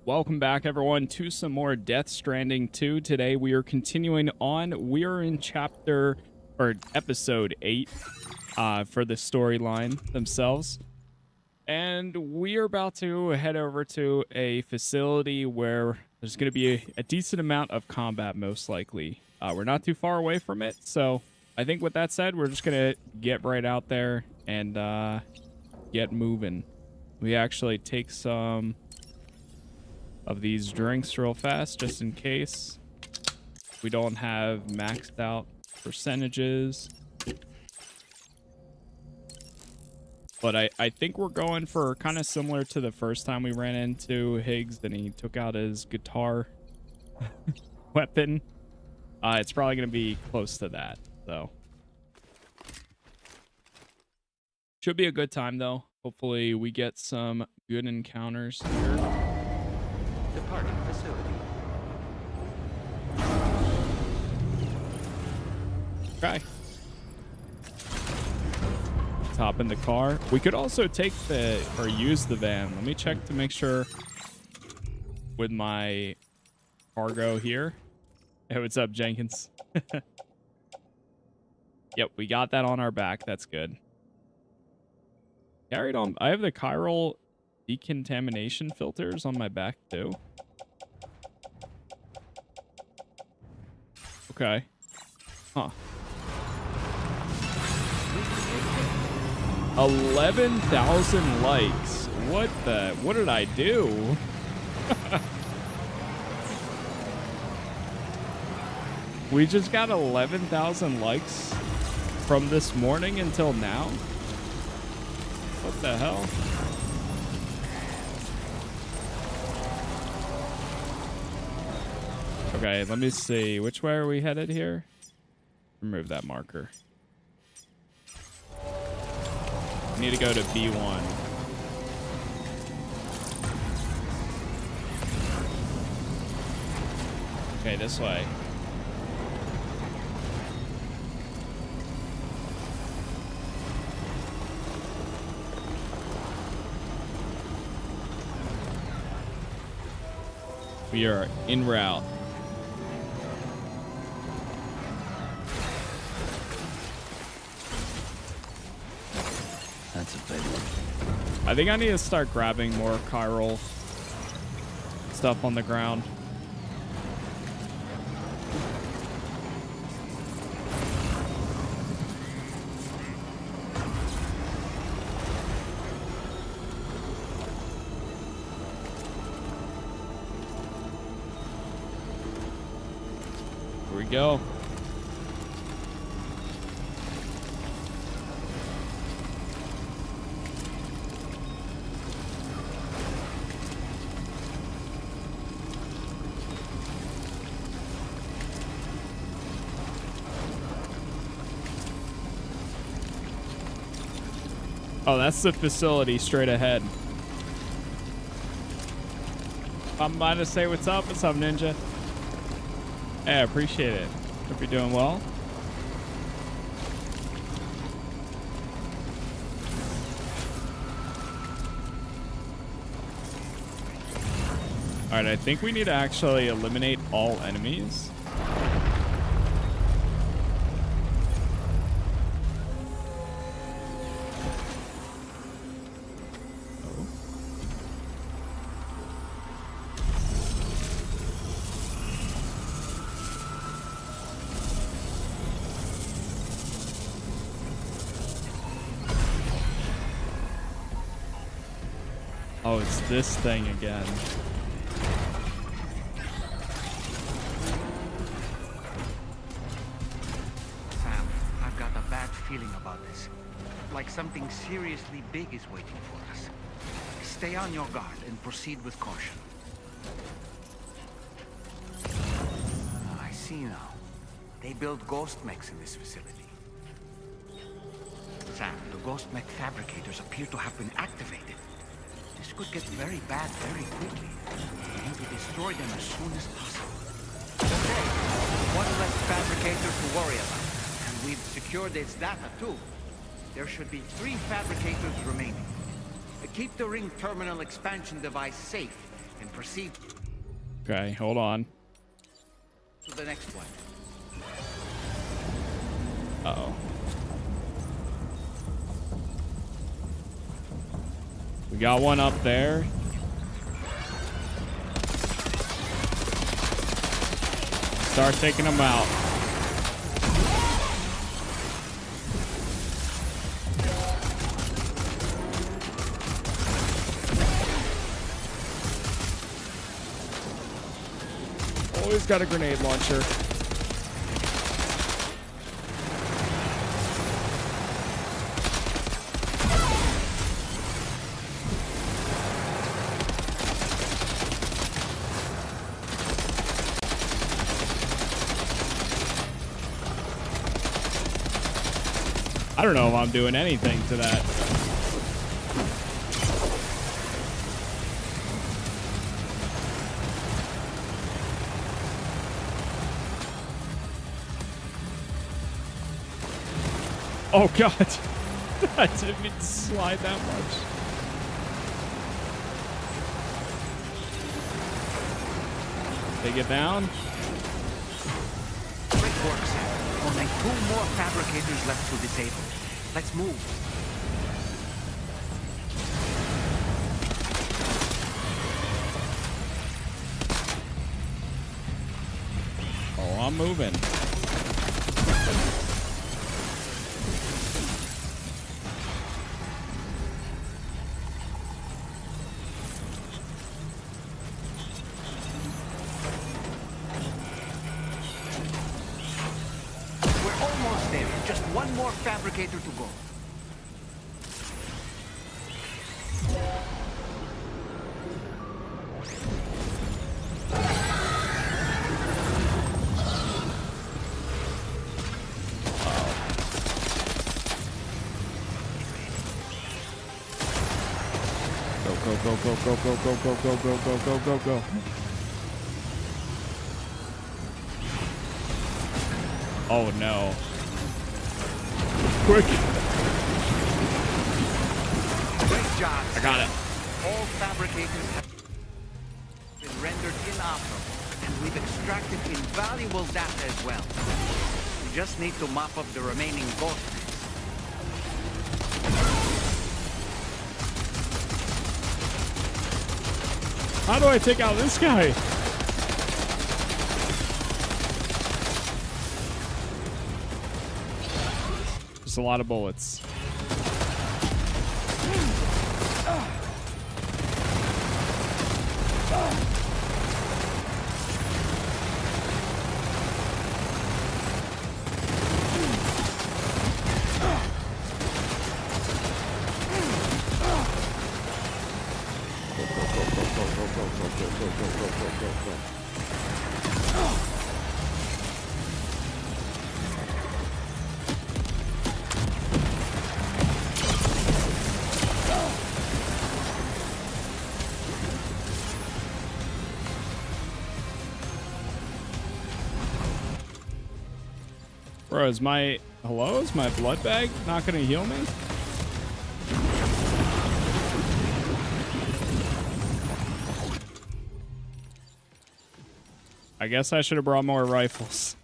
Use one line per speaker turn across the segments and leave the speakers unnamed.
Welcome back, everyone, to some more Death Stranding 2. Today we are continuing on. We are in episode 8 for the storyline themselves. And we are about to head over to a facility where there's going to be a decent amount of combat, most likely. We're not too far away from it, so I think with that said, we're just going to get right out there and get moving. We actually take some of these drinks real fast, just in case we don't have maxed out percentages. But I think we're going for kind of similar to the first time we ran into Higgs and he took out his guitar weapon. It's probably going to be close to that, so. Should be a good time, though. Hopefully we get some good encounters here.
Departing facility.
Okay. Let's hop in the car. We could also take or use the van. Let me check to make sure with my cargo here. Hey, what's up, Jenkins? Yep, we got that on our back. That's good. Carried on. I have the chiral decontamination filters on my back too. Okay. Huh. 11,000 likes. What did I do? We just got 11,000 likes from this morning until now. What the hell? Okay, let me see. Which way are we headed here? Remove that marker. We need to go to B1. Okay, this way. We are en route.
That's a big one.
I think I need to start grabbing more chiral stuff on the ground. Here we go. Oh, that's the facility straight ahead. I'm by to say what's up. What's up, Ninja? Hey, I appreciate it. Hope you're doing well. All right, I think we need to actually eliminate all enemies. Oh, it's this thing again.
Sam, I've got a bad feeling about this. Like something seriously big is waiting for us. Stay on your guard and proceed with caution. Oh, I see now. They build ghost mechs in this facility. Sam, the ghost mech fabricators appear to have been activated. This could get very bad very quickly. We need to destroy them as soon as possible. Okay, one less fabricator to worry about. And we've secured its data too. There should be 3 fabricators remaining. Keep the ring terminal expansion device safe and proceed
Okay, hold on.
to the next one.
Uh-oh. We got one up there. Start taking them out. Oh, he's got a grenade launcher. I don't know if I'm doing anything to that. Oh god. I didn't mean to slide that much. Take it down.
Great work, sir. Only 2 more fabricators left to disable. Let's move.
Oh, I'm moving.
Just one more fabricator to go.
Go. Oh no. Quick.
Great job.
I got it.
All fabricators have been rendered inoperable, and we've extracted invaluable data as well. We just need to mop up the remaining bottlenecks.
How do I take out this guy? Just a lot of bullets. Bro, is my blood bag not gonna heal me? I guess I should have brought more rifles.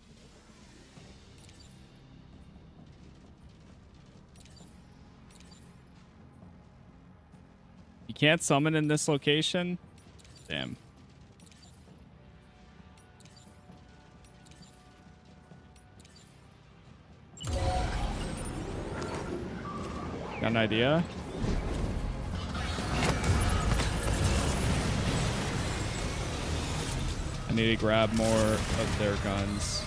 You can't summon in this location? Damn. Got an idea? I need to grab more of their guns.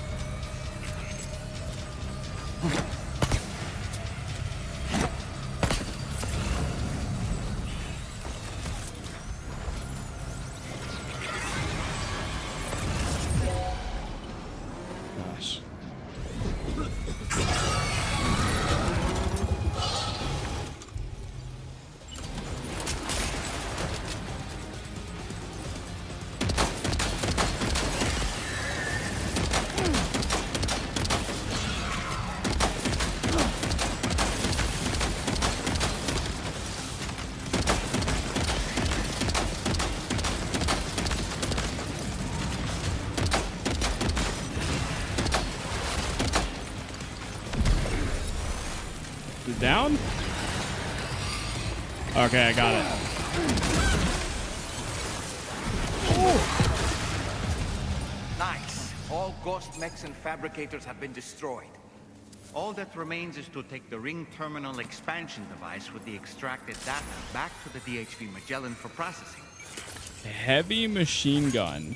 Gosh. it down? Okay, I got it.
Nice. All ghost mechs and fabricators have been destroyed. All that remains is to take the ring terminal expansion device with the extracted data back to the DHV Magellan for processing.
Heavy machine gun.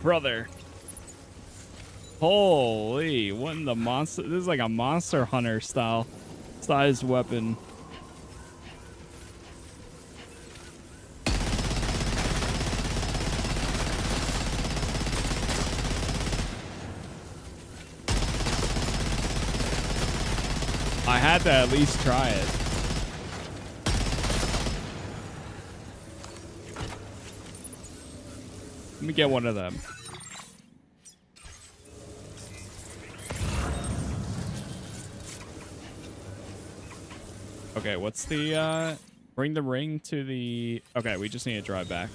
Brother. Holy, what in the monster? This is like a Monster Hunter style sized weapon. I had to at least try it. Let me get one of them. Okay, what's the, bring the ring to the... Okay, we just need to drive back.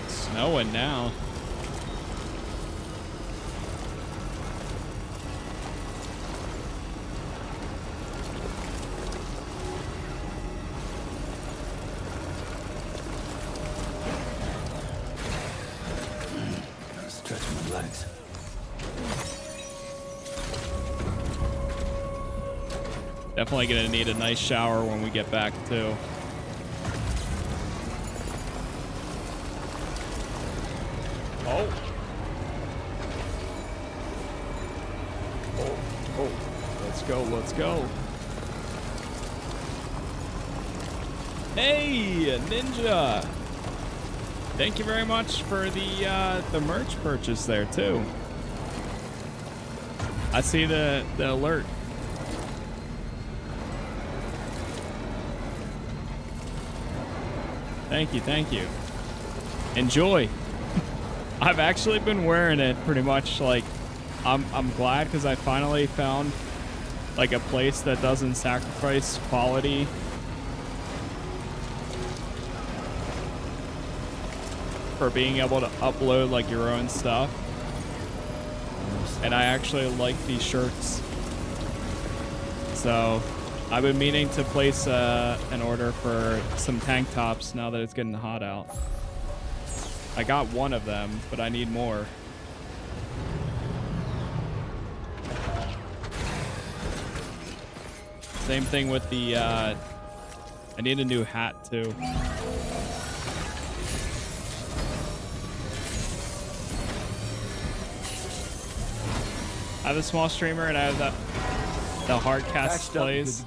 Snowing now.
Stretch my legs.
Definitely gonna need a nice shower when we get back too. Oh. Oh. Let's go, let's go. Hey, Ninja. Thank you very much for the merch purchase there too. I see the alert. Thank you, thank you. Enjoy. I've actually been wearing it pretty much. Like, I'm glad because I finally found like a place that doesn't sacrifice quality for being able to upload like your own stuff. And I actually like these shirts. So I've been meaning to place an order for some tank tops now that it's getting hot out. I got one of them, but I need more. Same thing with the, I need a new hat too. I have a small streamer and I have the hard cast plays.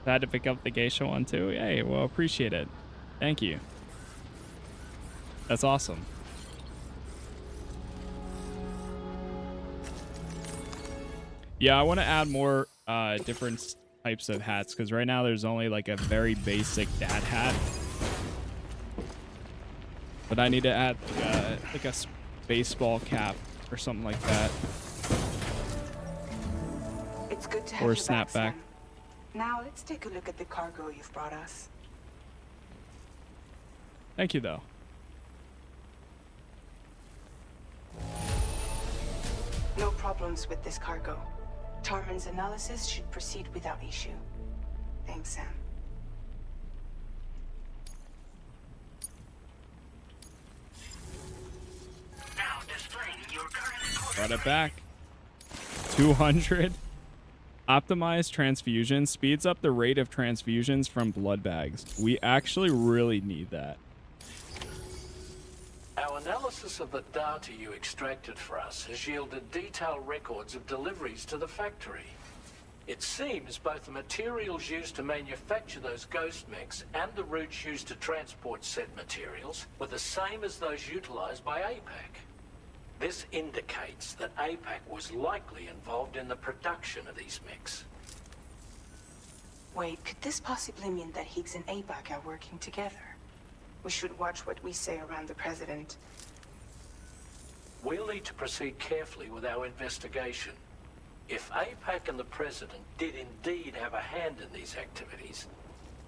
I had to pick up the geisha one too. Hey, well, appreciate it. Thank you. That's awesome. Yeah, I want to add more different types of hats because right now there's only like a very basic dad hat. But I need to add like a baseball cap or something like that.
It's good to have
Or
you back,
snapback.
Sam. Now let's take a look at the cargo you've brought us.
Thank you, though.
No problems with this cargo. Tarman's analysis should proceed without issue. Thanks, Sam.
Now displaying your current
Brought it back. 200. Optimized transfusion speeds up the rate of transfusions from blood bags. We actually really need that.
Our analysis of the data you extracted for us has yielded detailed records of deliveries to the factory. It seems both the materials used to manufacture those ghost mechs and the routes used to transport said materials were the same as those utilized by APAC. This indicates that APAC was likely involved in the production of these mechs.
Wait, could this possibly mean that Higgs and APAC are working together? We should watch what we say around the President.
We'll need to proceed carefully with our investigation. If APAC and the President did indeed have a hand in these activities,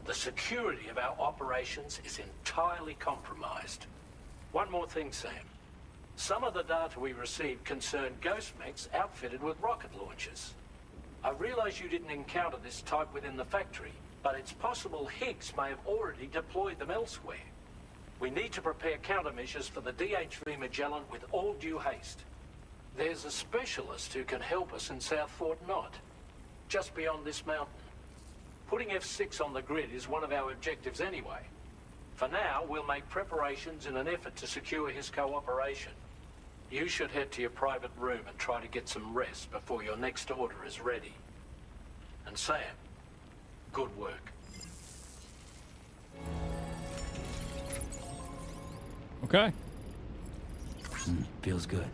the security of our operations is entirely compromised. One more thing, Sam. Some of the data we received concerned ghost mechs outfitted with rocket launchers. I realize you didn't encounter this type within the factory, but it's possible Higgs may have already deployed them elsewhere. We need to prepare countermeasures for the DHV Magellan with all due haste. There's a specialist who can help us in South Fort Knott, just beyond this mountain. Putting F6 on the grid is one of our objectives anyway. For now, we'll make preparations in an effort to secure his cooperation. You should head to your private room and try to get some rest before your next order is ready. And Sam, good work.
Okay.
Feels good.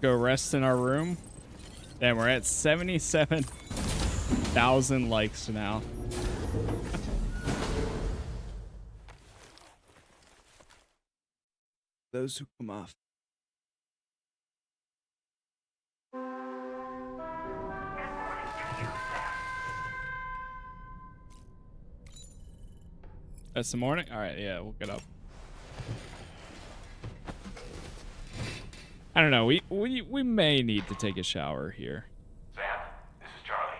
Go rest in our room. And we're at 77,000 likes now. Those who come off. That's the morning? Alright, yeah, we'll get up. I don't know, we may need to take a shower here.
Sam, this is Charlie.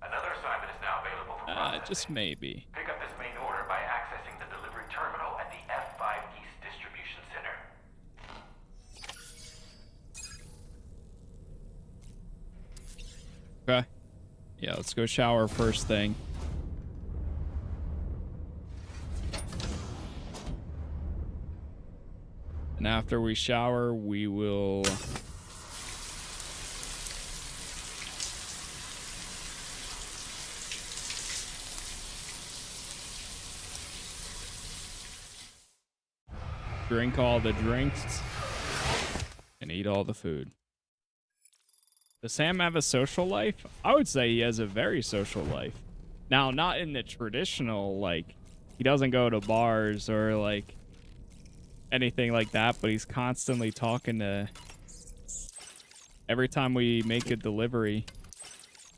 Another assignment is now available for processing.
Just maybe.
Pick up this main order by accessing the delivery terminal at the F5 East Distribution Center.
Okay. Yeah, let's go shower first thing. And after we shower, we will drink all the drinks and eat all the food. Does Sam have a social life? I would say he has a very social life. Now, not in the traditional, like, he doesn't go to bars or, like, anything like that, but he's constantly talking to... Every time we make a delivery,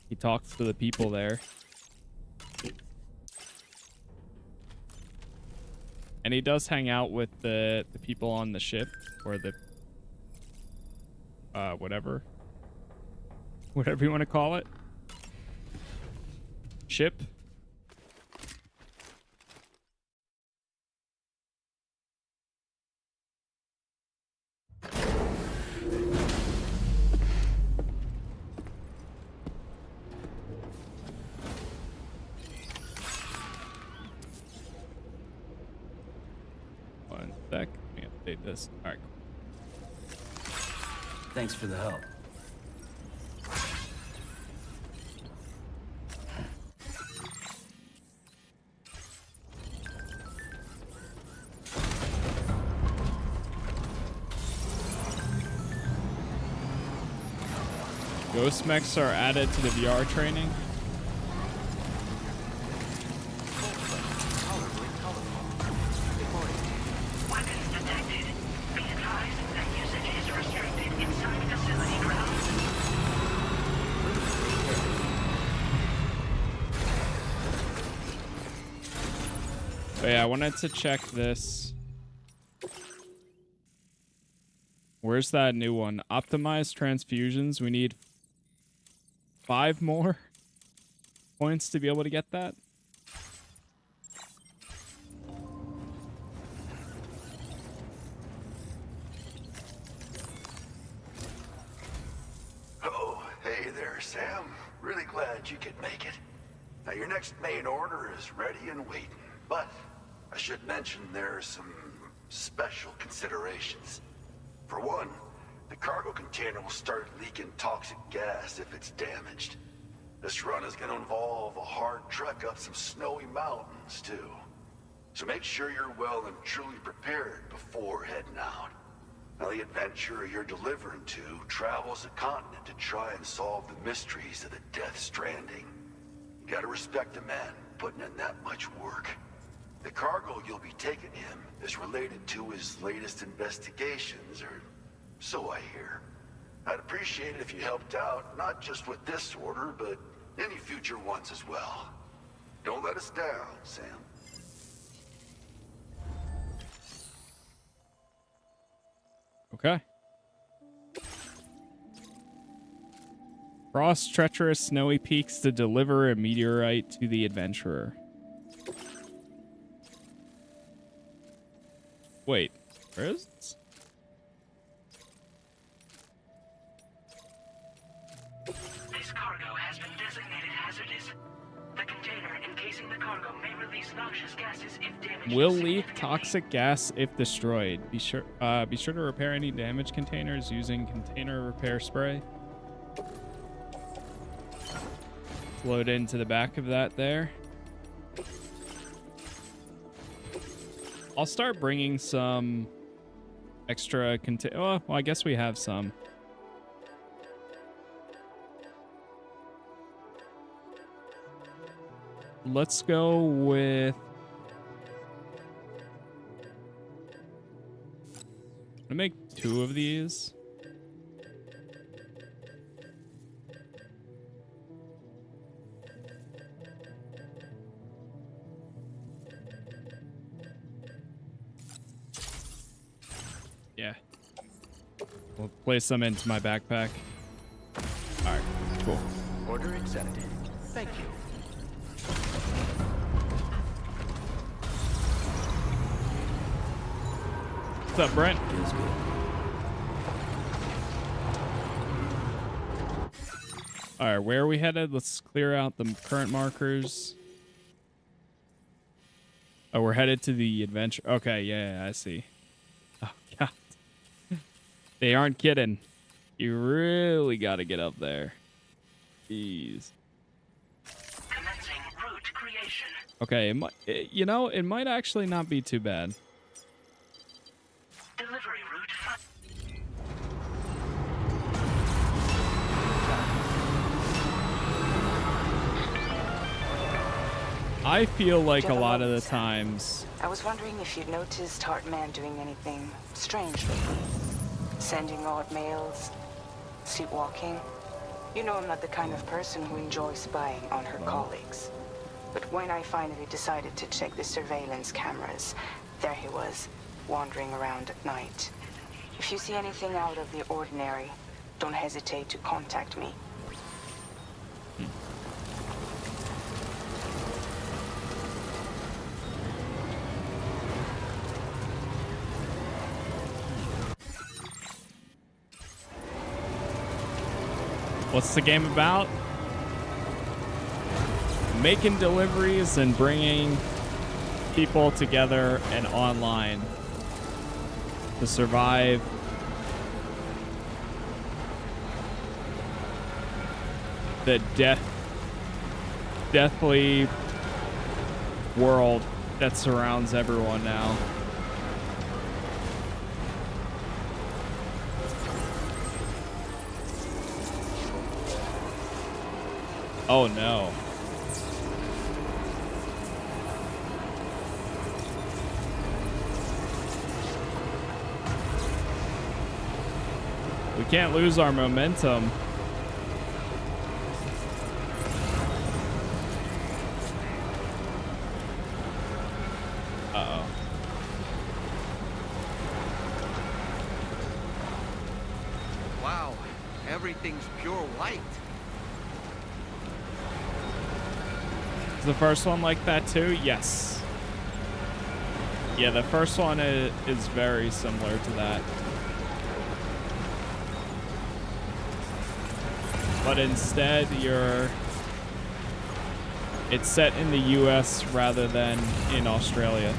he talks to the people there. And he does hang out with the people on the ship, or the... whatever you want to call it. Ship. One sec. Let me update this. All right.
Thanks for the help.
Ghost mechs are added to the VR training.
Weapons detected. Be advised that usage is restricted inside facility grounds.
But yeah, I wanted to check this. Where's that new one? Optimized transfusions. We need 5 more points to be able to get that.
Oh, hey there, Sam. Really glad you could make it. Now, your next main order is ready and waiting. But I should mention there are some special considerations. For one, the cargo container will start leaking toxic gas if it's damaged. This run is going to involve a hard trek up some snowy mountains, too. So make sure you're well and truly prepared before heading out. Now, the adventurer you're delivering to travels a continent to try and solve the mysteries of the Death Stranding. Gotta respect a man putting in that much work. The cargo you'll be taking him is related to his latest investigations, or so I hear. I'd appreciate it if you helped out, not just with this order, but any future ones as well. Don't let us down, Sam.
Okay. Cross treacherous snowy peaks to deliver a meteorite to the adventurer. Wait, where is this?
This cargo has been designated hazardous. The container encasing the cargo may release noxious gases if damaged.
Will leak toxic gas if destroyed. Be sure to repair any damaged containers using container repair spray. Load into the back of that there. I'll start bringing some extra well, I guess we have some. Let's go with... I'm gonna make 2 of these. Yeah. We'll place them into my backpack. Alright, cool.
Order accepted. Thank you.
What's up, Brent?
Feels good.
Alright, where are we headed? Let's clear out the current markers. Oh, we're headed to the adventure. Okay, yeah, I see. Oh, God. They aren't kidding. You really got to get up there. Jeez.
Commencing route creation.
Okay, it might actually not be too bad.
Delivery route.
I feel like a lot of the times...
I was wondering if you'd noticed Hartman doing anything strange lately. Sending odd mails, sleepwalking. You know I'm not the kind of person who enjoys spying on her colleagues. But when I finally decided to check the surveillance cameras, there he was, wandering around at night. If you see anything out of the ordinary, don't hesitate to contact me.
What's the game about? Making deliveries and bringing people together and online to survive the deathly world that surrounds everyone now. Oh no. We can't lose our momentum. Uh-oh.
Wow, everything's pure white.
Is the first one like that too? Yes. Yeah, the first one is very similar to that. But instead, it's set in the US rather than in Australia.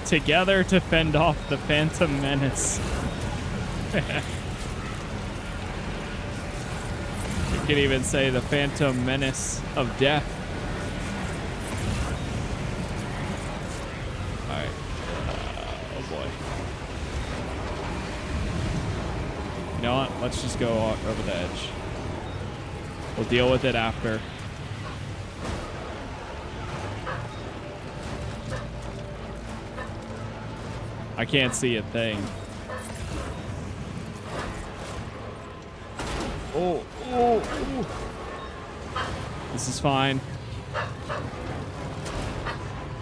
Together to fend off the Phantom Menace. You could even say the Phantom Menace of Death. Alright. Oh boy. You know what? Let's just go over the edge. We'll deal with it after. I can't see a thing. Oh, oh, oh. This is fine.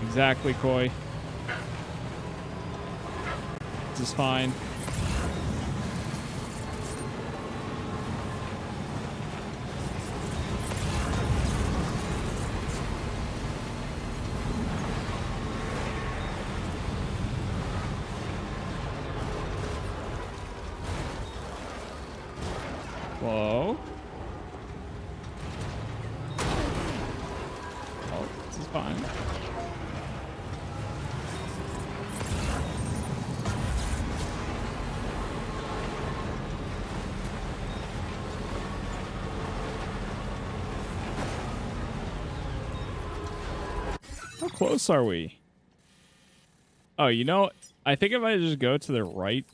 Exactly, Koi. This is fine. Whoa. Oh, this is fine. How close are we? Oh, you know, I think if I just go to the right,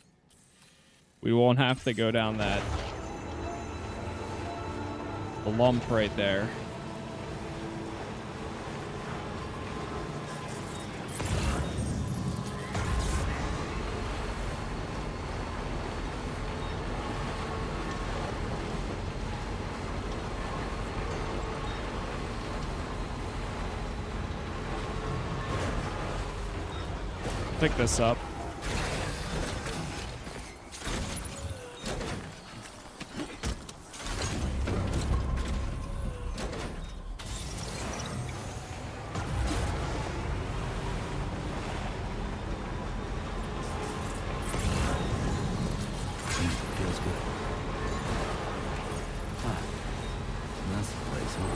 we won't have to go down that lump right there. Pick this up.
Feels good. Ah, that's the place, huh?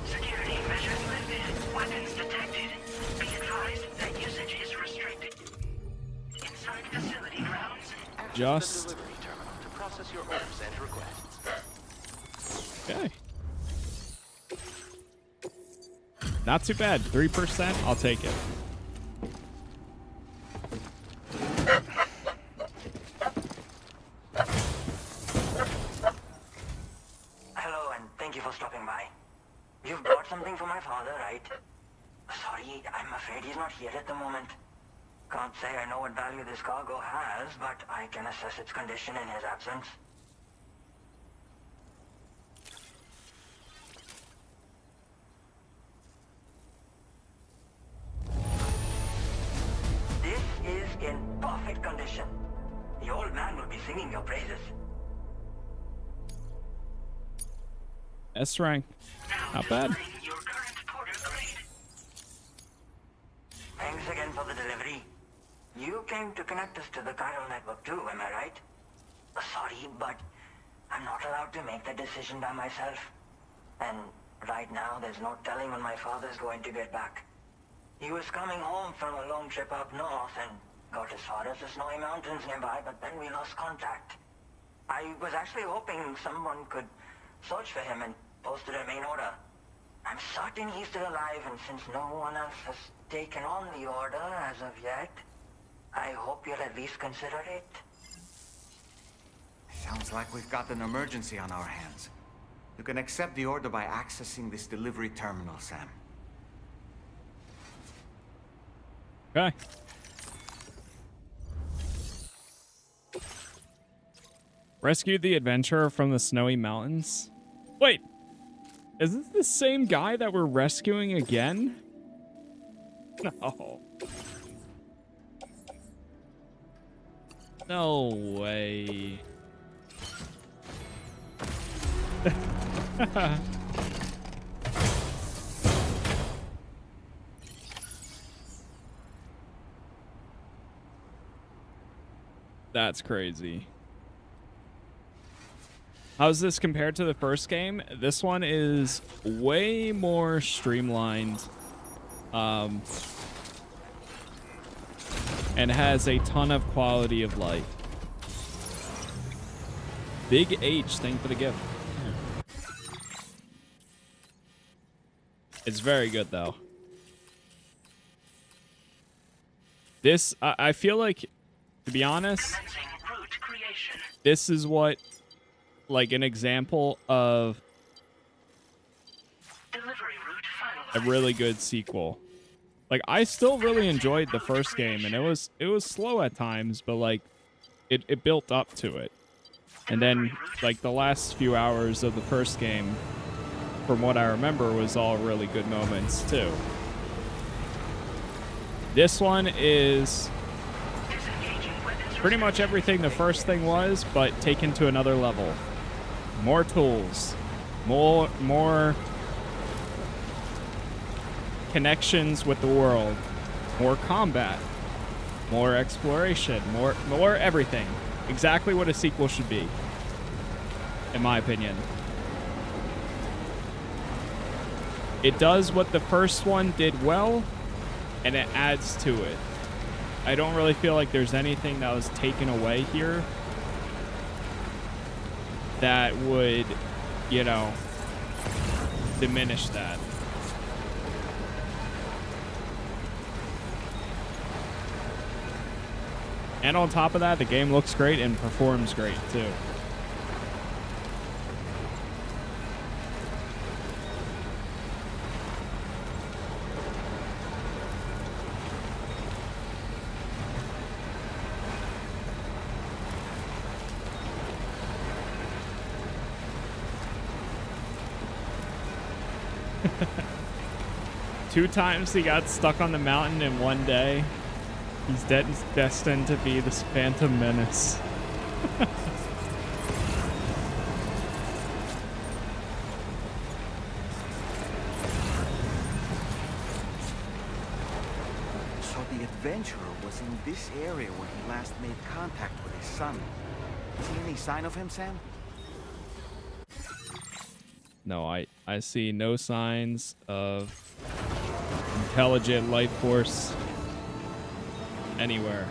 Security measures lifted. Weapons detected. Be advised that usage is restricted. Inside facility grounds.
Just.
The delivery terminal to process your orders and requests.
Okay. Not too bad. 3%. I'll take it.
Hello, and thank you for stopping by. You've brought something for my father, right? Sorry, I'm afraid he's not here at the moment. Can't say I know what value this cargo has, but I can assess its condition in his absence. This is in perfect condition. The old man will be singing your praises.
S rank. Not bad.
Your current porter grade.
Thanks again for the delivery. You came to connect us to the chiral network too, am I right? Sorry, but I'm not allowed to make that decision by myself. And right now, there's no telling when my father's going to get back. He was coming home from a long trip up north and got as far as the snowy mountains nearby, but then we lost contact. I was actually hoping someone could search for him and post a remain order. I'm certain he's still alive, and since no one else has taken on the order as of yet, I hope you'll at least consider it.
Sounds like we've got an emergency on our hands. You can accept the order by accessing this delivery terminal, Sam.
Okay. Rescue the adventurer from the snowy mountains. Wait, is this the same guy that we're rescuing again? No. No way. That's crazy. How's this compared to the first game? This one is way more streamlined. And has a ton of quality of life. Big H, thank you for the gift. It's very good though. This, I feel like, to be honest,
Commencing route creation.
this is what, like, an example of
Delivery route
a
finalized.
really good sequel. Like, I still really enjoyed the first game, and it was slow at times, but like it built up to it. And then like the last few hours of the first game, from what I remember, was all really good moments too. This one is
Disengaging weapons
pretty much everything the first thing was, but taken to another level. More tools, more connections with the world, more combat, more exploration, more everything. Exactly what a sequel should be, in my opinion. It does what the first one did well, and it adds to it. I don't really feel like there's anything that was taken away here that would, you know, diminish that. And on top of that, the game looks great and performs great too. Two times he got stuck on the mountain in one day. He's destined to be this Phantom Menace.
So the adventurer was in this area when he last made contact with his son. See any sign of him, Sam?
No, I see no signs of intelligent life force anywhere.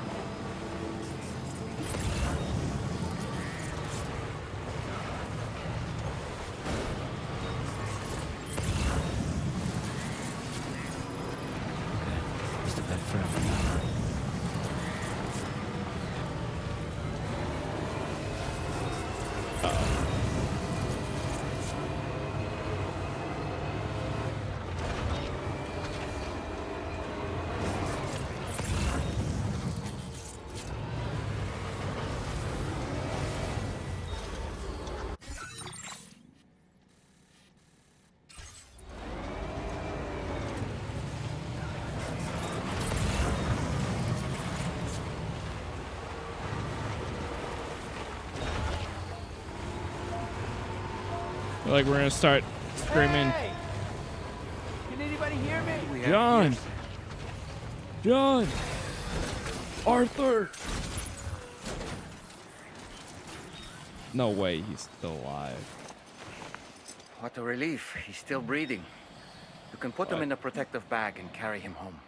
It's the bed forever now.
Like we're gonna start screaming,
Hey! Can anybody hear me?
John! John! Arthur! No way he's still alive.
What a relief. He's still breathing. You can put him
What?
in a protective bag and carry him home.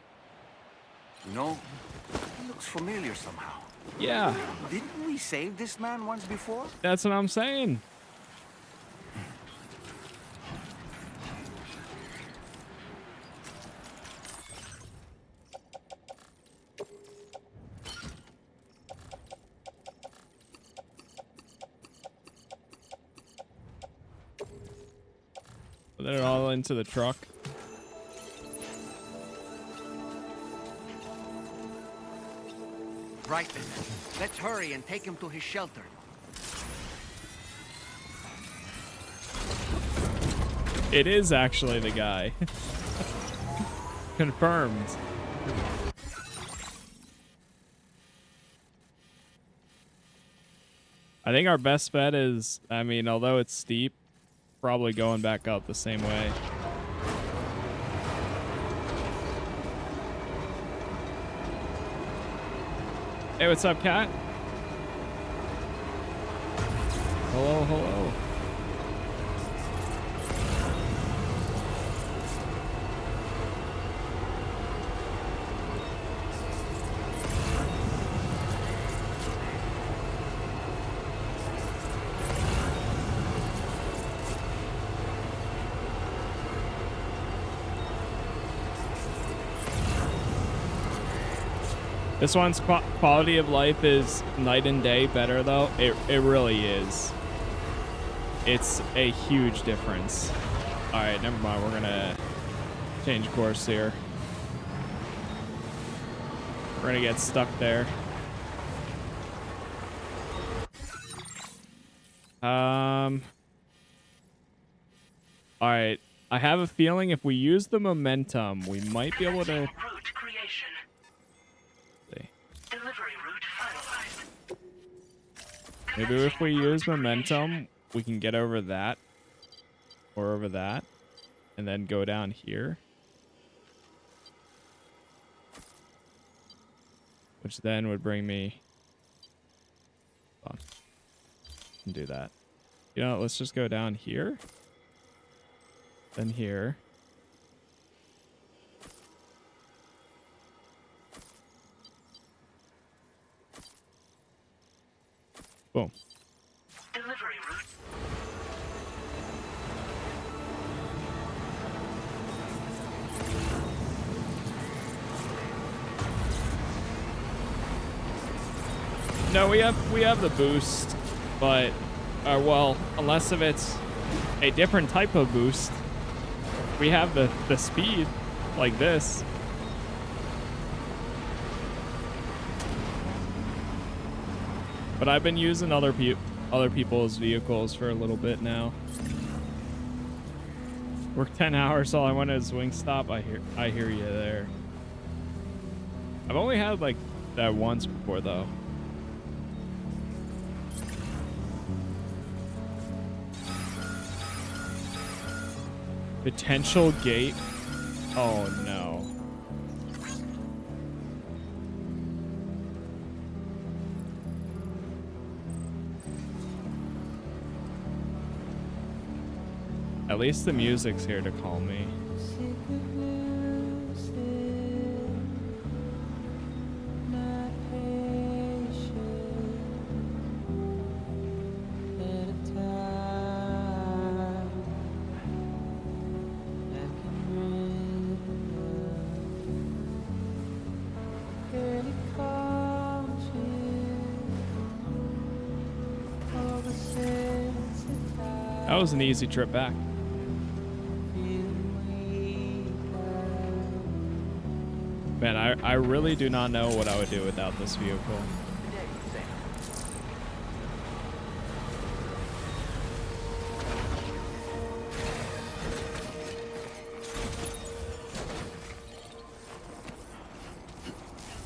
You know, he looks familiar somehow.
Yeah,
Didn't we save this man once before?
that's what I'm saying. Put it all into the truck.
Right then. Let's hurry and take him to his shelter.
It is actually the guy. Confirmed. I think our best bet is, I mean, although it's steep, probably going back up the same way. Hey, what's up, cat? Hello, hello. This one's quality of life is night and day better, though. It really is. It's a huge difference. All right, never mind. We're going to change course here. We're going to get stuck there. All right. I have a feeling if we use the momentum, we might be able to...
Route creation.
See.
Delivery route finalized.
Maybe if we use momentum, we can get over that. Or over that. And then go down here. Which then would bring me... Hold on. Can do that. You know, let's just go down here. Then here. Boom.
Delivery route.
No, we have the boost, but well, unless if it's a different type of boost, we have the speed like this. But I've been using other people's vehicles for a little bit now. Worked 10 hours, all I wanted is Wingstop. I hear you there. I've only had like that once before though. Potential gate. Oh no. At least the music's here to calm me. That was an easy trip back. Man, I really do not know what I would do without this vehicle.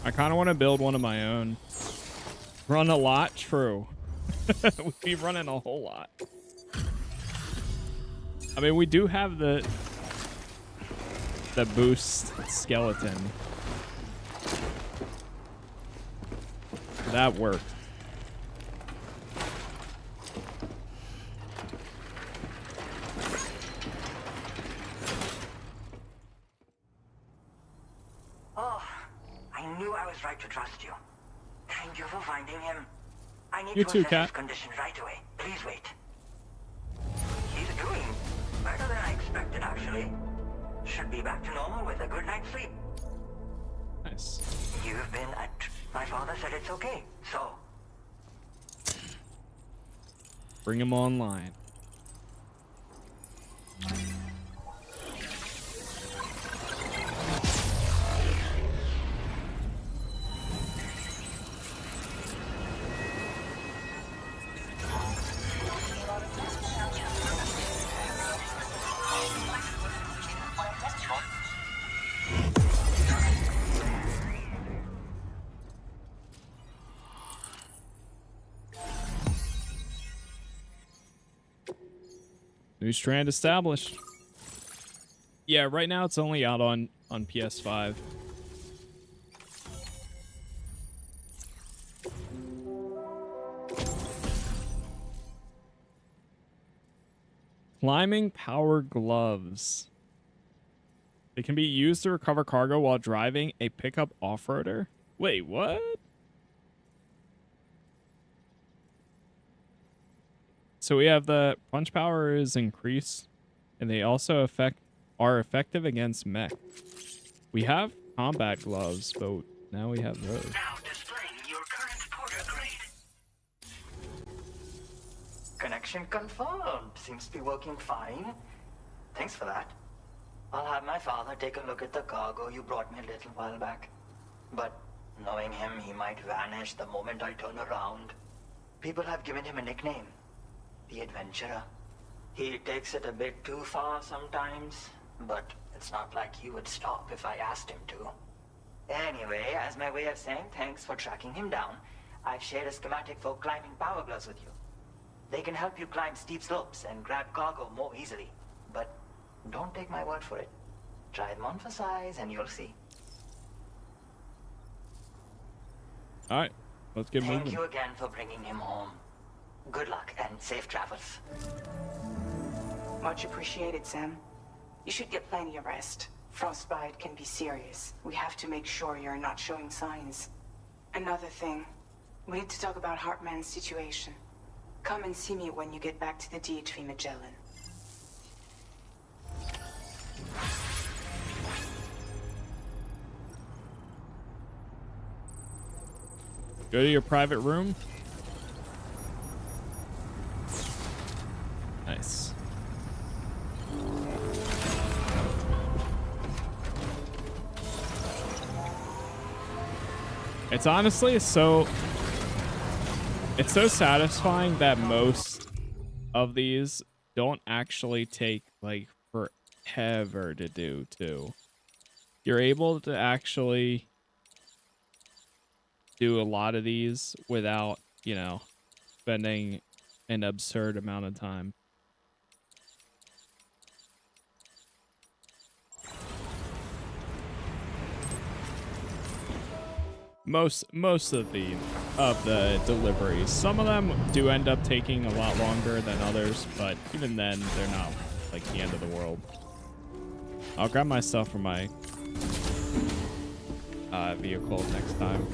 I kind of want to build one of my own. Run a lot? True. We'd be running a whole lot. I mean, we do have the boost skeleton. That worked.
Oh, I knew I was right to trust you. Thank you for finding him. I need
You
to
too,
assess
Cat.
his condition right away. Please wait. He's doing better than I expected, actually. Should be back to normal with a good night's sleep.
Nice.
You've been at... My father said it's okay, so...
Bring him online. New strand established. Yeah, right now it's only out on PS5. Climbing power gloves. They can be used to recover cargo while driving a pickup off-roader. Wait, what? So we have the punch power is increased, and they also are effective against mech. We have combat gloves, but now we have those.
Now displaying your current porter grade.
Connection confirmed. Seems to be working fine. Thanks for that. I'll have my father take a look at the cargo you brought me a little while back. But knowing him, he might vanish the moment I turn around. People have given him a nickname, the Adventurer. He takes it a bit too far sometimes, but it's not like he would stop if I asked him to. Anyway, as my way of saying thanks for tracking him down, I've shared a schematic for climbing power gloves with you. They can help you climb steep slopes and grab cargo more easily. But don't take my word for it. Try them on for size and you'll see.
All right, let's get moving.
Thank you again for bringing him home. Good luck and safe travels.
Much appreciated, Sam. You should get plenty of rest. Frostbite can be serious. We have to make sure you're not showing signs. Another thing, we need to talk about Hartman's situation. Come and see me when you get back to the DHV Magellan.
Go to your private room. Nice. It's honestly so satisfying that most of these don't actually take like forever to do too. You're able to actually do a lot of these without, you know, spending an absurd amount of time. Most of the deliveries, some of them do end up taking a lot longer than others, but even then they're not like the end of the world. I'll grab my stuff from my vehicle next time.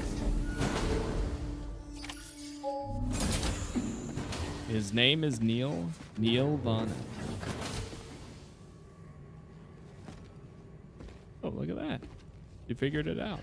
His name is Neil Von. Oh, look at that. You figured it out.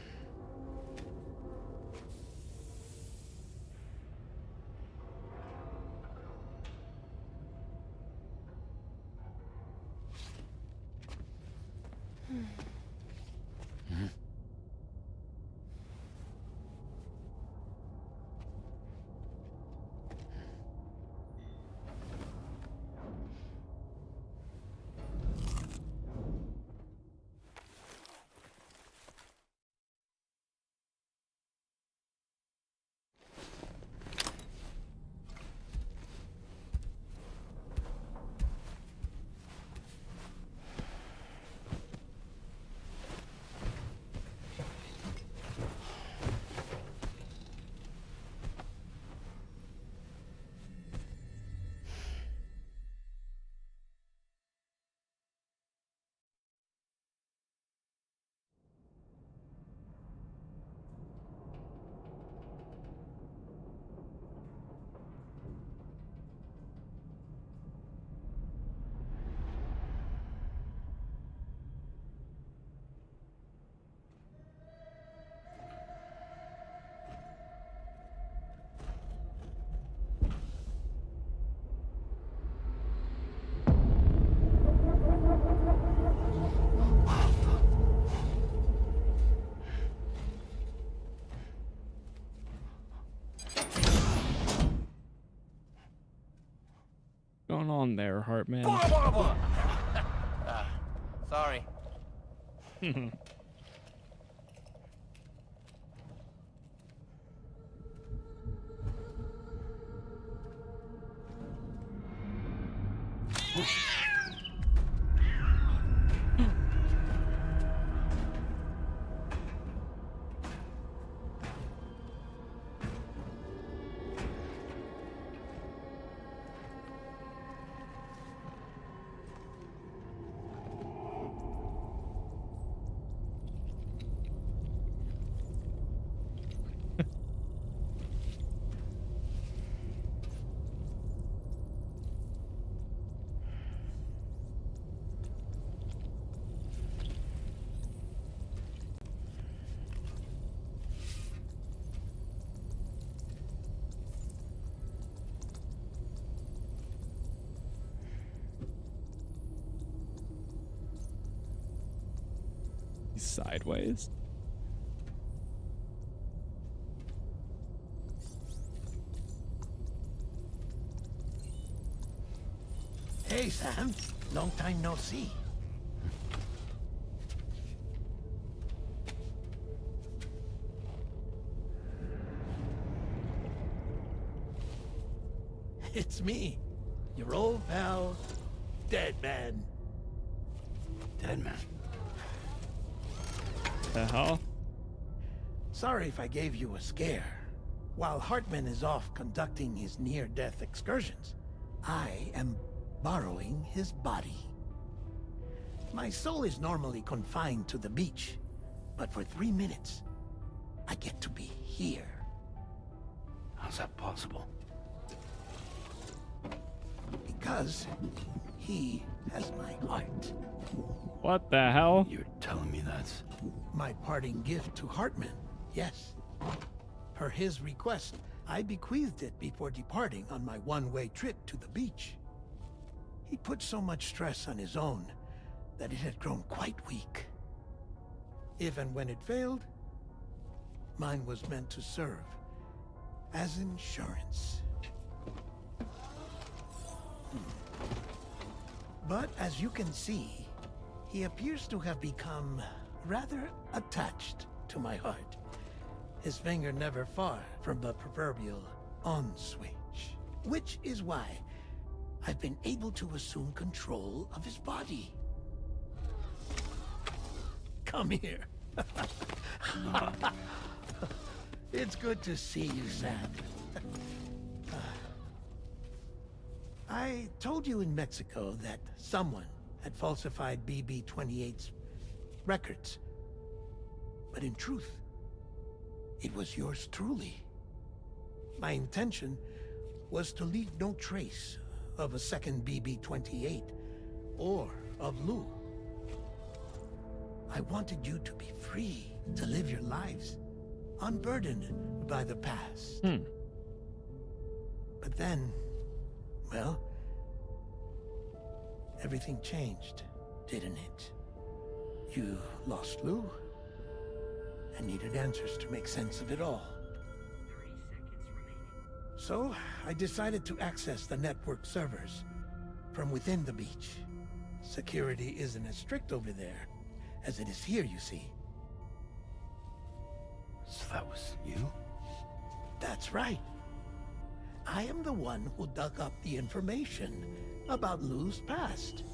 What's going on there, Hartman?
Sorry.
sideways.
Hey, Sam. Long time no see. It's me, your old pal, Dead Man.
Dead man.
The hell?
Sorry if I gave you a scare. While Hartman is off conducting his near-death excursions, I am borrowing his body. My soul is normally confined to the beach, but for 3 minutes, I get to be here.
How's that possible?
Because he has my heart.
What the hell?
You're telling me that's...
My parting gift to Hartman, yes. Per his request, I bequeathed it before departing on my one-way trip to the beach. He put so much stress on his own that it had grown quite weak. If and when it failed, mine was meant to serve as insurance. But as you can see, he appears to have become rather attached to my heart. His finger never far from the proverbial on switch. Which is why I've been able to assume control of his body. Come here. It's good to see you, Sam. I told you in Mexico that someone had falsified BB-28's records. But in truth, it was yours truly. My intention was to leave no trace of a second BB-28 or of Lou. I wanted you to be free to live your lives, unburdened by the past. But then, well, everything changed, didn't it? You lost Lou, and needed answers to make sense of it all. 30 seconds remaining. So, I decided to access the network servers from within the beach. Security isn't as strict over there as it is here, you see.
So that was you?
That's right. I am the one who dug up the information about Lou's past.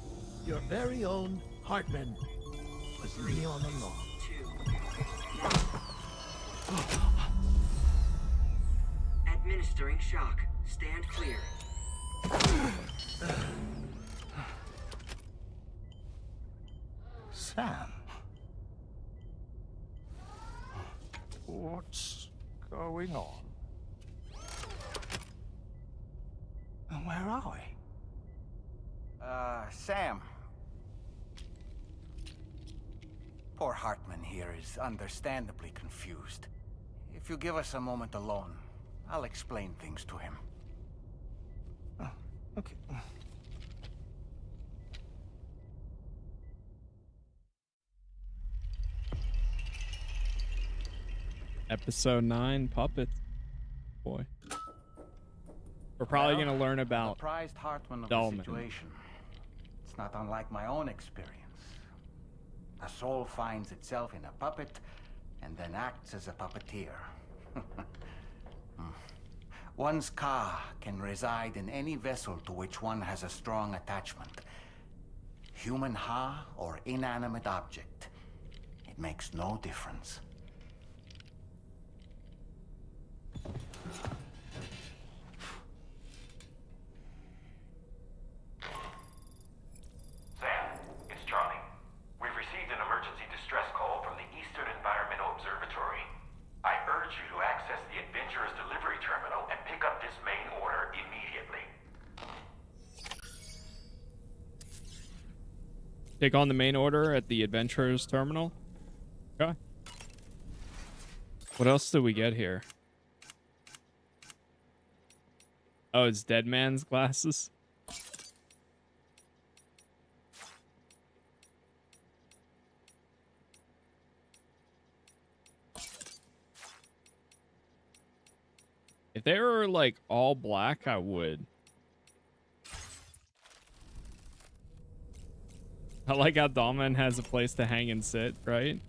Your very own Hartman was me all along.
Administering shock. Stand clear.
Sam? What's going on? And where are we?
Sam. Poor Hartman here is understandably confused. If you give us a moment alone, I'll explain things to him.
Oh, okay.
Episode 9, Puppet. Boy. We're probably
Well,
going to learn about
apprised Hartman of
Dolman.
the situation. It's not unlike my own experience. A soul finds itself in a puppet and then acts as a puppeteer. One's ka can reside in any vessel to which one has a strong attachment. Human ha or inanimate object. It makes no difference.
Sam, it's Johnny. We've received an emergency distress call from the Eastern Environmental Observatory. I urge you to access the Adventurer's delivery terminal and pick up this main order immediately.
take on the main order at the Adventurer's terminal. Okay. What else do we get here? Oh, it's Dead Man's glasses. If they were like all black, I would. I like how Dahlman has a place to hang and sit, right?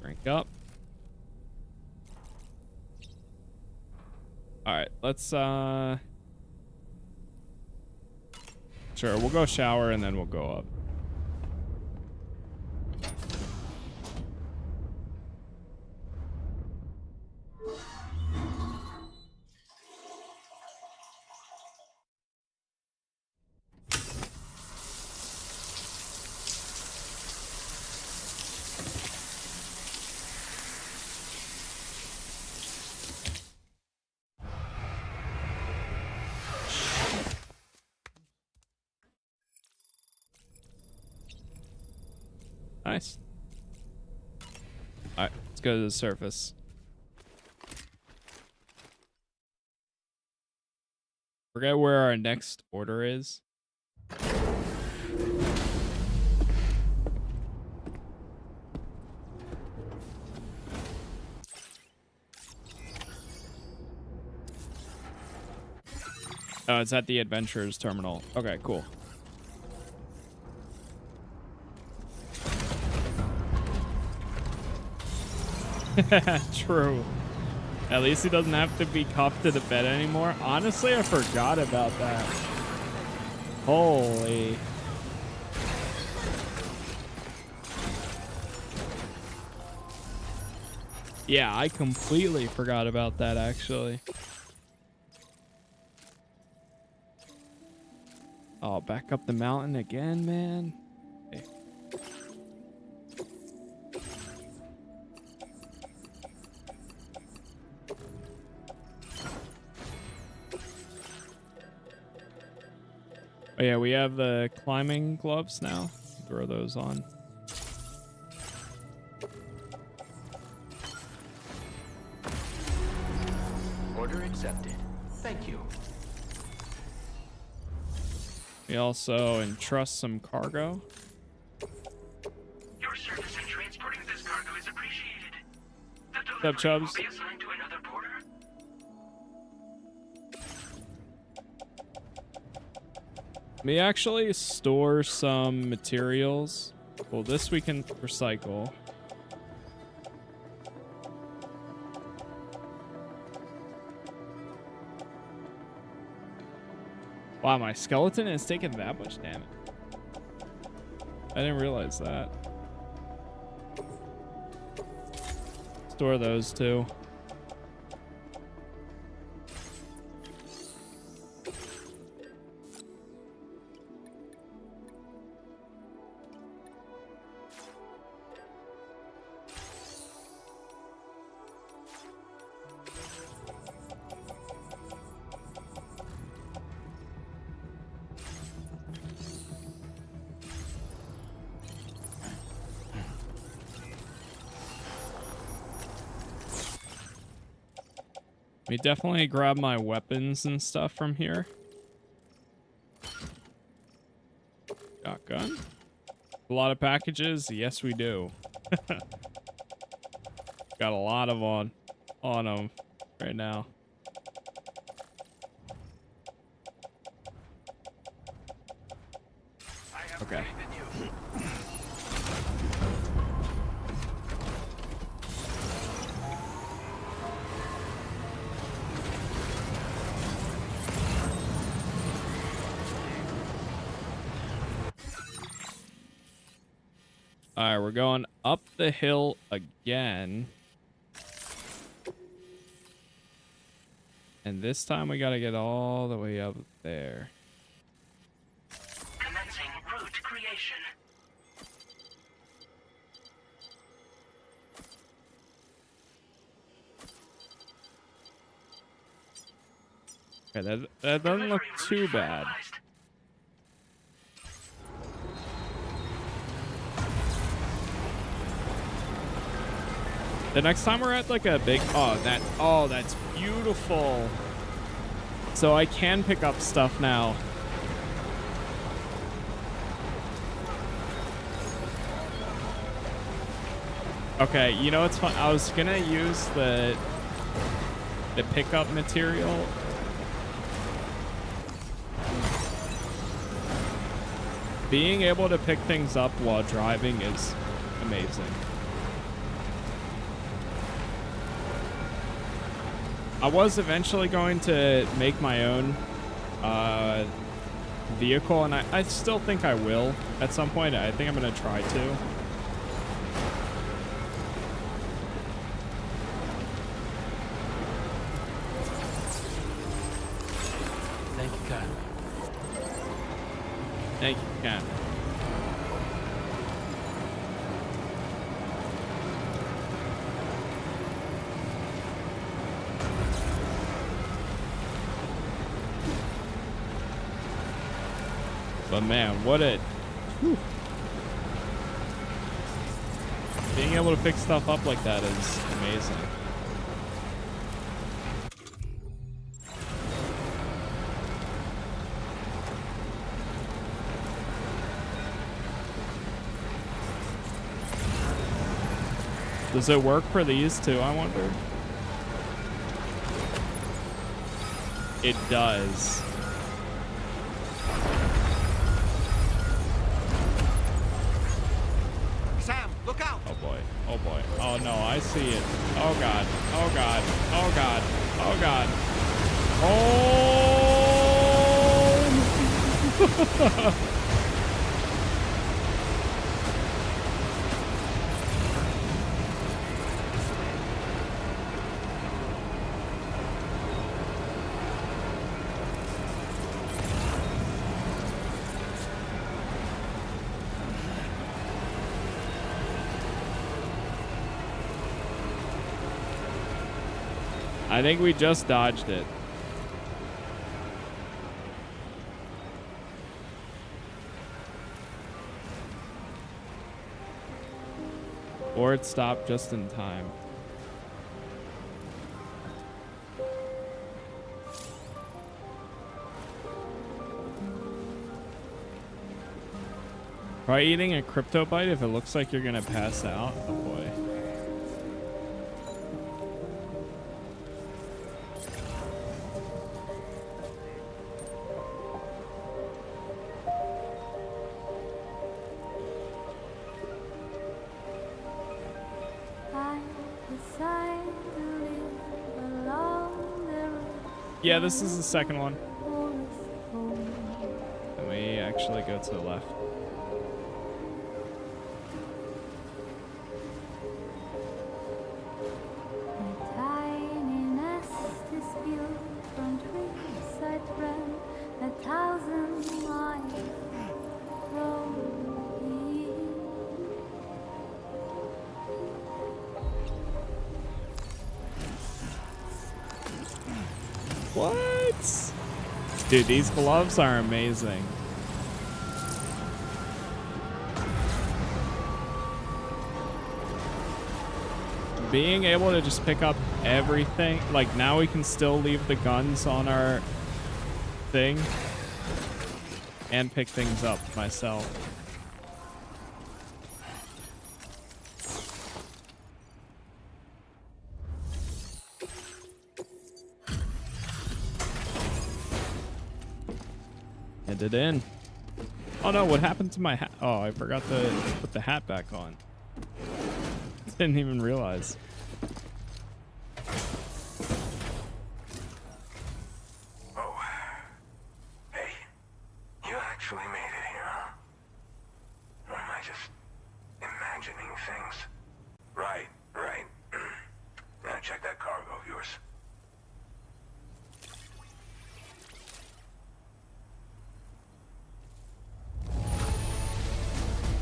Rank up. All right, let's sure, we'll go shower and then we'll go up. Nice. All right, let's go to the surface. Forget where our next order is. Oh, it's at the Adventurers Terminal. Okay, cool. True. At least he doesn't have to be cuffed to the bed anymore. Honestly, I forgot about that. Holy. Yeah, I completely forgot about that, actually. Oh, back up the mountain again, man. Okay. Oh yeah, we have the climbing gloves now. Throw those on.
Order accepted. Thank you.
We also entrust some cargo.
Your service in transporting this cargo is appreciated. The
What's up,
delivery
Chubbs?
will be assigned to another porter.
Let me actually store some materials. Well, this we can recycle. Wow, my skeleton is taking that much damage. I didn't realize that. Store those too. We definitely grab my weapons and stuff from here. Shotgun. A lot of packages? Yes, we do. Got a lot of on them right now. Okay. All right, we're going up the hill again. And this time we got to get all the way up there.
Commencing route creation.
Okay, that doesn't look too bad. The next time we're at like a big, that's beautiful. So I can pick up stuff now. Okay, you know what's fun? I was gonna use the pickup material. Being able to pick things up while driving is amazing. I was eventually going to make my own vehicle, and I still think I will at some point. I think I'm gonna try to.
Thank you, Kyle.
Thank you, Ken. But man, what a... Whew. Being able to pick stuff up like that is amazing. Does it work for these too, I wonder? It does.
Sam, look out!
Oh boy. Oh boy. Oh no, I see it. Oh god. Oh god. Oh god. Oh god. Oh! I think we just dodged it. Or it stopped just in time. Try eating a crypto bite if it looks like you're gonna pass out. Oh boy. Yeah, this is the second one. And we actually go to the left. What? Dude, these gloves are amazing. Being able to just pick up everything, like now we can still leave the guns on our thing and pick things up myself. It in. Oh no, what happened to my hat? Oh, I forgot to put the hat back on. Didn't even realize.
Oh. Hey, you actually made it here, huh? Or am I just imagining things? Right. Now check that cargo of yours.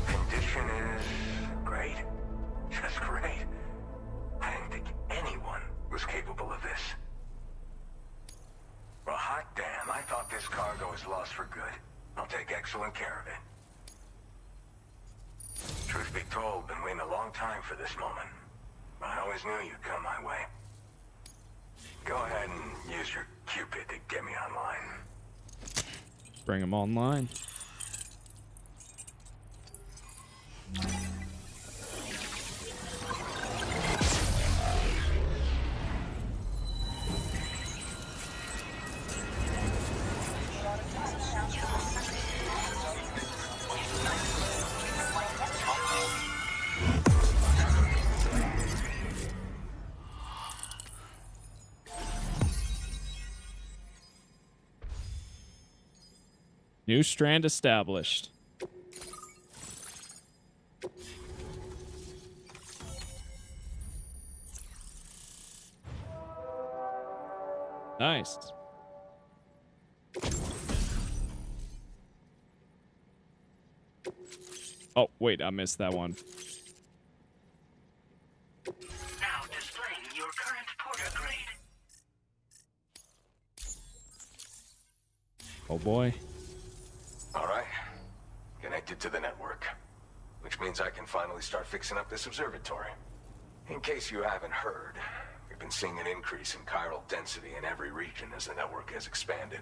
Condition is great. Just great. I didn't think anyone was capable of this. Well, hot damn, I thought this cargo was lost for good. I'll take excellent care of it. Truth be told, been waiting a long time for this moment. I always knew you'd come my way. Go ahead and use your Cupid to get me online.
Bring him online. New strand established. Nice. Oh, wait, I missed that one.
Now displaying your current porter grade.
Oh boy.
All right. Connected to the network. Which means I can finally start fixing up this observatory. In case you haven't heard, we've been seeing an increase in chiral density in every region as the network has expanded.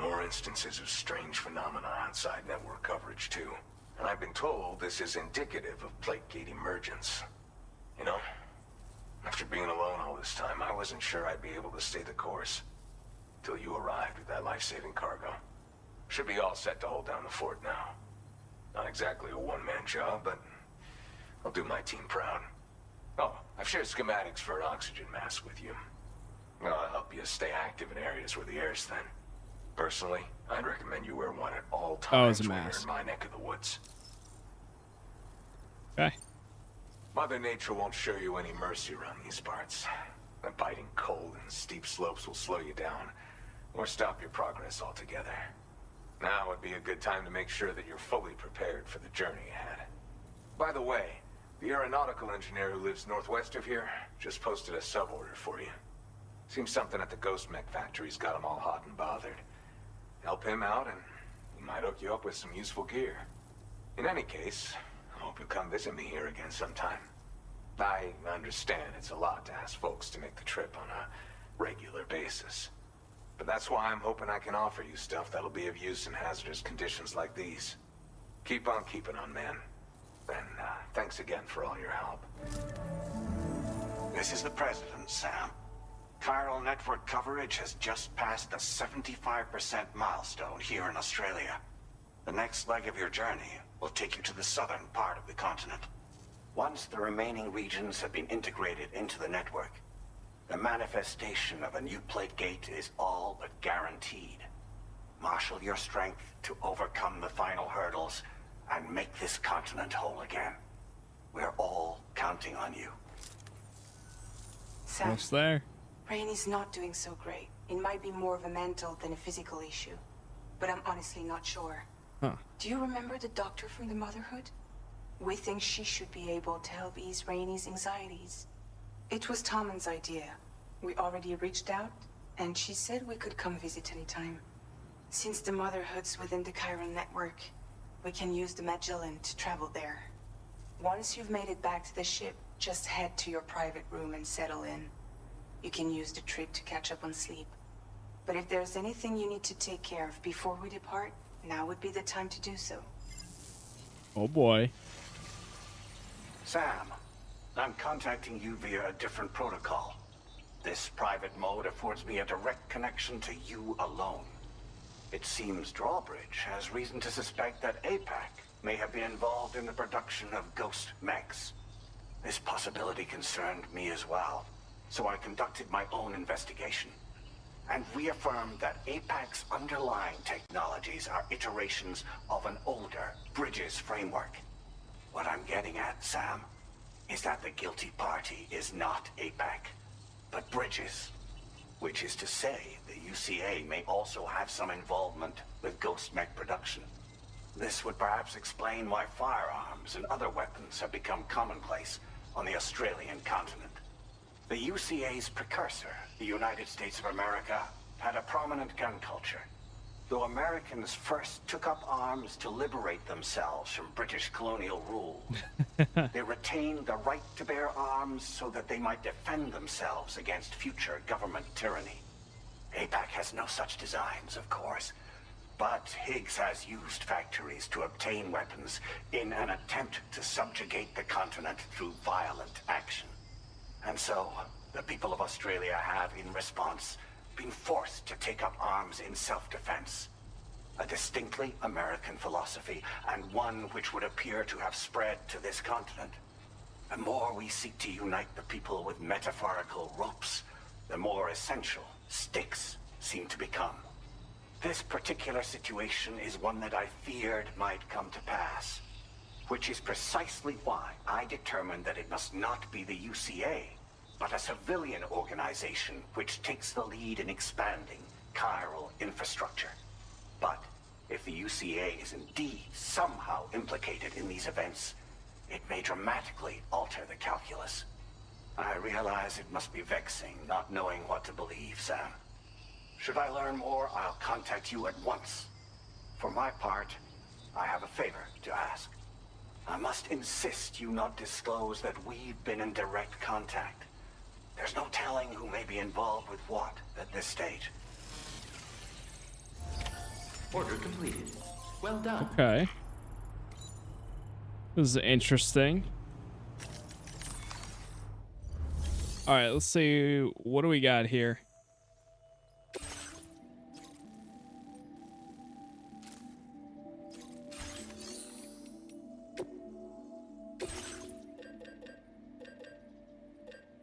More instances of strange phenomena outside network coverage too. And I've been told this is indicative of plate gate emergence. You know, after being alone all this time, I wasn't sure I'd be able to stay the course. Till you arrived with that life-saving cargo. Should be all set to hold down the fort now. Not exactly a one-man job, but I'll do my team proud. Oh, I've shared schematics for an oxygen mask with you. I'll help you stay active in areas where the air's thin. Personally, I'd recommend you wear one at all times
as a
when you're
mask.
in my neck of the woods.
Okay.
Mother Nature won't show you any mercy around these parts. The biting cold and steep slopes will slow you down, or stop your progress altogether. Now would be a good time to make sure that you're fully prepared for the journey ahead. By the way, the aeronautical engineer who lives northwest of here just posted a sub-order for you. Seems something at the Ghost Mech factory's got him all hot and bothered. Help him out and he might hook you up with some useful gear. In any case, I hope you'll come visit me here again sometime. I understand it's a lot to ask folks to make the trip on a regular basis. But that's why I'm hoping I can offer you stuff that'll be of use in hazardous conditions like these. Keep on keeping on, man. And thanks again for all your help.
This is the President, Sam. Chiral network coverage has just passed the 75% milestone here in Australia. The next leg of your journey will take you to the southern part of the continent. Once the remaining regions have been integrated into the network, the manifestation of a new plate gate is all but guaranteed. Marshal your strength to overcome the final hurdles and make this continent whole again. We're all counting on you.
Sam,
Almost there.
Rainey's not doing so great. It might be more of a mental than a physical issue. But I'm honestly not sure.
Huh.
Do you remember the doctor from the Motherhood? We think she should be able to help ease Rainey's anxieties. It was Tommen's idea. We already reached out, and she said we could come visit anytime. Since the Motherhood's within the chiral network, we can use the Magellan to travel there. Once you've made it back to the ship, just head to your private room and settle in. You can use the trip to catch up on sleep. But if there's anything you need to take care of before we depart, now would be the time to do so.
Oh boy.
Sam, I'm contacting you via a different protocol. This private mode affords me a direct connection to you alone. It seems Drawbridge has reason to suspect that APAC may have been involved in the production of ghost mechs. This possibility concerned me as well, so I conducted my own investigation and reaffirmed that APAC's underlying technologies are iterations of an older Bridges framework. What I'm getting at, Sam, is that the guilty party is not APAC, but Bridges. Which is to say, the UCA may also have some involvement with ghost mech production. This would perhaps explain why firearms and other weapons have become commonplace on the Australian continent. The UCA's precursor, the United States of America, had a prominent gun culture. Though Americans first took up arms to liberate themselves from British colonial rule, they retained the right to bear arms so that they might defend themselves against future government tyranny. APAC has no such designs, of course, but Higgs has used factories to obtain weapons in an attempt to subjugate the continent through violent action. And so, the people of Australia have, in response, been forced to take up arms in self-defense. A distinctly American philosophy, and one which would appear to have spread to this continent. The more we seek to unite the people with metaphorical ropes, the more essential sticks seem to become. This particular situation is one that I feared might come to pass, which is precisely why I determined that it must not be the UCA, but a civilian organization which takes the lead in expanding chiral infrastructure. But if the UCA is indeed somehow implicated in these events, it may dramatically alter the calculus. I realize it must be vexing not knowing what to believe, Sam. Should I learn more, I'll contact you at once. For my part, I have a favor to ask. I must insist you not disclose that we've been in direct contact. There's no telling who may be involved with what at this stage.
Order completed. Well done.
Okay. This is interesting. All right, let's see. What do we got here?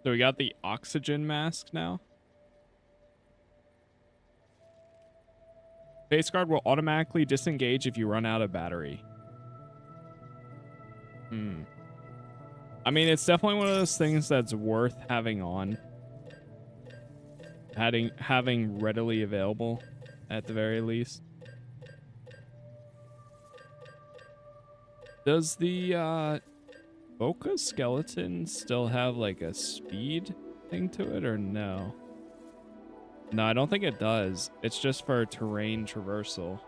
So we got the oxygen mask now. Face guard will automatically disengage if you run out of battery. I mean, it's definitely one of those things that's worth having on. Having readily available at the very least. Does the Boca skeleton still have like a speed thing to it or no? No, I don't think it does. It's just for terrain traversal.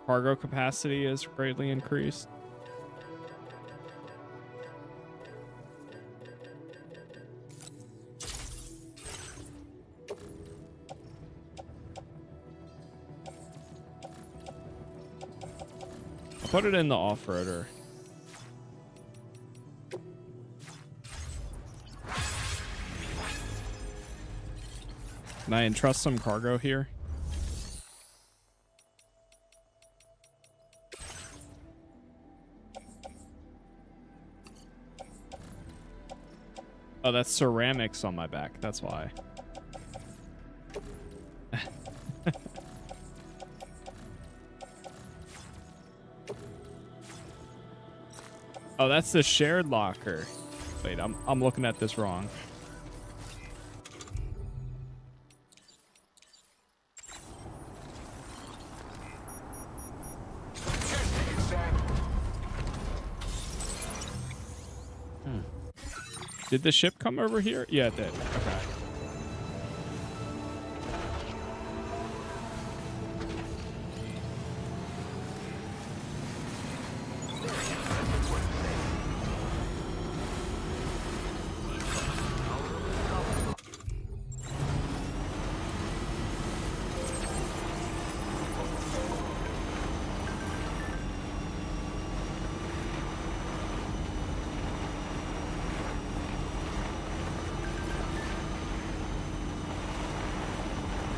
Cargo capacity is greatly increased. I'll put it in the off-roader. Can I entrust some cargo here? Oh, that's ceramics on my back. That's why. Oh, that's the shared locker. Wait, I'm looking at this wrong. Did the ship come over here? Yeah, it did. Okay.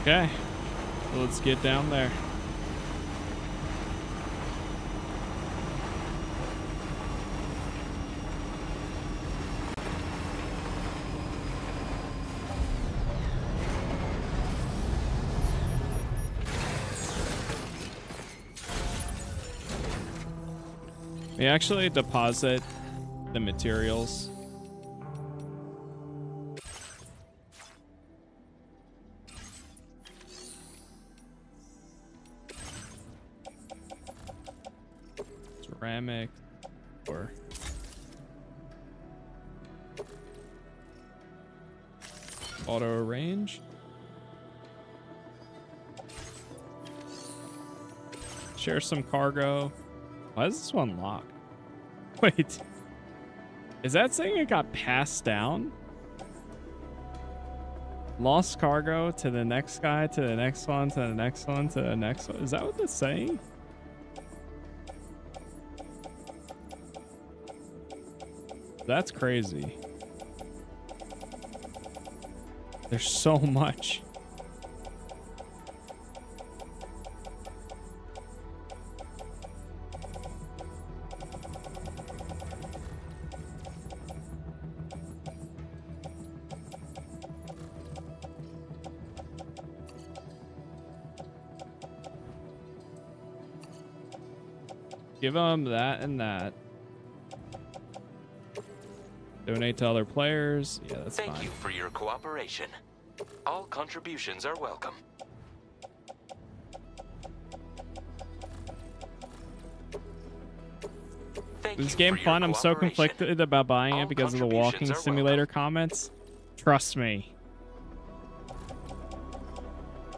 Okay, well, let's get down there. We actually deposit the materials. Ceramic or auto arrange. Share some cargo. Why is this one locked? Wait, is that saying it got passed down? Lost cargo to the next guy, to the next one, to the next one, to the next one. Is that what it's saying? That's crazy. There's so much. Give them that and that. Donate to other players. Yeah, that's fine.
Thank you for your cooperation. All contributions are welcome.
Is this game fun? I'm so conflicted about buying it because of the walking simulator comments. Trust me.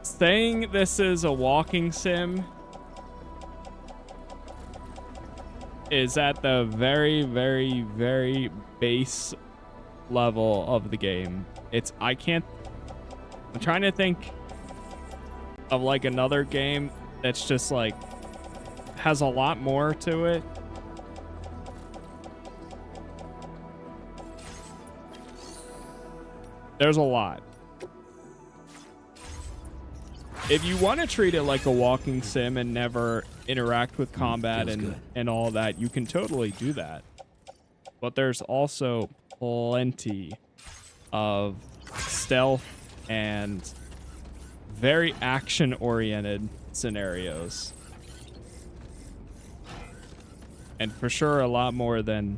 Saying this is a walking sim is at the very, very, very base level of the game. I'm trying to think of like another game that's just like has a lot more to it. There's a lot. If you want to treat it like a walking sim and never interact with combat and all that, you can totally do that. But there's also plenty of stealth and very action-oriented scenarios. And for sure a lot more than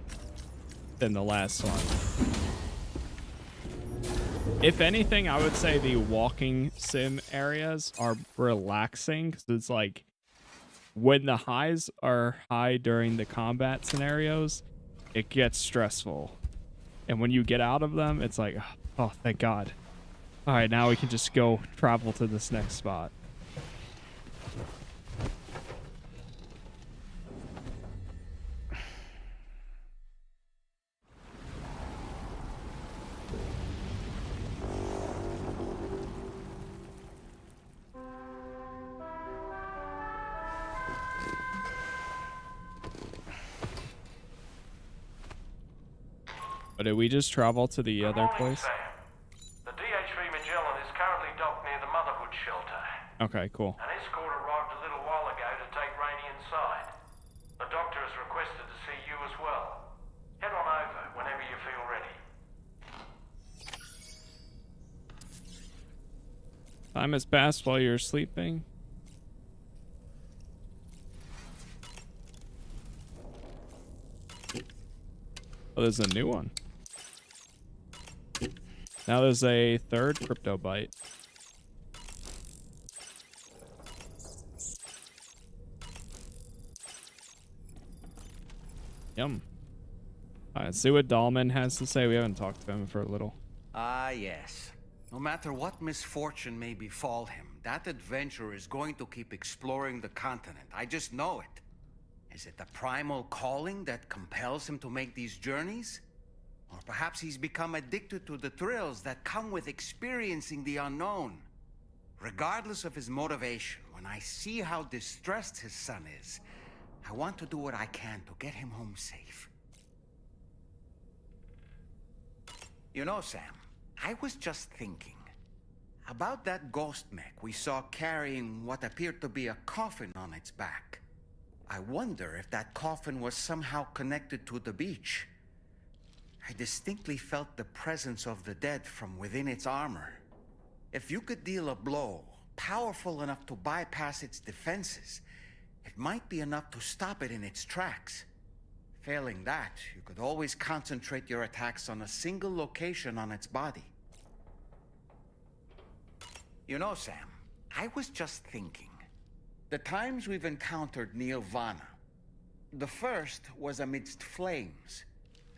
the last one. If anything, I would say the walking sim areas are relaxing because it's like when the highs are high during the combat scenarios, it gets stressful. And when you get out of them, it's like, oh, thank God. All right, now we can just go travel to this next spot. But did we just travel to the other place?
Sam. The DH3 Magellan is currently docked near the Motherhood shelter.
Okay, cool.
An escort arrived a little while ago to take Rainey inside. The doctor has requested to see you as well. Head on over whenever you feel ready.
Time has passed while you're sleeping. Oh, there's a new one. Now there's a third crypto byte. Yum. Alright, let's see what Dahlman has to say. We haven't talked to him for a little.
Ah, yes. No matter what misfortune may befall him, that adventurer is going to keep exploring the continent. I just know it. Is it the primal calling that compels him to make these journeys? Or perhaps he's become addicted to the thrills that come with experiencing the unknown. Regardless of his motivation, when I see how distressed his son is, I want to do what I can to get him home safe. You know, Sam, I was just thinking about that ghost mech we saw carrying what appeared to be a coffin on its back. I wonder if that coffin was somehow connected to the beach. I distinctly felt the presence of the dead from within its armor. If you could deal a blow powerful enough to bypass its defenses, it might be enough to stop it in its tracks. Failing that, you could always concentrate your attacks on a single location on its body. You know, Sam, I was just thinking. The times we've encountered Nirvana, the first was amidst flames,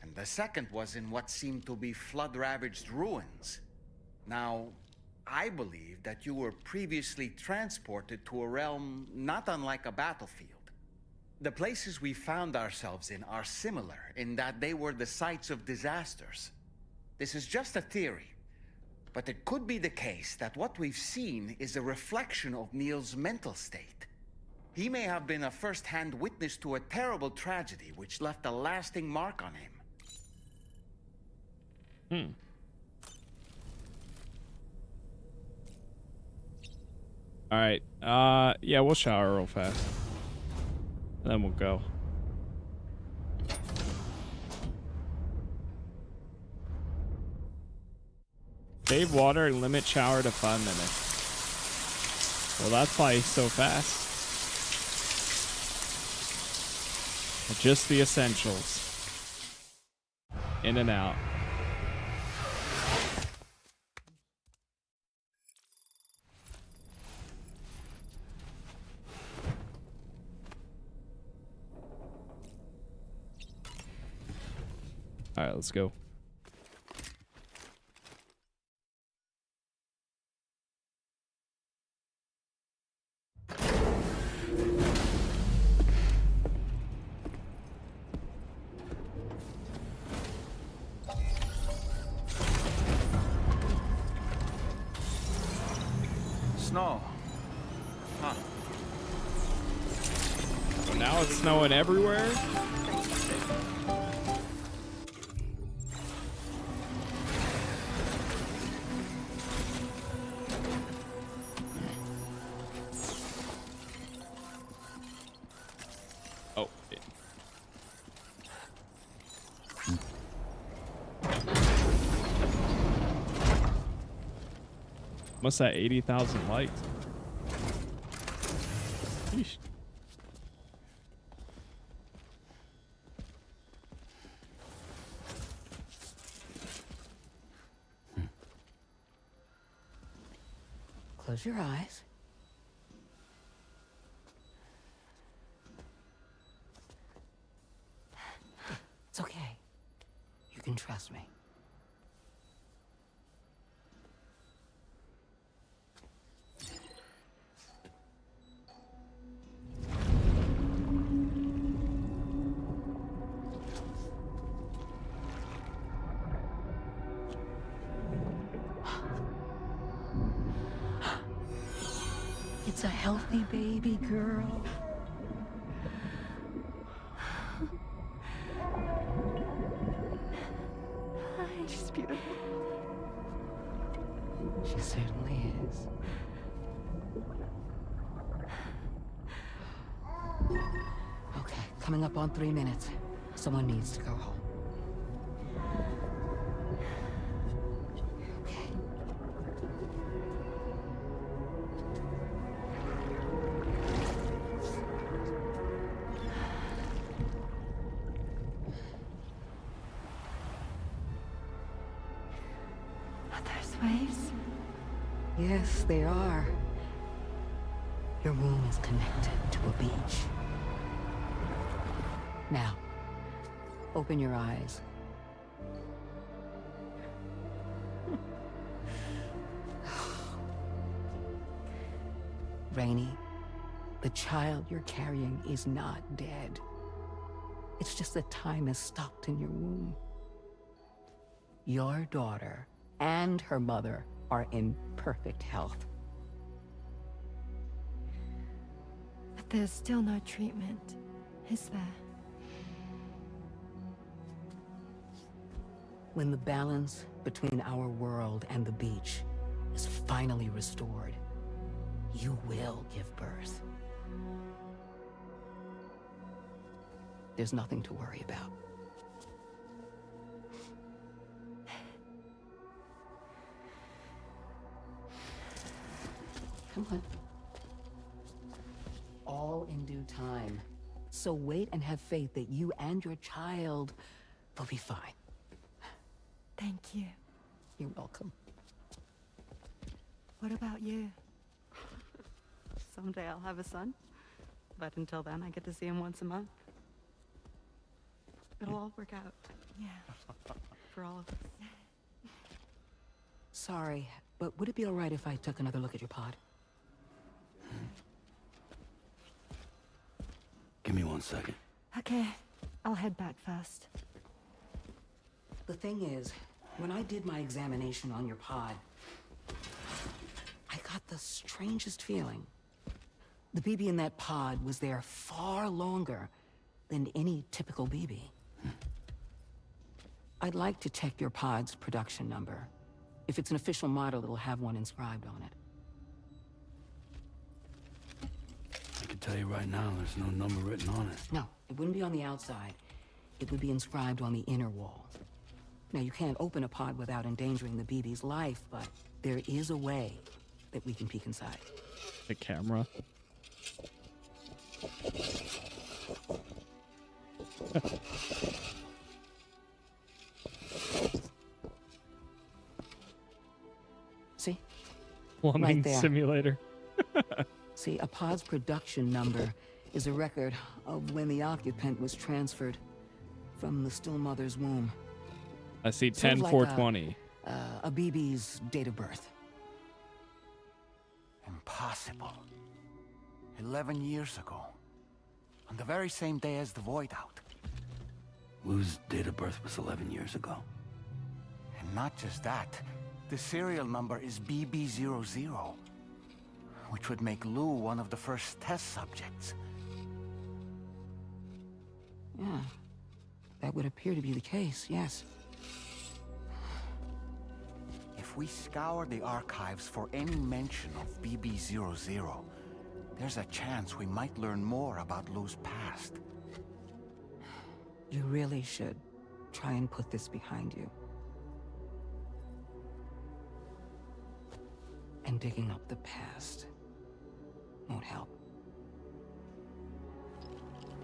and the second was in what seemed to be flood-ravaged ruins. Now, I believe that you were previously transported to a realm not unlike a battlefield. The places we found ourselves in are similar in that they were the sites of disasters. This is just a theory, but it could be the case that what we've seen is a reflection of Neil's mental state. He may have been a first-hand witness to a terrible tragedy which left a lasting mark on him.
All right. Yeah, we'll shower real fast. And then we'll go. Save water and limit shower to 5 minutes. Well, that's why he's so fast. Just the essentials. In and out. All right, let's go.
Snow. Huh.
So now it's snowing everywhere? Oh. Must have 80,000 likes. Yeesh.
Close your eyes. It's okay. You can trust me. It's a healthy baby girl. She's beautiful. She certainly is. Okay, coming up on 3 minutes. Someone needs to go home.
Waves?
Yes, they are. Your womb is connected to a beach. Now, open your eyes. Rainy, the child you're carrying is not dead. It's just that time has stopped in your womb. Your daughter and her mother are in perfect health.
But there's still no treatment, is there?
When the balance between our world and the beach is finally restored, you will give birth. There's nothing to worry about. Come on. All in due time. So wait and have faith that you and your child will be fine.
Thank you.
You're welcome.
What about you?
Someday I'll have a son, but until then I get to see him once a month. It'll all work out.
Yeah.
For all of us.
Sorry, but would it be all right if I took another look at your pod?
Give me 1 second.
Okay, I'll head back first.
The thing is, when I did my examination on your pod, I got the strangest feeling. The BB in that pod was there far longer than any typical BB. I'd like to check your pod's production number. If it's an official model, it'll have one inscribed on it.
I can tell you right now, there's no number written on it.
No, it wouldn't be on the outside. It would be inscribed on the inner wall. Now, you can't open a pod without endangering the BB's life, but there is a way that we can peek inside.
The camera.
See?
Plumbing
Right there.
simulator.
See, a pod's production number is a record of when the occupant was transferred from the still mother's womb.
I see
Sort of
10-420.
A BB's date of birth.
Impossible. 11 years ago. On the very same day as the Void Out.
Lou's date of birth was 11 years ago.
And not just that. The serial number is BB00. Which would make Lou one of the first test subjects.
Yeah. That would appear to be the case, yes.
If we scour the archives for any mention of BB00, there's a chance we might learn more about Lou's past.
You really should try and put this behind you. And digging up the past won't help.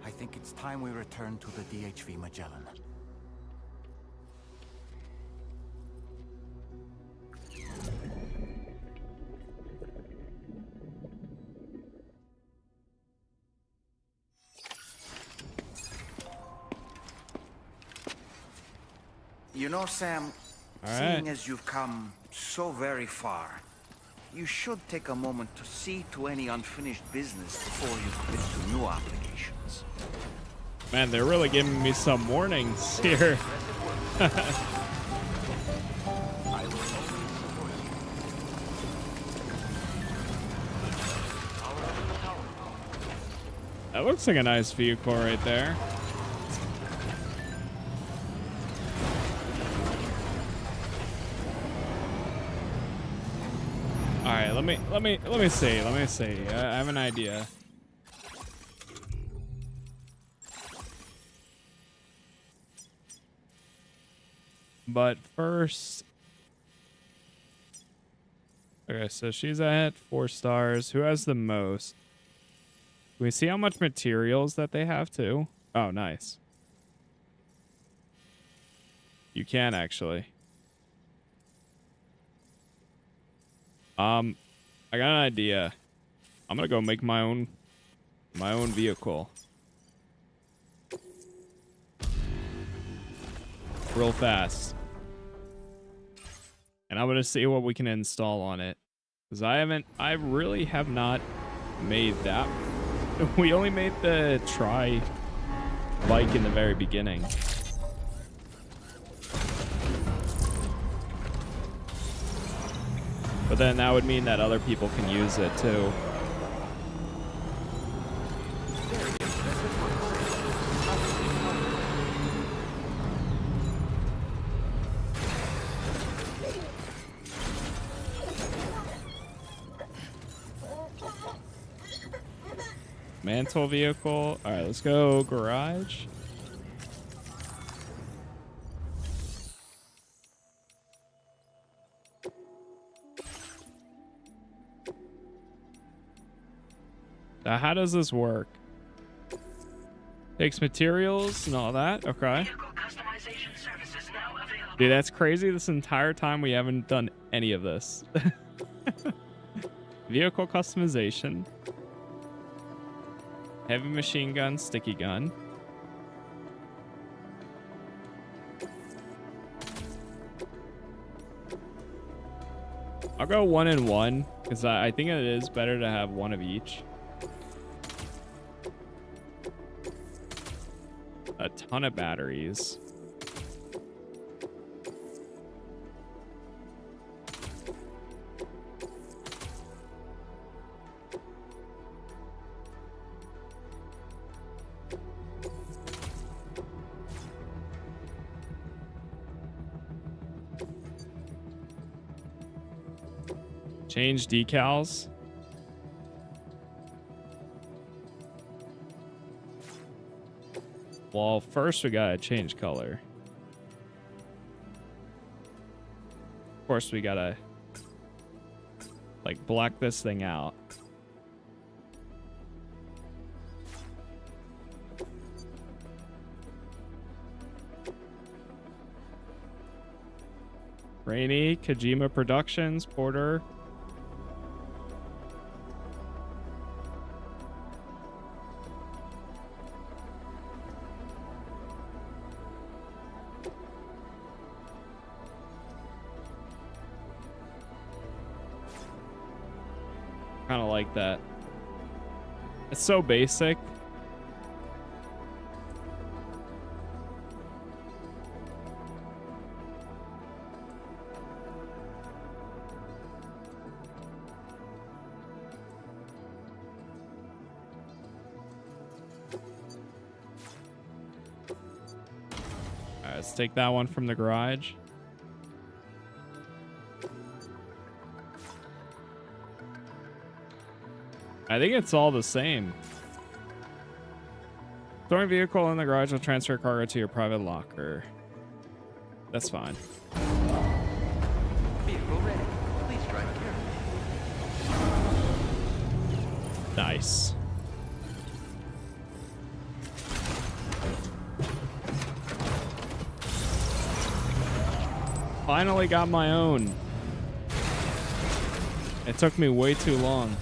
I think it's time we return to the DHV Magellan. You know, Sam, seeing as you've come so very far, you should take a moment to see to any unfinished business before you commit to new obligations.
Man, they're really giving me some warnings here. That looks like a nice vehicle right there. All right, let me see. I have an idea. But first, okay, so she's at 4 stars. Who has the most? Can we see how much materials that they have too? Oh, nice. You can actually. I got an idea. I'm gonna go make my own vehicle. Real fast. And I'm gonna see what we can install on it. Because I really have not made that. We only made the bike in the very beginning. But then that would mean that other people can use it too. Mantle vehicle. All right, let's go garage. Now, how does this work? Takes materials and all that. Okay. Dude, that's crazy. This entire time we haven't done any of this. Vehicle customization. Heavy machine gun, sticky gun. I'll go 1 and 1 because I think it is better to have one of each. A ton of batteries. Change decals. Well, first we gotta change color. Of course, we gotta like black this thing out. Rainy, KOJIMA Productions, Porter. Kind of like that. It's so basic. Alright, let's take that one from the garage. I think it's all the same. Storing vehicle in the garage will transfer cargo to your private locker. That's fine.
Vehicle ready. Please drive carefully.
Nice. Finally got my own. It took me way too long.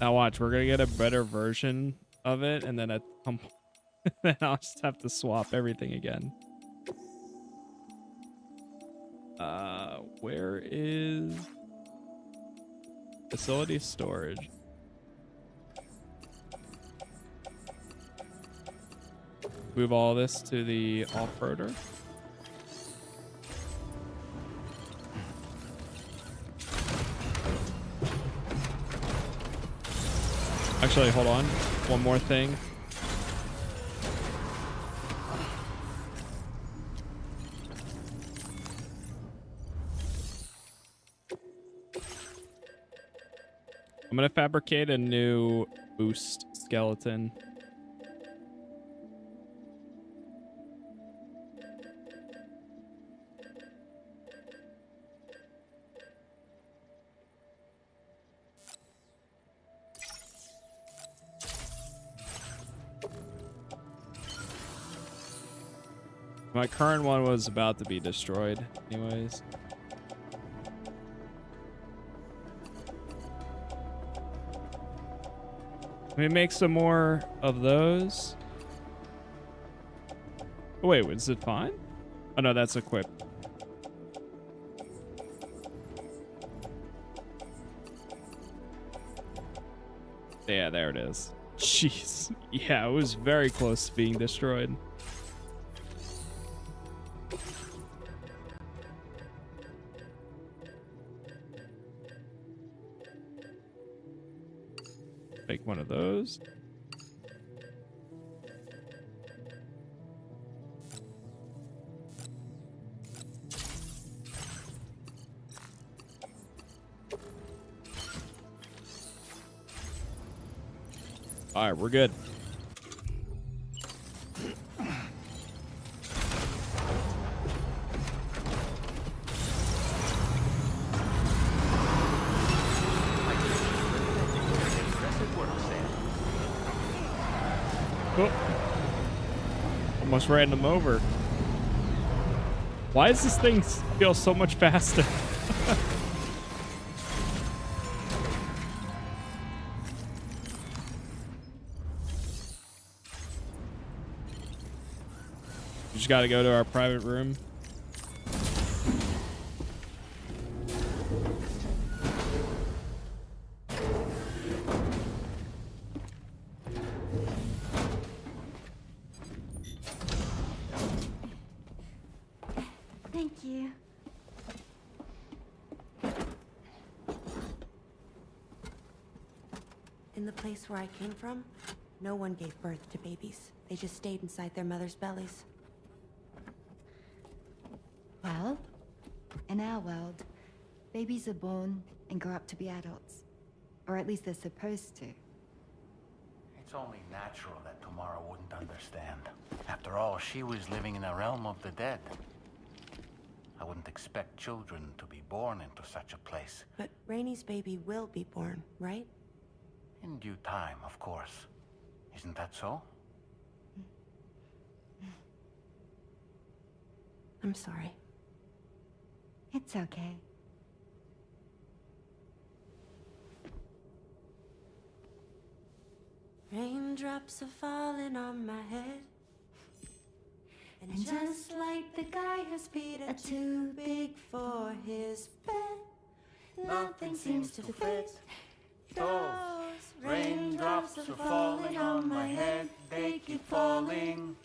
Now watch, we're gonna get a better version of it, and then then I'll just have to swap everything again. Where is facility storage? Move all this to the off-roader. Actually, hold on. One more thing. I'm gonna fabricate a new boost skeleton. My current one was about to be destroyed anyways. Let me make some more of those. Oh, wait, is it fine? Oh no, that's equipped. Yeah, there it is. Jeez. Yeah, it was very close to being destroyed. Make one of those. All right, we're good. Oh. Almost ran them over. Why does this thing feel so much faster? We just gotta go to our private room.
Thank you.
In the place where I came from, no one gave birth to babies. They just stayed inside their mothers' bellies.
Well, in our world, babies are born and grow up to be adults. Or at least they're supposed to.
It's only natural that Tamara wouldn't understand. After all, she was living in a realm of the dead. I wouldn't expect children to be born into such a place.
But Rainey's baby will be born, right?
In due time, of course. Isn't that so?
I'm I'm sorry.
It's okay.
Raindrops are falling on my head. And just like the guy whose feet are too big for his bed, nothing seems to fit. Those raindrops are falling on my head, they keep falling.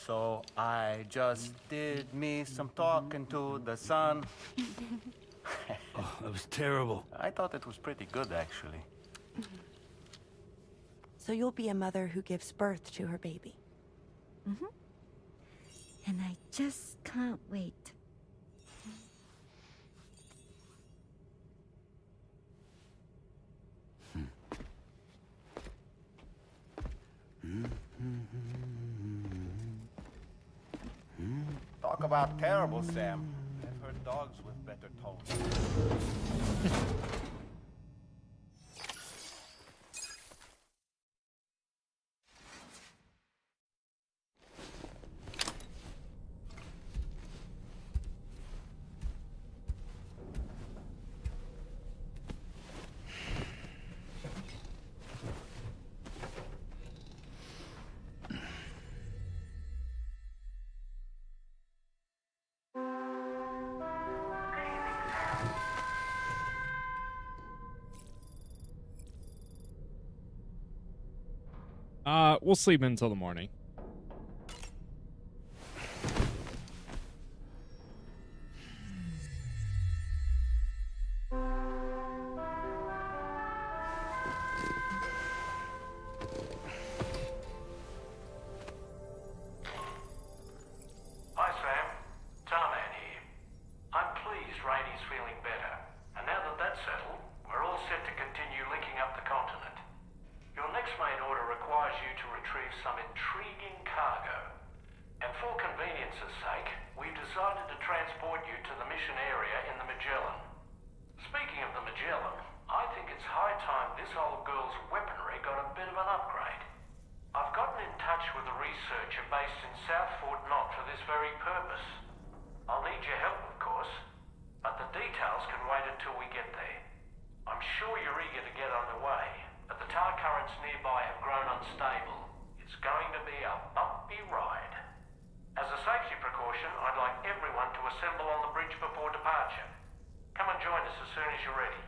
So I just did me some talking to the sun.
Oh, that was terrible.
I thought it was pretty good, actually.
So you'll be a mother who gives birth to her baby.
Mm-hmm. And I just can't wait.
Talk about terrible, Sam. I've heard dogs with better tones.
We'll sleep until the morning.
Hi, Sam. Tarman here. I'm pleased Rainey's feeling better. And now that that's settled, we're all set to continue linking up the continent. Your next main order requires you to retrieve some intriguing cargo. And for convenience's sake, we've decided to transport you to the mission area in the Magellan. Speaking of the Magellan, I think it's high time this old girl's weaponry got a bit of an upgrade. I've gotten in touch with a researcher based in South Fort Knott for this very purpose. I'll need your help, of course, but the details can wait until we get there. I'm sure you're eager to get underway, but the tar currents nearby have grown unstable. It's going to be a bumpy ride. As a safety precaution, I'd like everyone to assemble on the bridge before departure. Come and join us as soon as you're ready.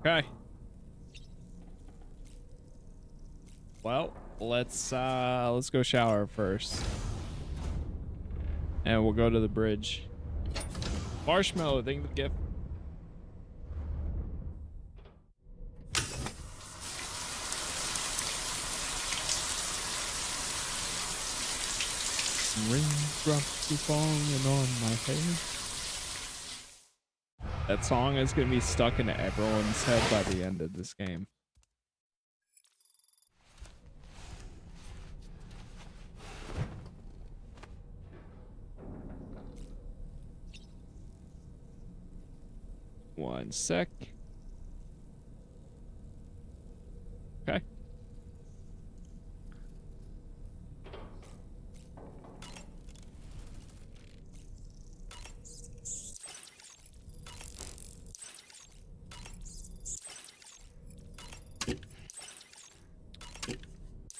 Okay. Well, let's go shower first. And we'll go to the bridge. Marshmallow, thank you for the gift. Raindrops keep falling on my head. That song is gonna be stuck in everyone's head by the end of this game. One sec. Okay.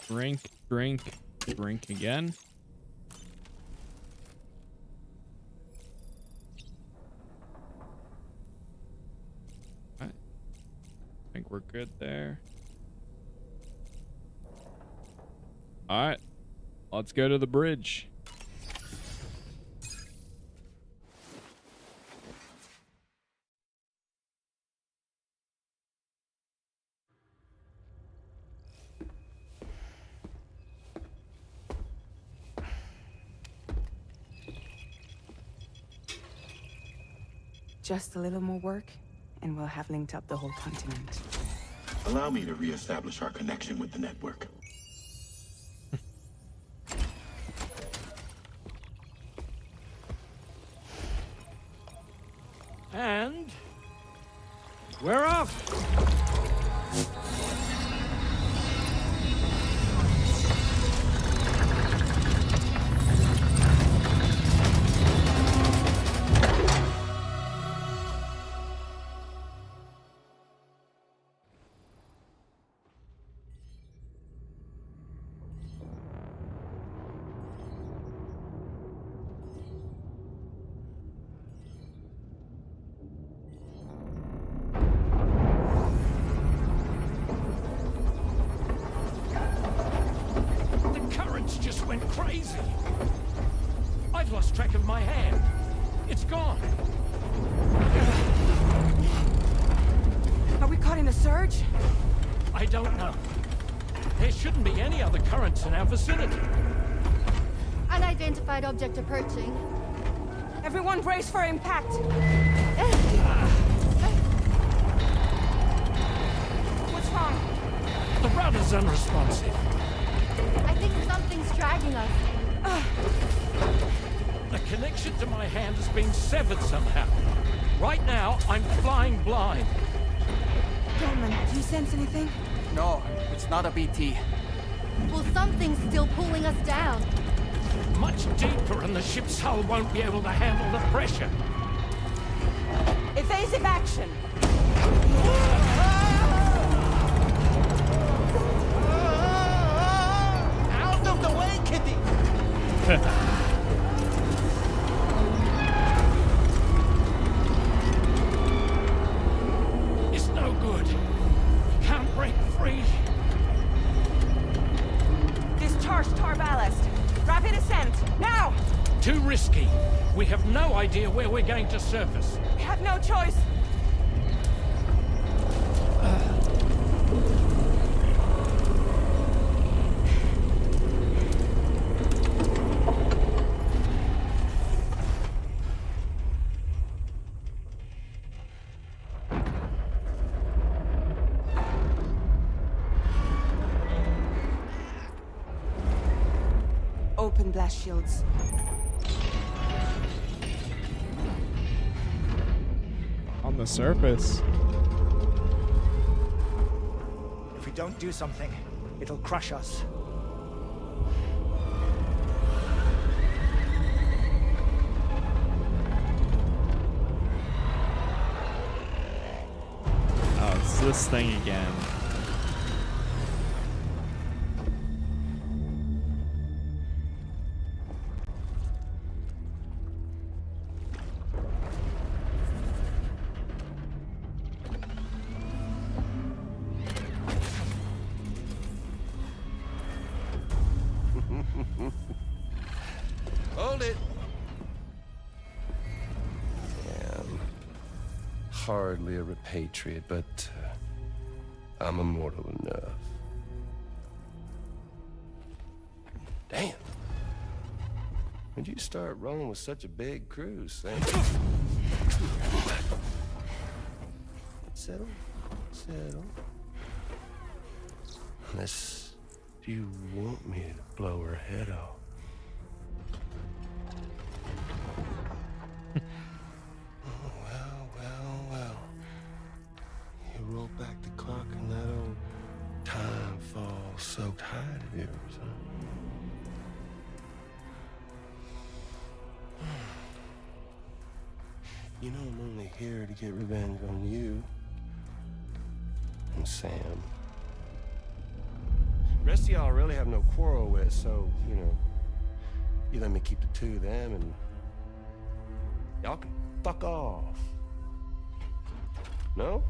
Drink, drink, drink again. I think we're good there. All right, let's go to the bridge.
Just a little more work, and we'll have linked up the whole continent.
Allow me to reestablish our connection with the network.
And we're off. went crazy. I've lost track of my hand. It's gone.
Are we caught in a surge?
I don't know. There shouldn't be any other currents in our vicinity.
Unidentified object approaching.
Everyone brace for impact. What's wrong?
The rudder's unresponsive.
I think something's dragging us.
The connection to my hand has been severed somehow. Right now, I'm flying blind.
Gilman, do you sense anything?
No, it's not a BT.
Well, something's still pulling us down.
Much deeper and the ship's hull won't be able to handle the pressure.
Evasive action.
Out of the way, Kitty!
It's no good. Can't break free.
Discharge tar ballast. Rapid ascent, now!
Too risky. We have no idea where we're going to surface.
We have no choice. Open blast shields.
On the surface.
If we don't do something, it'll crush us.
Oh, it's this thing again.
Hold it. I'm hardly a Repatriate, but I'm immortal enough. Damn. When'd you start rolling with such a big crew, Sam? Settle. Settle. Unless you want me to blow her head off. Well. You roll back the clock and that old time fall soaked hide of yours, huh? You know I'm only here to get revenge on you and Sam. Rest of y'all really have no quarrel with, so, you know, you let me keep the two of them and y'all can fuck off. No?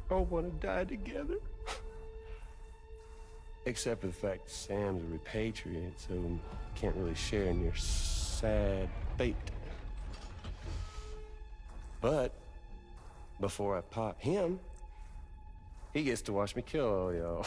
Oh, want to die together? Except for the fact that Sam's a Repatriate, so can't really share in your sad fate. But before I pop him, he gets to watch me kill all y'all.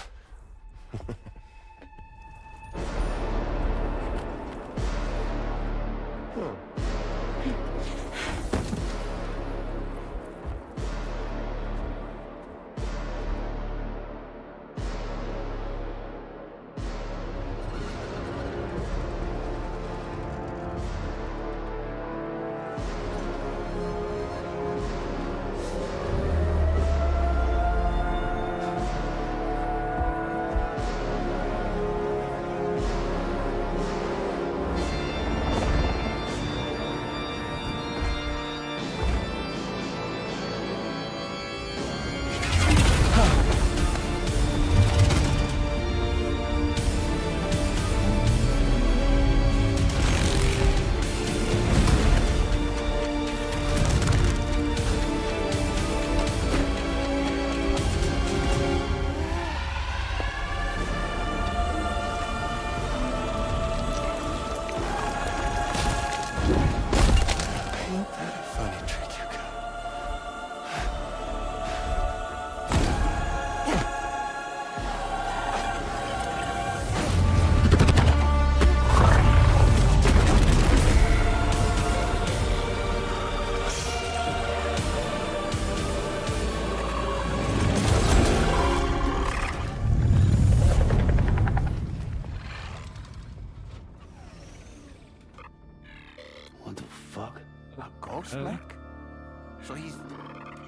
These,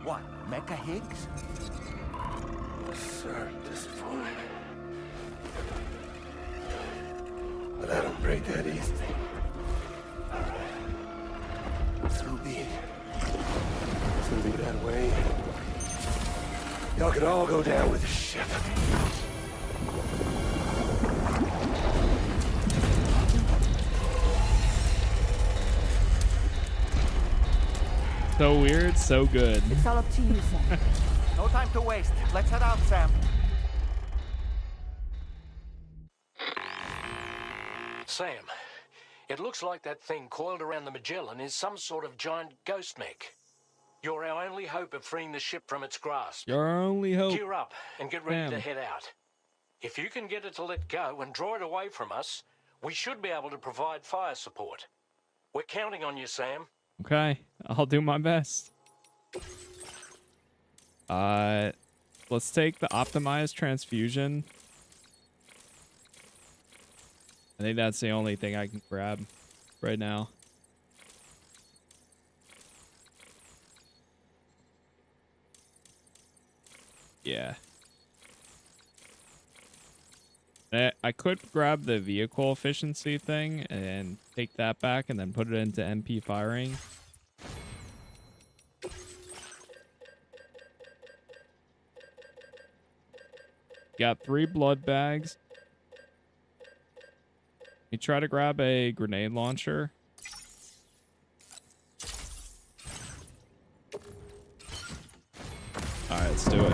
what, Mecha Higgs?
Sir, disappointed. But I don't break that easy. Alright. So be it. It's gonna be that way. Y'all could all go down with the ship.
So weird, so good.
It's all up to you, Sam.
No time to waste. Let's head out, Sam.
Sam, it looks like that thing coiled around the Magellan is some sort of giant ghost mech. You're our only hope of freeing the ship from its grasp.
Your only hope.
Gear up and get ready to
Sam.
head out. If you can get it to let go and draw it away from us, we should be able to provide fire support. We're counting on you, Sam.
Okay, I'll do my best. Let's take the optimized transfusion. I think that's the only thing I can grab right now. Yeah. I could grab the vehicle efficiency thing and take that back and then put it into MP firing. Got 3 blood bags. You try to grab a grenade launcher. Alright, let's do it.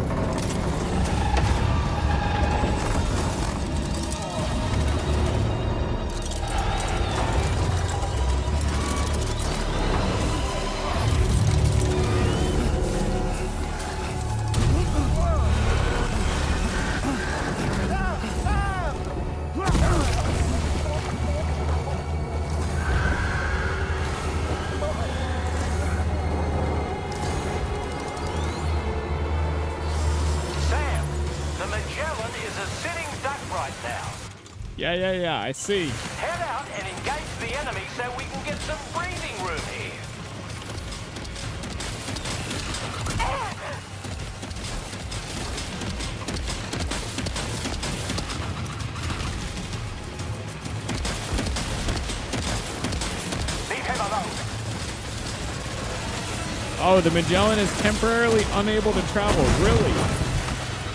Yeah, I see.
Head out and engage the enemy so we can get some breathing room here. Leave him alone.
Oh, the Magellan is temporarily unable to travel. Really?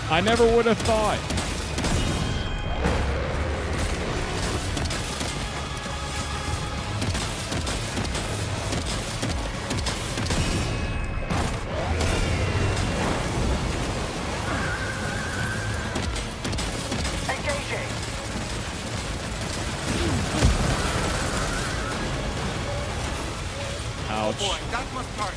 I never would have thought. Ouch.
Boy, that must hurt.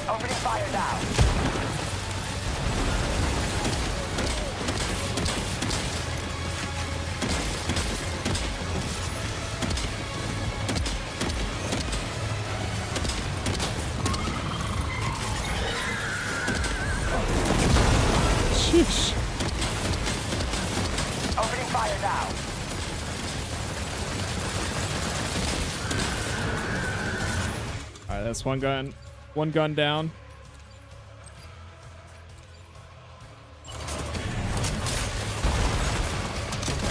Opening fire now.
Sheesh.
Opening fire now.
Alright, that's one gun. One gun down.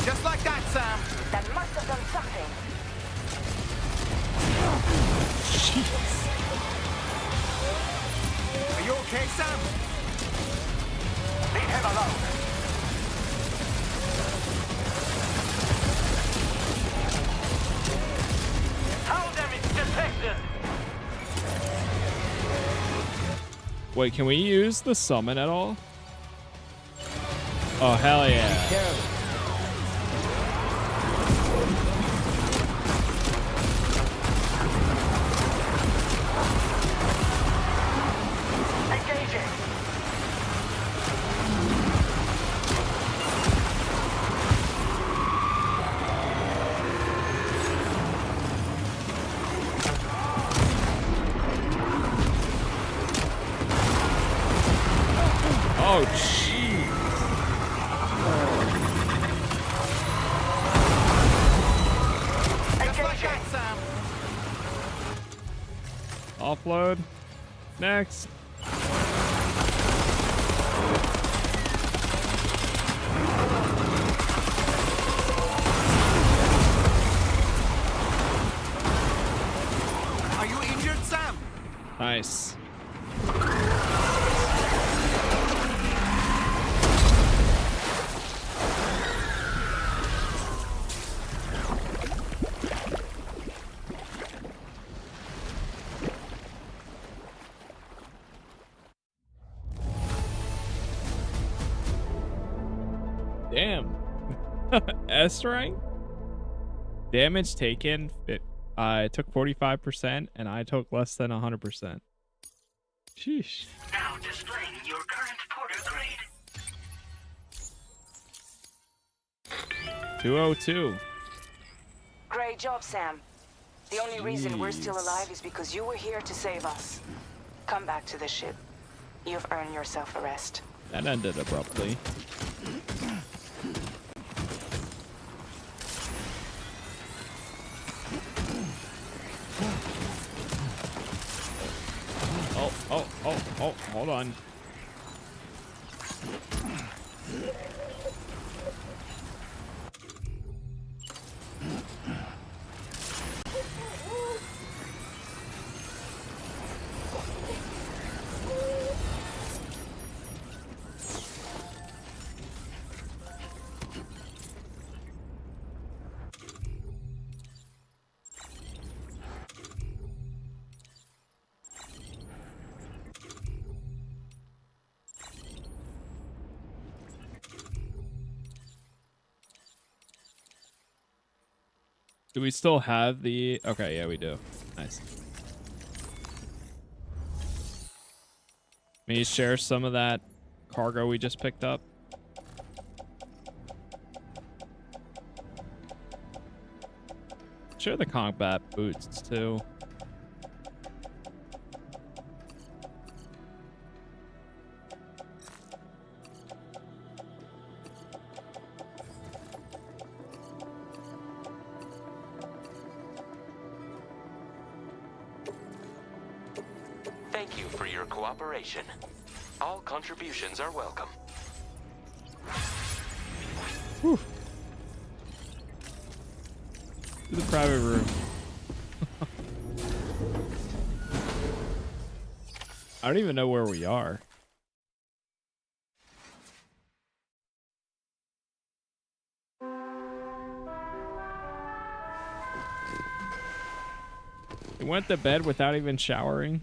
Just like that, Sam.
That must have done something.
Jeez.
Are you okay, Sam?
Leave him alone.
Hull damage detected.
Wait, can we use the summon at all? Oh, hell yeah.
Engaging.
Oh, jeez. Offload. Next.
Are you injured, Sam?
Nice. Damn. S rank? Damage taken. I took 45% and I took less than 100%. Sheesh.
Now displaying your current porter grade.
202.
Great job, Sam. The only reason we're still alive is because you were here to save us. Come back to the ship. You've earned yourself a rest.
That ended abruptly. Oh, hold on. Do we still have the... Okay, yeah, we do. Nice. May you share some of that cargo we just picked up? Share the combat boots, too.
Thank you for your cooperation. All contributions are welcome.
Whew. To the private room. I don't even know where we are. We went to bed without even showering.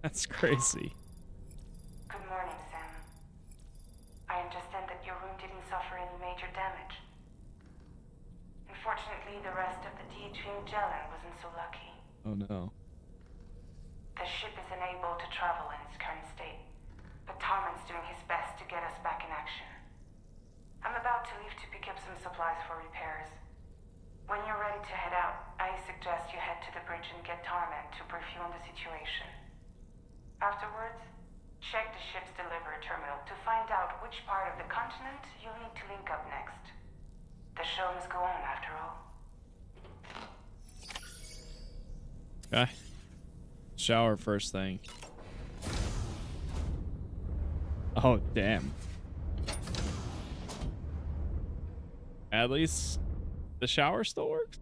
That's crazy.
Good morning, Sam. I understand that your room didn't suffer any major damage. Unfortunately, the rest of the DHV Magellan wasn't so lucky.
Oh no.
The ship is unable to travel in its current state, but Tarman's doing his best to get us back in action. I'm about to leave to pick up some supplies for repairs. When you're ready to head out, I suggest you head to the bridge and get Tarman to brief you on the situation. Afterwards, check the ship's delivery terminal to find out which part of the continent you'll need to link up next. The show must go on after all.
Okay. Shower first thing. Oh, damn. At least the shower still works?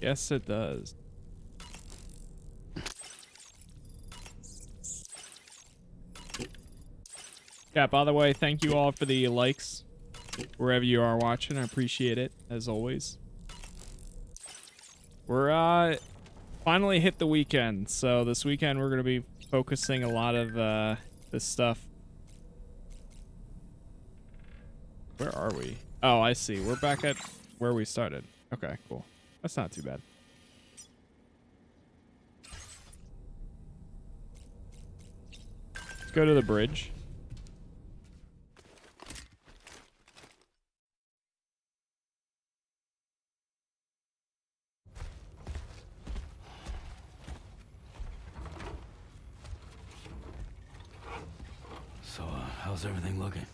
Yes, it does. Yeah, by the way, thank you all for the likes wherever you are watching. I appreciate it, as always. We're finally hit the weekend, so this weekend we're going to be focusing a lot of this stuff Where are we? Oh, I see. We're back at where we started. Okay, cool. That's not too bad. Let's go to the bridge.
So, how's everything looking?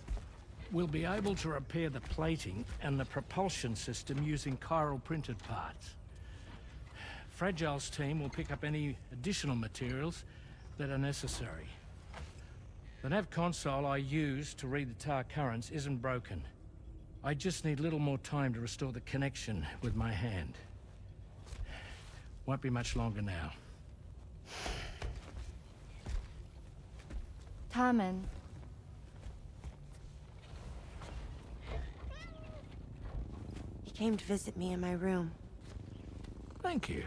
We'll be able to repair the plating and the propulsion system using chiral printed parts. Fragile's team will pick up any additional materials that are necessary. The nav console I use to read the tar currents isn't broken. I just need a little more time to restore the connection with my hand. Won't be much longer now.
Tarman.
He came to visit me in my room.
Thank you.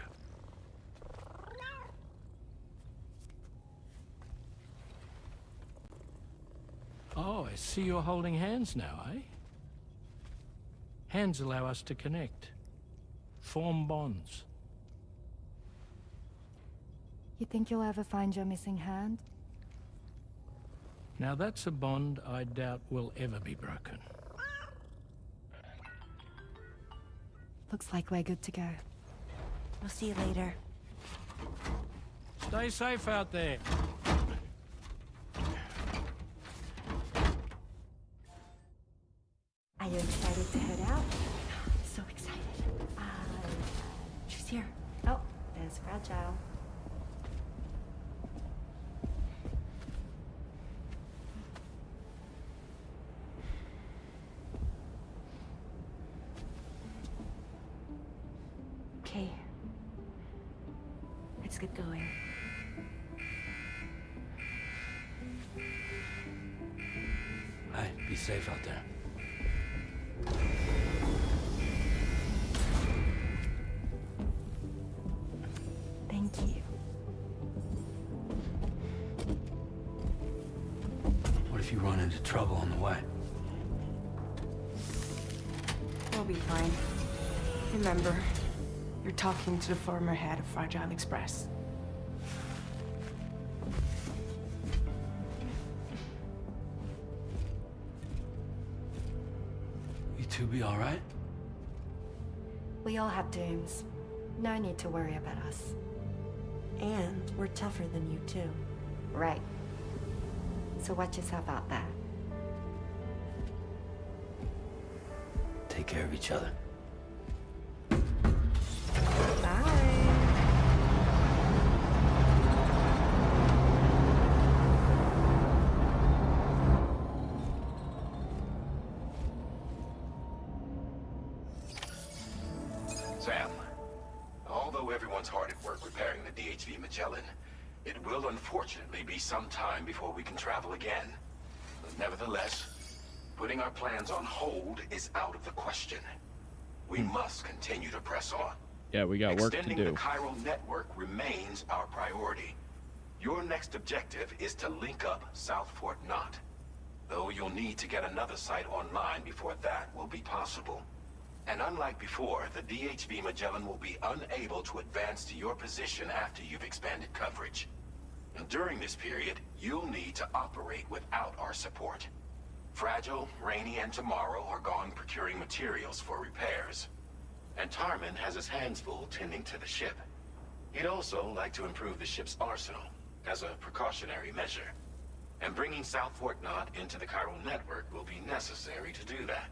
Oh, I see you're holding hands now, eh? Hands allow us to connect, form bonds.
You think you'll ever find your missing hand?
Now that's a bond I doubt will ever be broken.
Looks like we're good to go.
We'll see you later.
Stay safe out there.
Are you excited to head out? So excited. She's here. Oh, there's Fragile. Okay. Let's get going.
Hey, be safe out there.
Thank you.
What if you run into trouble on the way?
We'll be fine. Remember, you're talking to the former head of Fragile Express.
You two be all right?
We all have dooms. No need to worry about us.
And we're tougher than you too.
Right. So watch yourself out there.
Take care of each other.
Sam, although everyone's hard at work repairing the DHV Magellan, it will unfortunately be some time before we can travel again. Nevertheless, putting our plans on hold is out of the question. We must continue to press on.
Yeah, we got work to
Extending
do.
the chiral network remains our priority. Your next objective is to link up South Fort Knot. Though you'll need to get another site online before that will be possible. And unlike before, the DHV Magellan will be unable to advance to your position after you've expanded coverage. And during this period, you'll need to operate without our support. Fragile, Rainy, and Tomorrow are gone procuring materials for repairs. And Tarman has his hands full tending to the ship. He'd also like to improve the ship's arsenal, as a precautionary measure. And bringing South Fort Knot into the chiral network will be necessary to do that.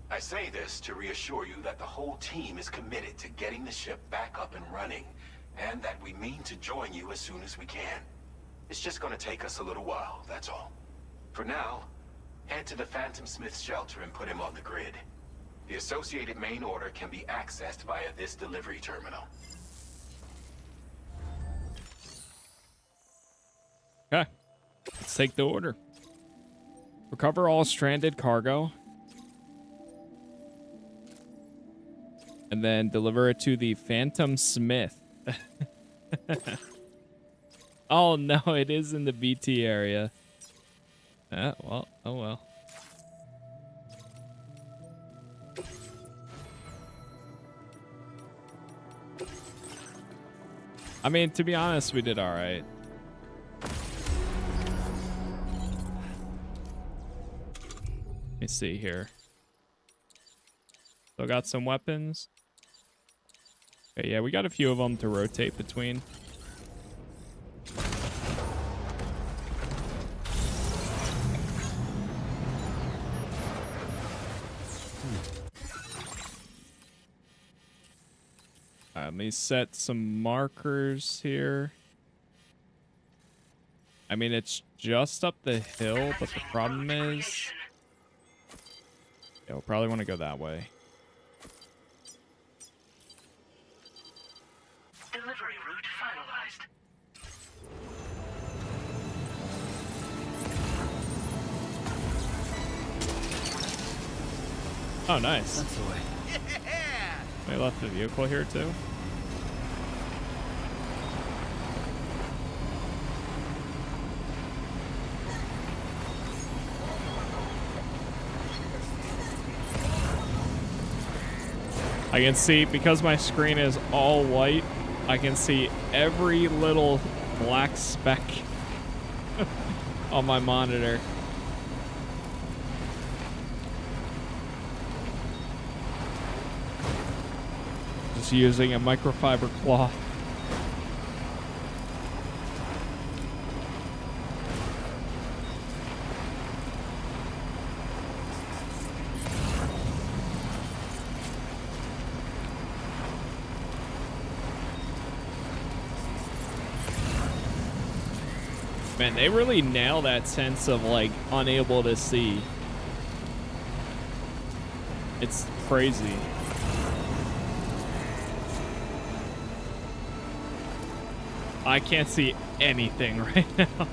I say this to reassure you that the whole team is committed to getting the ship back up and running, and that we mean to join you as soon as we can. It's just gonna take us a little while, that's all. For now, head to the Phantom Smith's shelter and put him on the grid. The associated main order can be accessed via this delivery terminal.
Okay. Let's take the order. Recover all stranded cargo. And then deliver it to the Phantom Smith. Oh no, it is in the BT area. Well, oh well. I mean, to be honest, we did all right. Let me see here. So I got some weapons. Okay, yeah, we got a few of them to rotate between. Let me set some markers here. I mean, it's just up the hill, but the problem is... Yeah, we'll probably want to go that way.
Delivery route finalized.
Oh, nice.
That's the way.
They left the vehicle here, too. I can see, because my screen is all white, I can see every little black speck on my monitor. Just using a microfiber cloth. Man, they really nail that sense of, like, unable to see. It's crazy. I can't see anything right now.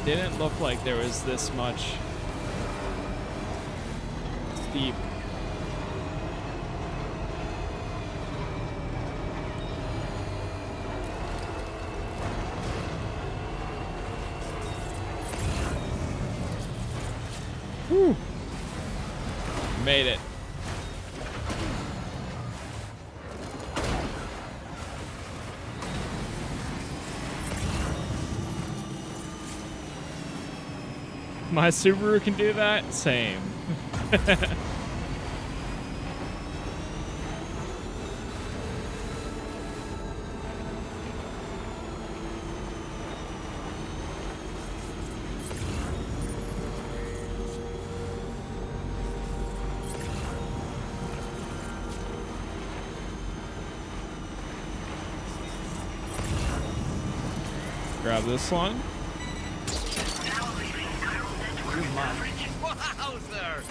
Didn't look like there was this much steep. Whew. Made it. My Subaru can do that? Same. Grab this one.
Wowzer!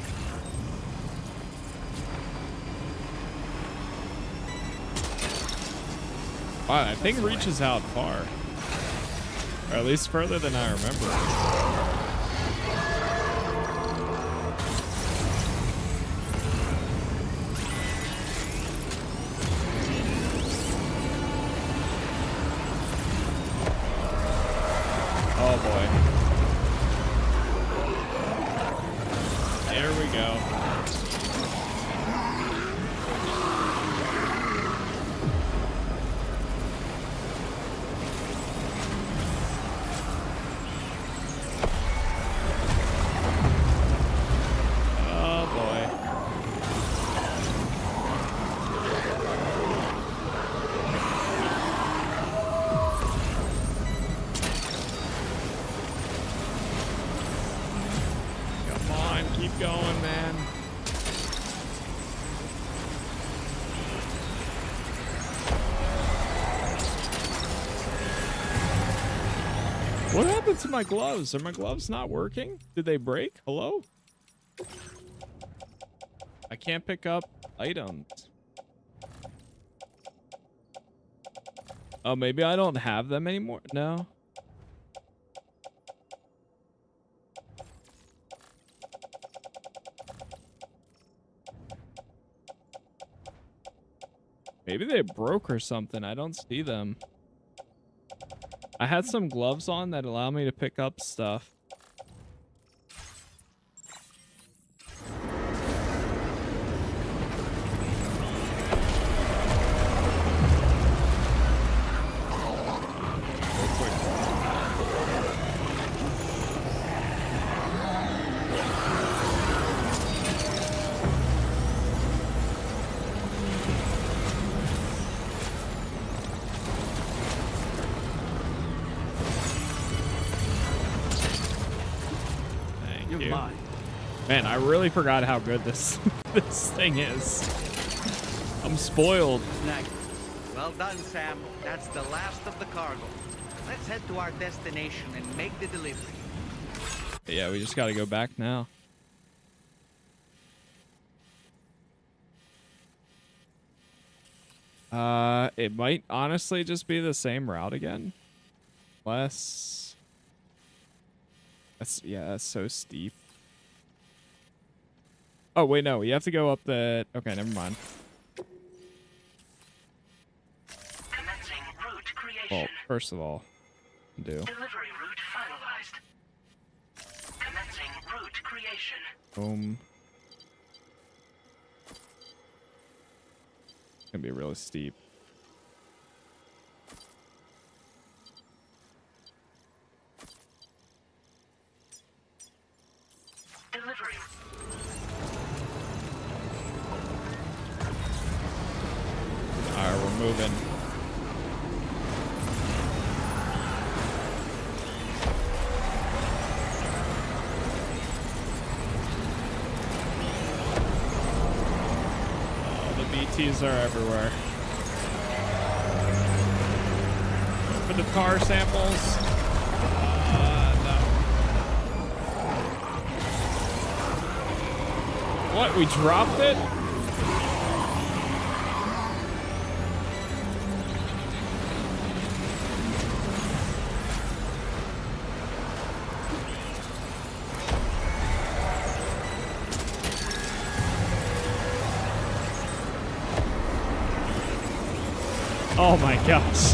Wow, that thing reaches out far. Or at least further than I remember. Oh boy. There we go. Oh boy. Come on, keep going, man. What happened to my gloves? Are my gloves not working? Did they break? Hello? I can't pick up items. Oh, maybe I don't have them anymore? No. Maybe they broke or something. I don't see them. I had some gloves on that allow me to pick up stuff. Man, I really forgot how good this this thing is. I'm spoiled.
Nice. Well done, Sam. That's the last of the cargo. Let's head to our destination and make the delivery.
Yeah, we just got to go back now. It might honestly just be the same route again. That's so steep. Oh, wait, no. You have to go up the... Okay, never mind.
Commencing route creation.
Well, first of all, do.
Delivery route finalized. Commencing route creation.
Boom. It's gonna be really steep.
Delivery.
Alright, we're moving. Oh, the BTs are everywhere. Open the car samples. No. What? We dropped it? Oh my gosh.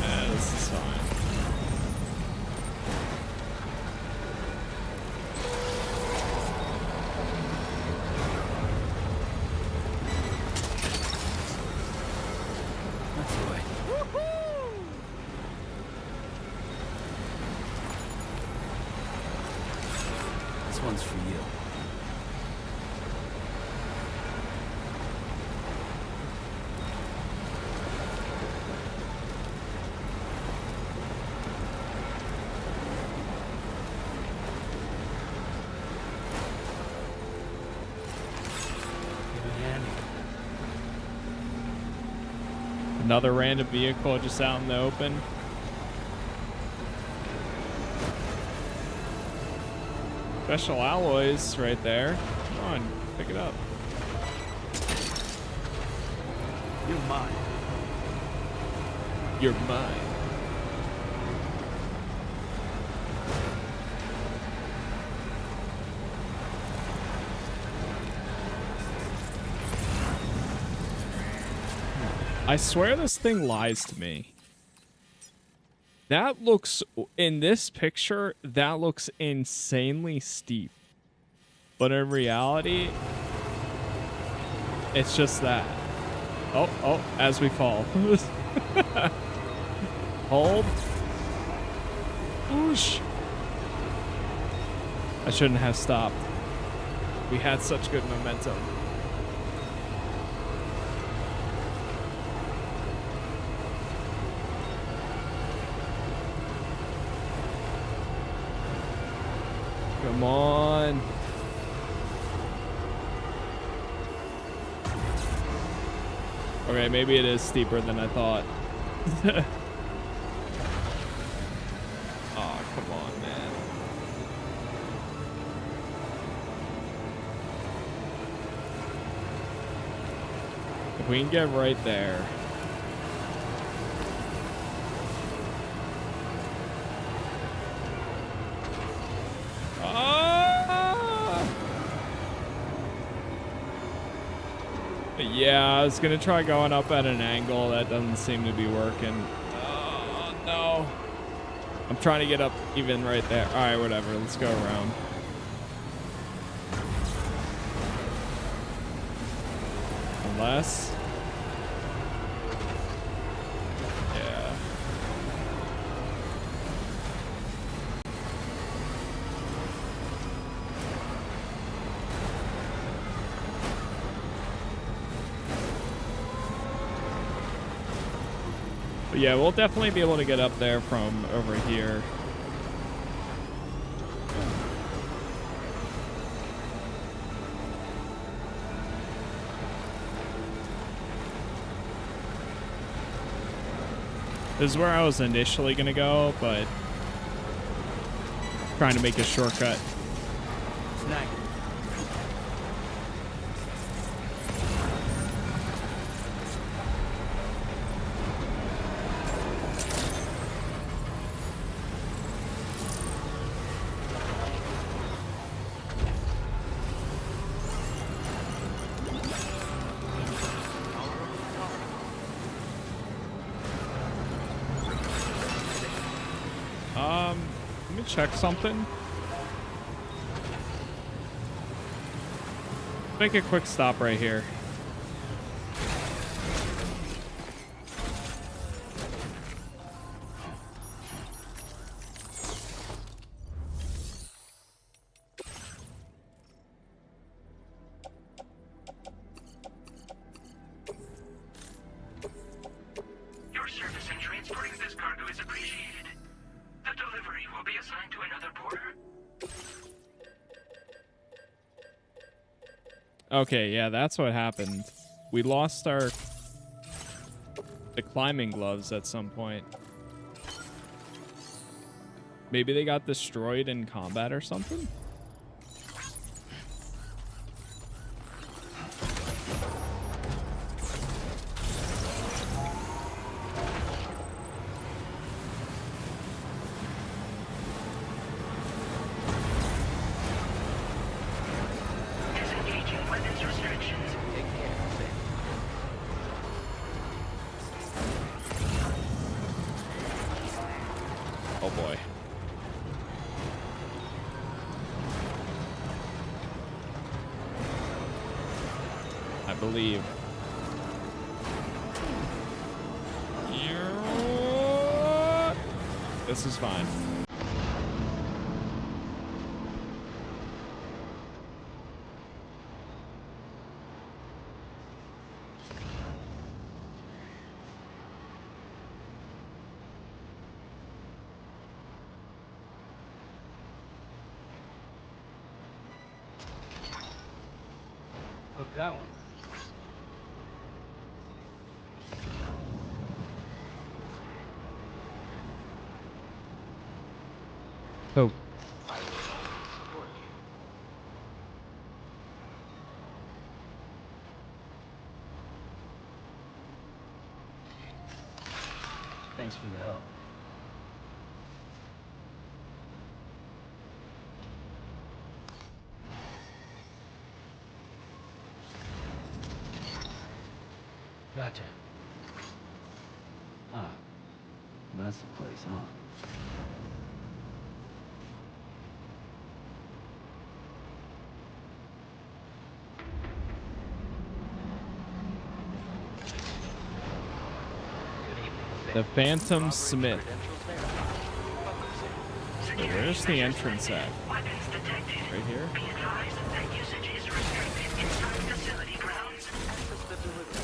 Yeah, this is fine.
That's the way. This one's for you.
Another random vehicle just out in the open. Special alloys right there. Come on, pick it up.
You're mine.
You're mine. I swear this thing lies to me. That looks, in this picture, that looks insanely steep. But in reality, it's just that. Oh, as we fall. Hold. Whoosh. I shouldn't have stopped. We had such good momentum. Come on. Okay, maybe it is steeper than I thought. Oh, come on, man. If we can get right there. Yeah, I was gonna try going up at an angle. That doesn't seem to be working. Oh, no. I'm trying to get up even right there. All right, whatever. Let's go around. Unless... yeah. But yeah, we'll definitely be able to get up there from over here. This is where I was initially going to go, but trying to make a shortcut.
Snag.
Let me check something. Make a quick stop right here.
Your service in transporting this cargo is appreciated. The delivery will be assigned to another porter.
Okay, yeah, that's what happened. We lost the climbing gloves at some point. Maybe they got destroyed in combat or something?
Disengaging weapons restrictions. Take care, Sam.
Oh boy. I believe. This is fine.
Hook that one.
Oh.
Thanks for the help. Gotcha. Ah, that's the place, huh?
The Phantom Smith. Where's the entrance at? Right here?
Be advised that usage is restricted inside facility grounds.
Access the delivery.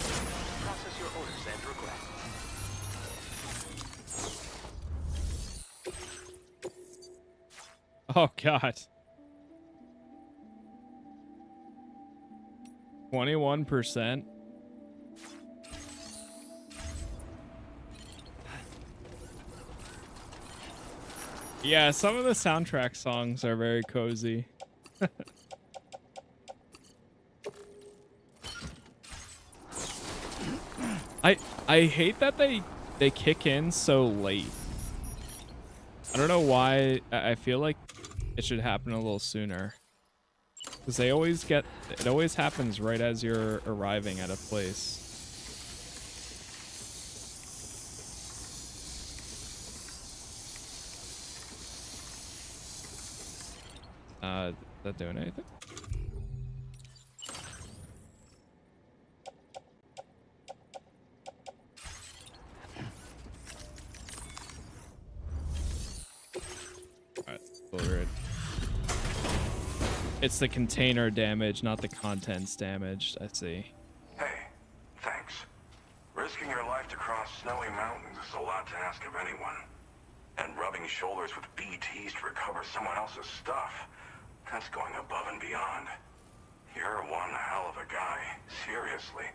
Process your orders and requests.
Oh god. 21%. Yeah, some of the soundtrack songs are very cozy. I hate that they kick in so late. I don't know why. I feel like it should happen a little sooner. Because they always get, it always happens right as you're arriving at a place. Is that doing anything? Alright, load it. It's the container damage, not the contents damaged. I see.
Hey, thanks. Risking your life to cross snowy mountains is a lot to ask of anyone. And rubbing shoulders with BTs to recover someone else's stuff, that's going above and beyond. You're one hell of a guy, seriously.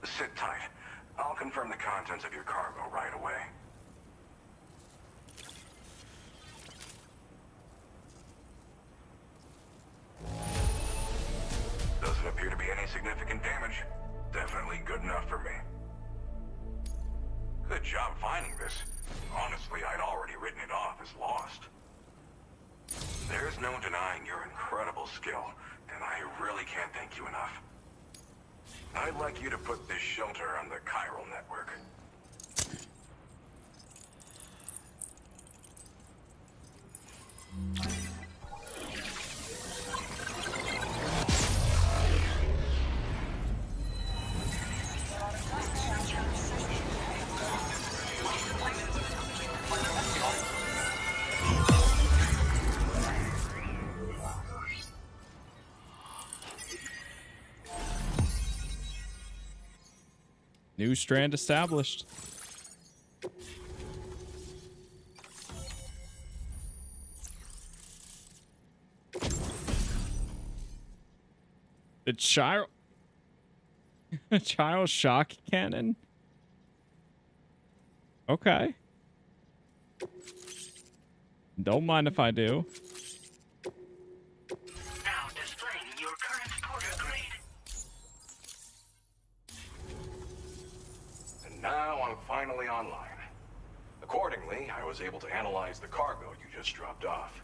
Sit tight. I'll confirm the contents of your cargo right away. Doesn't appear to be any significant damage. Definitely good enough for me. Good job finding this. Honestly, I'd already written it off as lost. There's no denying your incredible skill, and I really can't thank you enough. I'd like you to put this shelter on the chiral network.
New strand established. The child shock cannon. Okay. Don't mind if I do.
Now displaying your current porter grade.
And now I'm finally online. Accordingly, I was able to analyze the cargo you just dropped off.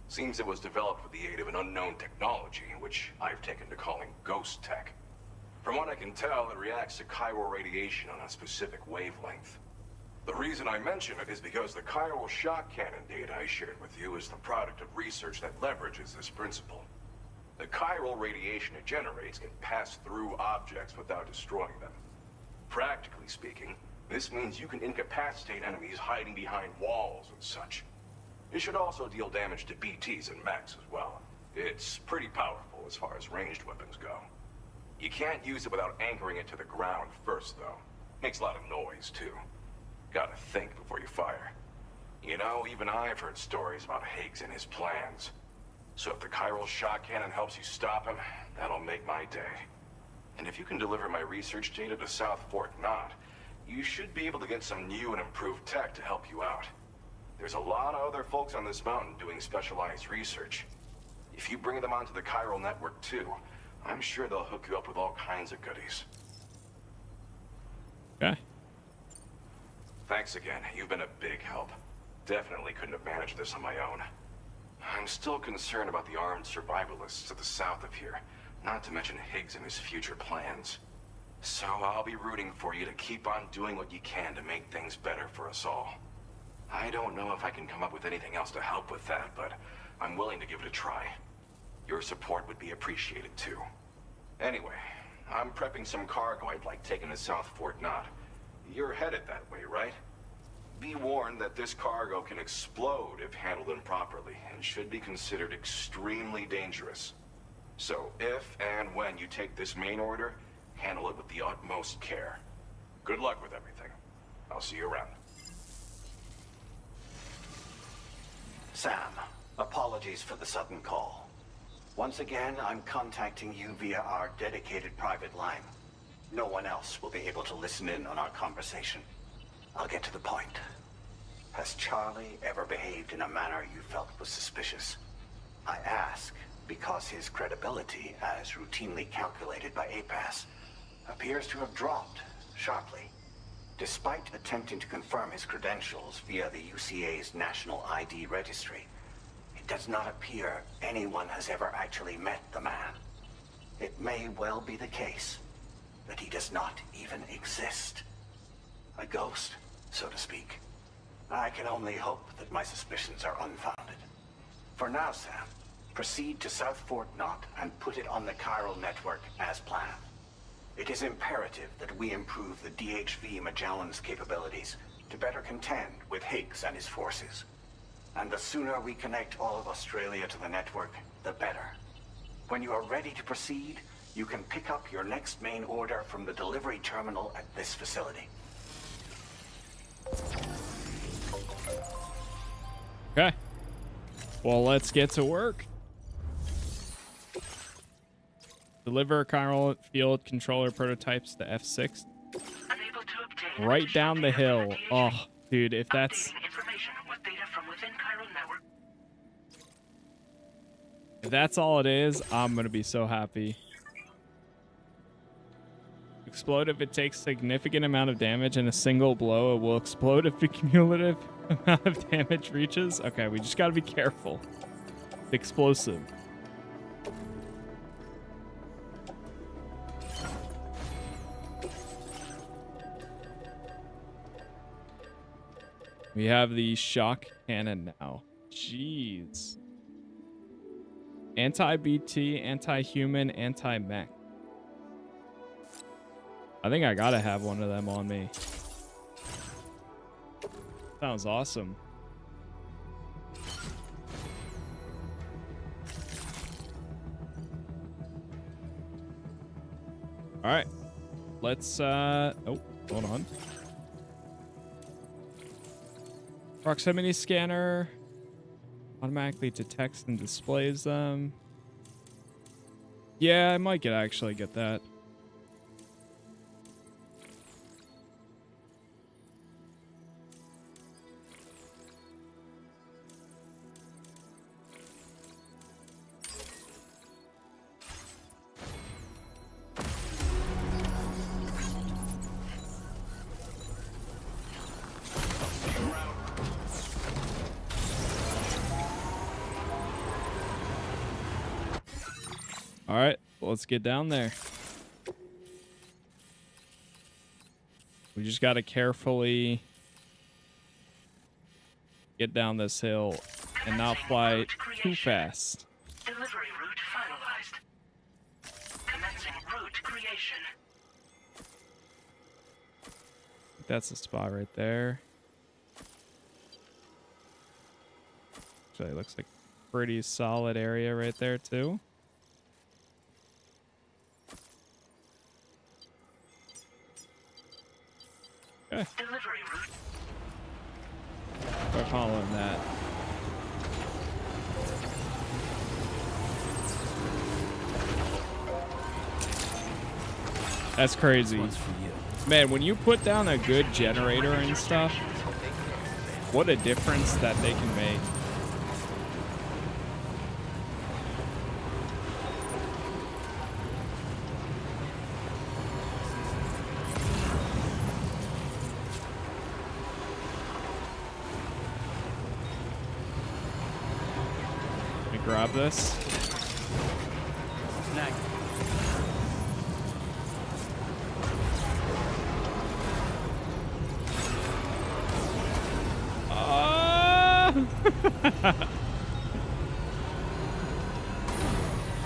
Seems it was developed with the aid of an unknown technology, which I've taken to calling ghost tech. From what I can tell, it reacts to chiral radiation on a specific wavelength. The reason I mention it is because the chiral shock cannon data I shared with you is the product of research that leverages this principle. The chiral radiation it generates can pass through objects without destroying them. Practically speaking, this means you can incapacitate enemies hiding behind walls and such. It should also deal damage to BTs and mechs as well. It's pretty powerful as far as ranged weapons go. You can't use it without anchoring it to the ground first, though. Makes a lot of noise, too. Gotta think before you fire. You know, even I've heard stories about Higgs and his plans. So if the chiral shock cannon helps you stop him, that'll make my day. And if you can deliver my research data to South Fort Knot, you should be able to get some new and improved tech to help you out. There's a lot of other folks on this mountain doing specialized research. If you bring them onto the chiral network too, I'm sure they'll hook you up with all kinds of goodies.
Okay.
Thanks again. You've been a big help. Definitely couldn't have managed this on my own. I'm still concerned about the armed survivalists to the south of here, not to mention Higgs and his future plans. So I'll be rooting for you to keep on doing what you can to make things better for us all. I don't know if I can come up with anything else to help with that, but I'm willing to give it a try. Your support would be appreciated too. Anyway, I'm prepping some cargo I'd like taken to South Fort Knot. You're headed that way, right? Be warned that this cargo can explode if handled improperly, and should be considered extremely dangerous. So if and when you take this main order, handle it with the utmost care. Good luck with everything. I'll see you around.
Sam, apologies for the sudden call. Once again, I'm contacting you via our dedicated private line. No one else will be able to listen in on our conversation. I'll get to the point. Has Charlie ever behaved in a manner you felt was suspicious? I ask because his credibility, as routinely calculated by APAS, appears to have dropped sharply. Despite attempting to confirm his credentials via the UCA's National ID Registry, It does not appear anyone has ever actually met the man. It may well be the case that he does not even exist. A ghost, so to speak. I can only hope that my suspicions are unfounded. For now, Sam, proceed to South Fort Knot and put it on the chiral network as planned. It is imperative that we improve the DHV Magellan's capabilities to better contend with Higgs and his forces. And the sooner we connect all of Australia to the network, the better. When you are ready to proceed, you can pick up your next main order from the delivery terminal at this facility.
Okay. Well, let's get to work. Deliver chiral field controller prototypes to F6. Right down the hill. Oh, dude, if that's... If that's all it is, I'm going to be so happy. Explode if it takes significant amount of damage in a single blow. It will explode if the cumulative amount of damage reaches. Okay, we just got to be careful. It's explosive. We have the shock cannon now. Jeez. Anti-BT, anti-human, anti-mech. I think I gotta have one of them on me. Sounds awesome. All right. Let's, oh, hold on. Proximity scanner automatically detects and displays them. Yeah, I might actually get that. All right, let's get down there. We just got to carefully get down this hill and not fly too fast.
Delivery route finalized. Commencing route creation.
That's the spot right there. Actually, it looks like a pretty solid area right there too. Okay.
Delivery route.
Start following that. That's crazy. Man, when you put down a good generator and stuff, what a difference that they can make. Grab this.
Snag.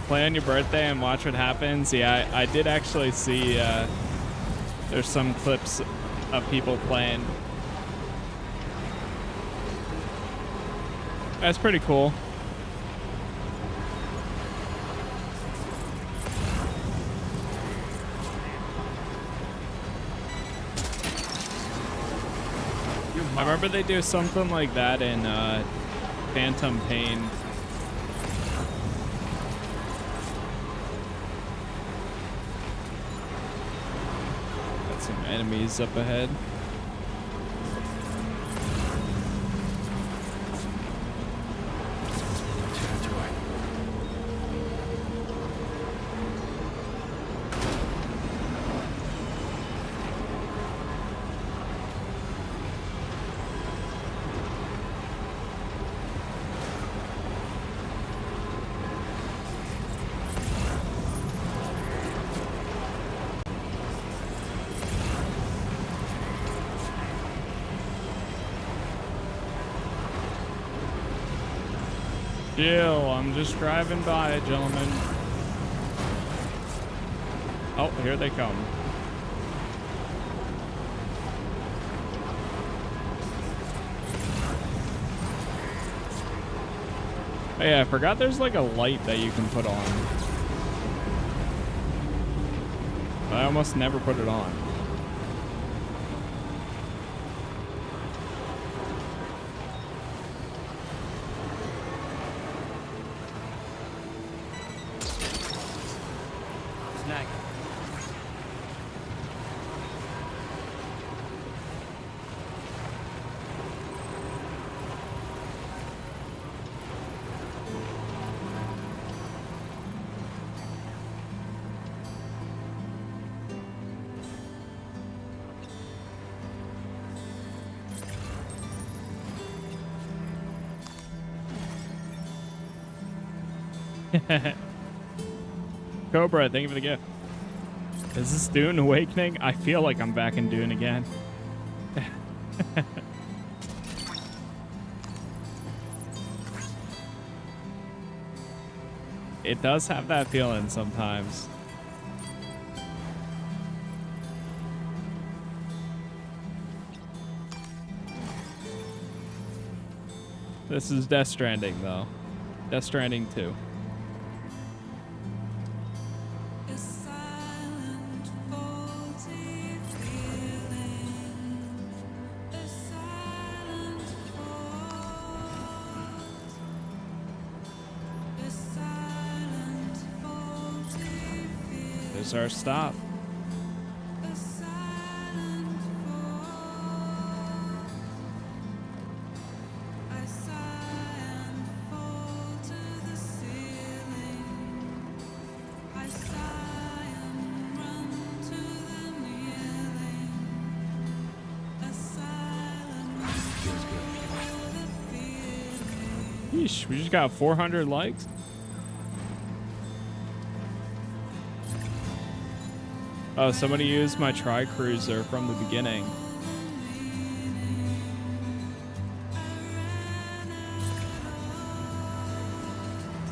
Play on your birthday and watch what happens. Yeah, I did actually see there's some clips of people playing. That's pretty cool. I remember they do something like that in Phantom Pain. Got some enemies up ahead. Chill, I'm just driving by, gentlemen. Oh, here they come. Oh, yeah, I forgot there's like a light that you can put on. I almost never put it on.
Snag.
Cobra, thank you for the gift. Is this Dune Awakening? I feel like I'm back in Dune again. It does have that feeling sometimes. This is Death Stranding, though. Death Stranding 2. There's our stop. Yeesh, we just got 400 likes. Oh, somebody used my tri-cruiser from the beginning.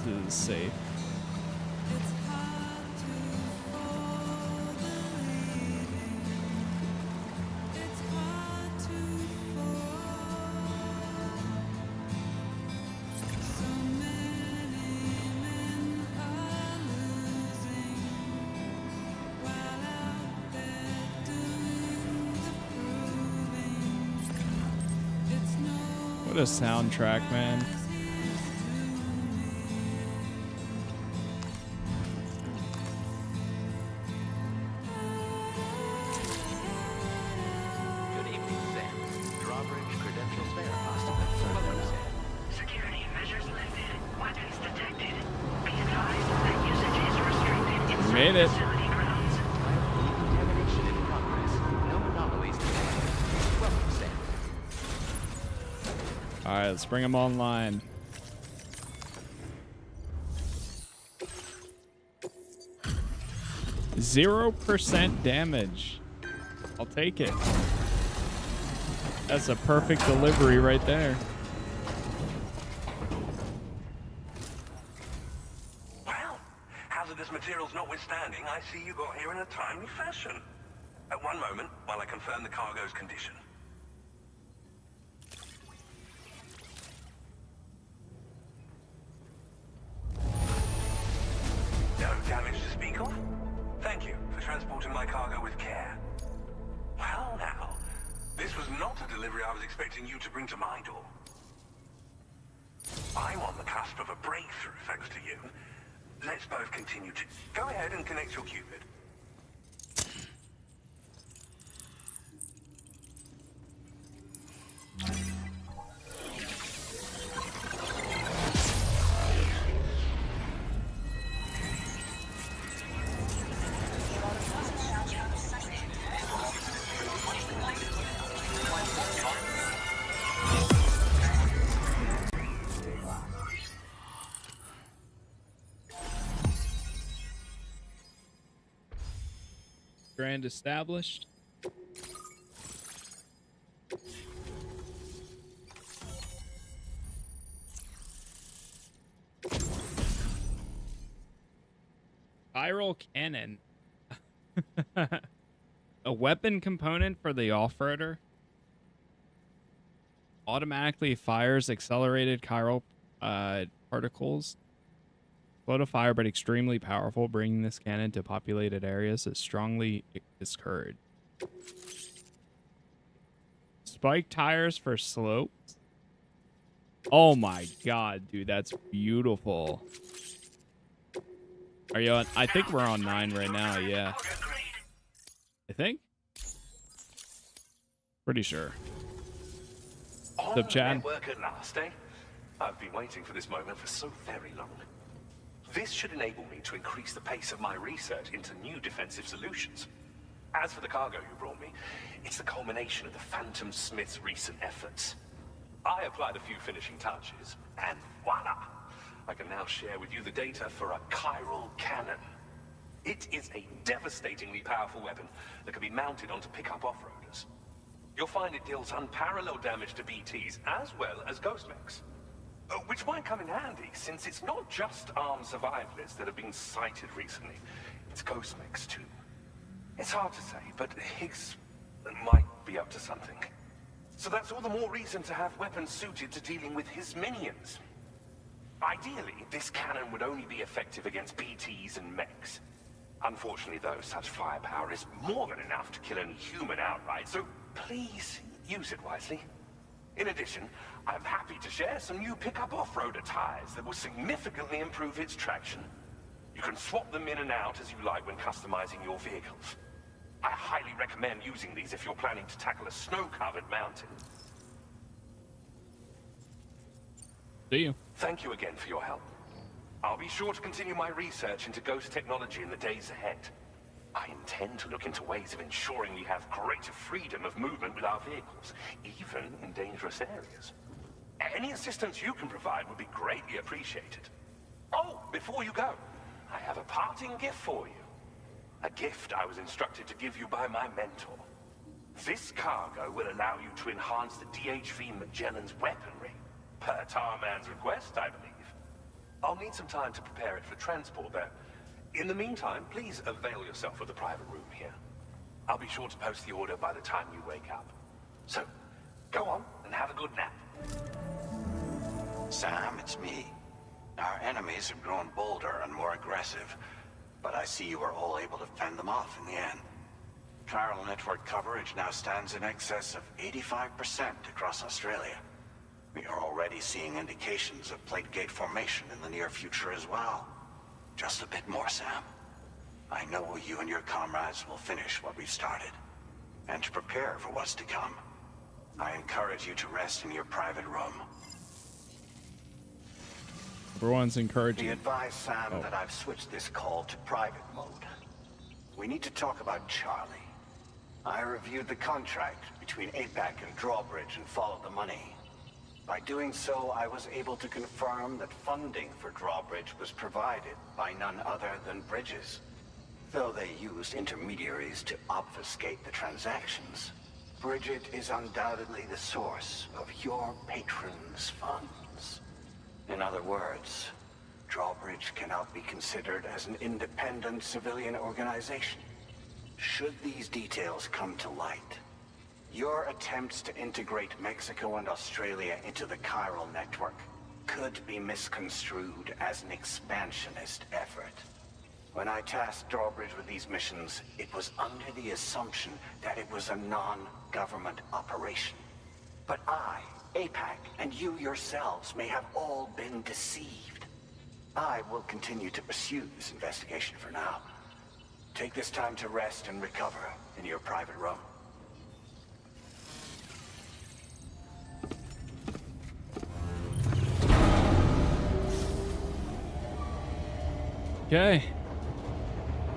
This is safe. What a soundtrack, man.
Good evening, Sam. Drawbridge credentials verified. Hello, Sam.
Security measures lifted. Weapons detected. Be advised that usage is restricted inside
Made it.
facility grounds.
Decontamination in progress. No anomalies detected. Welcome, Sam.
All right, let's bring them online. %0 damage. I'll take it. That's a perfect delivery right there.
Well, hazardous materials notwithstanding, I see you got here in a timely fashion. At one moment, while I confirm the cargo's condition. No damage to speak of? Thank you for transporting my cargo with care. Well now, this was not a delivery I was expecting you to bring to my door. I'm on the cusp of a breakthrough thanks to you. Let's both continue to... Go ahead and connect your Cupid.
Grand established. Chiral cannon. A weapon component for the off-roader. Automatically fires accelerated chiral particles. Slow to fire, but extremely powerful. Bringing this cannon to populated areas is strongly discouraged. Spike tires for slopes. Oh my god, dude, that's beautiful. Are you on? I think we're on 9 right now, yeah. I think? Pretty sure. What's up, Chad?
Network at last, eh? I've been waiting for this moment for so very long. This should enable me to increase the pace of my research into new defensive solutions. As for the cargo you brought me, it's the culmination of the Phantom Smith's recent efforts. I applied a few finishing touches, and voila! I can now share with you the data for a chiral cannon. It is a devastatingly powerful weapon that can be mounted onto pickup off-roaders. You'll find it deals unparalleled damage to BTs as well as ghost mechs. Which might come in handy, since it's not just armed survivalists that have been sighted recently. It's ghost mechs too. It's hard to say, but Higgs might be up to something. So that's all the more reason to have weapons suited to dealing with his minions. Ideally, this cannon would only be effective against BTs and mechs. Unfortunately, though, such firepower is more than enough to kill any human outright, so please use it wisely. In addition, I'm happy to share some new pickup off-roader tires that will significantly improve its traction. You can swap them in and out as you like when customizing your vehicles. I highly recommend using these if you're planning to tackle a snow-covered mountain.
See you.
Thank you again for your help. I'll be sure to continue my research into ghost technology in the days ahead. I intend to look into ways of ensuring we have greater freedom of movement with our vehicles, even in dangerous areas. Any assistance you can provide would be greatly appreciated. Oh, before you go, I have a parting gift for you. A gift I was instructed to give you by my mentor. This cargo will allow you to enhance the DHV Magellan's weaponry, per Tarman's request, I believe. I'll need some time to prepare it for transport, though. In the meantime, please avail yourself of the private room here. I'll be sure to post the order by the time you wake up. So, go on and have a good nap.
Sam, it's me. Our enemies have grown bolder and more aggressive, but I see you were all able to fend them off in the end. Chiral network coverage now stands in excess of 85% across Australia. We are already seeing indications of plate gate formation in the near future as well. Just a bit more, Sam. I know you and your comrades will finish what we've started. And to prepare for what's to come, I encourage you to rest in your private room.
Everyone's encouraging.
Be advised, Sam, that I've switched this call to private mode. We need to talk about Charlie. I reviewed the contract between APAC and Drawbridge and followed the money. By doing so, I was able to confirm that funding for Drawbridge was provided by none other than Bridges. Though they used intermediaries to obfuscate the transactions, Bridget is undoubtedly the source of your patron's funds. In other words, Drawbridge cannot be considered as an independent civilian organization. Should these details come to light, your attempts to integrate Mexico and Australia into the chiral network could be misconstrued as an expansionist effort. When I tasked Drawbridge with these missions, it was under the assumption that it was a non-government operation. But I, APAC, and you yourselves may have all been deceived. I will continue to pursue this investigation for now. Take this time to rest and recover in your private room.
Okay.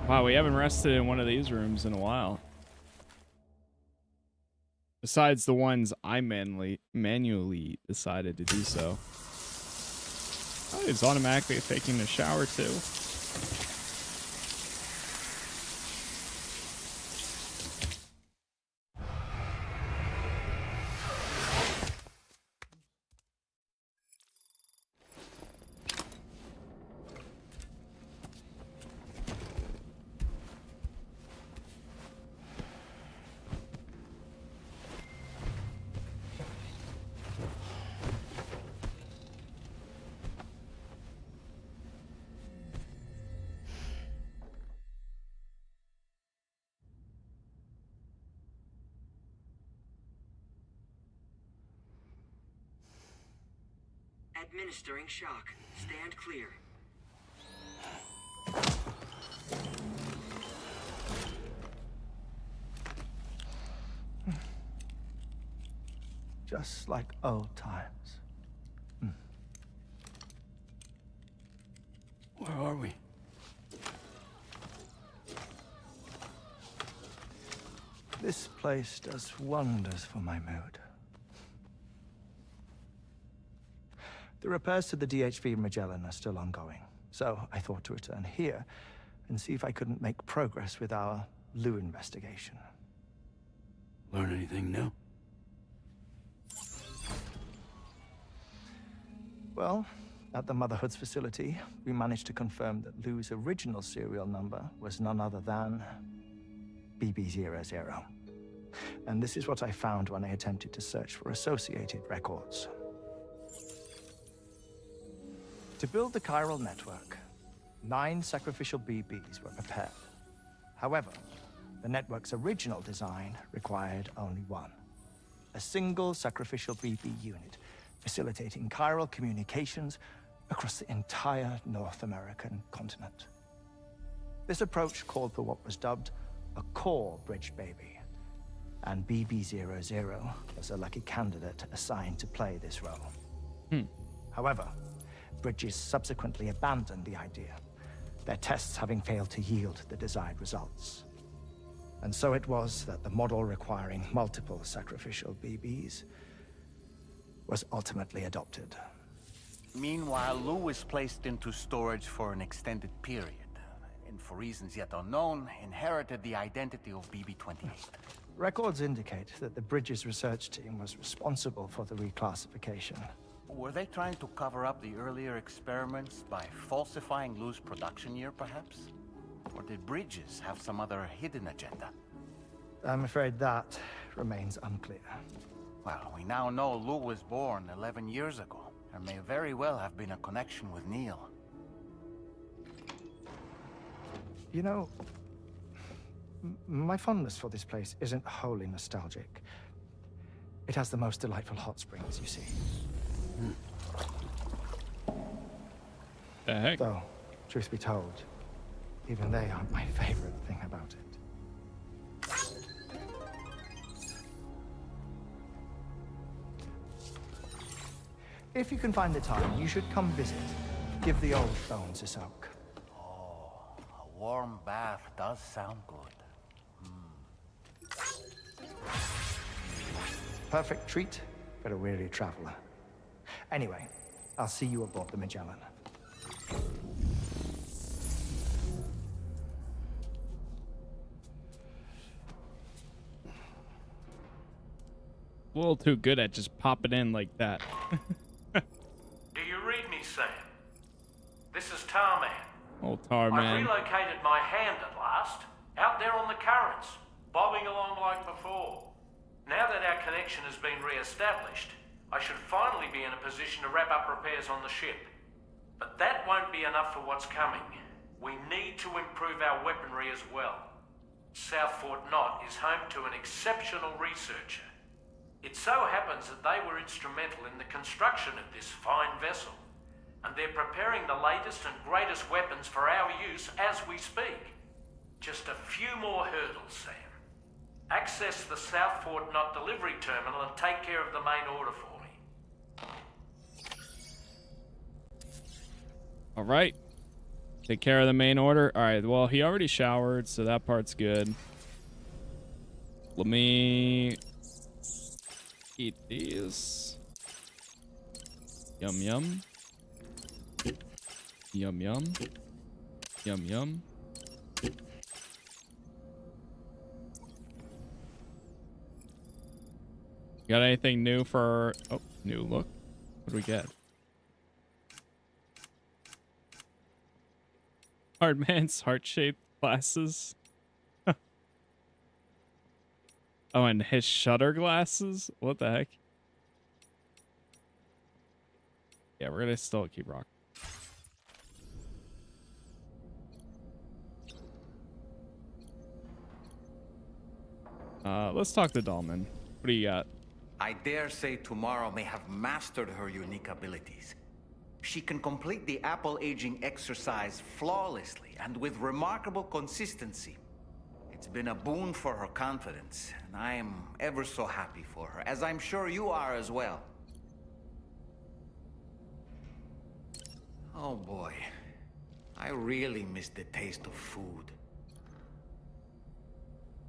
Wow, we haven't rested in one of these rooms in a while. Besides the ones I manually decided to do so. Oh, it's automatically taking a shower too.
Administering shock. Stand clear.
Just like old times.
Where are we?
This place does wonders for my mood. The repairs to the DHV Magellan are still ongoing, so I thought to return here and see if I couldn't make progress with our Lou investigation.
Learn anything new?
Well, at the Motherhood's facility, we managed to confirm that Lou's original serial number was none other than BB00. And this is what I found when I attempted to search for associated records. To build the chiral network, 9 sacrificial BBs were prepared. However, the network's original design required only 1. A single sacrificial BB unit, facilitating chiral communications across the entire North American continent. This approach called for what was dubbed a core bridge baby, and BB00 was a lucky candidate assigned to play this role. However, Bridges subsequently abandoned the idea, their tests having failed to yield the desired results. And so it was that the model requiring multiple sacrificial BBs was ultimately adopted.
Meanwhile, Lou was placed into storage for an extended period, and for reasons yet unknown, inherited the identity of BB-28.
Records indicate that the Bridges research team was responsible for the reclassification.
Were they trying to cover up the earlier experiments by falsifying Lou's production year, perhaps? Or did Bridges have some other hidden agenda?
I'm afraid that remains unclear.
Well, we now know Lou was born 11 years ago. There may very well have been a connection with Neil.
You know, my fondness for this place isn't wholly nostalgic. It has the most delightful hot springs, you see.
The heck?
Though, truth be told, even they aren't my favorite thing about it. If you can find the time, you should come visit. Give the old bones a soak.
Oh, a warm bath does sound good.
Perfect treat for a weary traveler. Anyway, I'll see you aboard the Magellan.
A little too good at just popping in like that.
Do you read me, Sam? This is Tarman.
Old
I've
Tarman.
relocated my hand at last, out there on the currents, bobbing along like before. Now that our connection has been re-established, I should finally be in a position to wrap up repairs on the ship. But that won't be enough for what's coming. We need to improve our weaponry as well. South Fort Knot is home to an exceptional researcher. It so happens that they were instrumental in the construction of this fine vessel, and they're preparing the latest and greatest weapons for our use as we speak. Just a few more hurdles, Sam. Access the South Fort Knot delivery terminal and take care of the main order for me.
All right. Take care of the main order. All right. Well, he already showered, so that part's good. Let me eat these. Yum, yum. Yum, yum. Yum, yum. Got anything new for... Oh, new look. What do we get? Hardman's heart-shaped glasses. Oh, and his shutter glasses? What the heck? Yeah, we're gonna still keep rocking. Let's talk to Dahlman. What do you got?
I dare say tomorrow may have mastered her unique abilities. She can complete the apple aging exercise flawlessly and with remarkable consistency. It's been a boon for her confidence, and I am ever so happy for her, as I'm sure you are as well. Oh boy, I really miss the taste of food.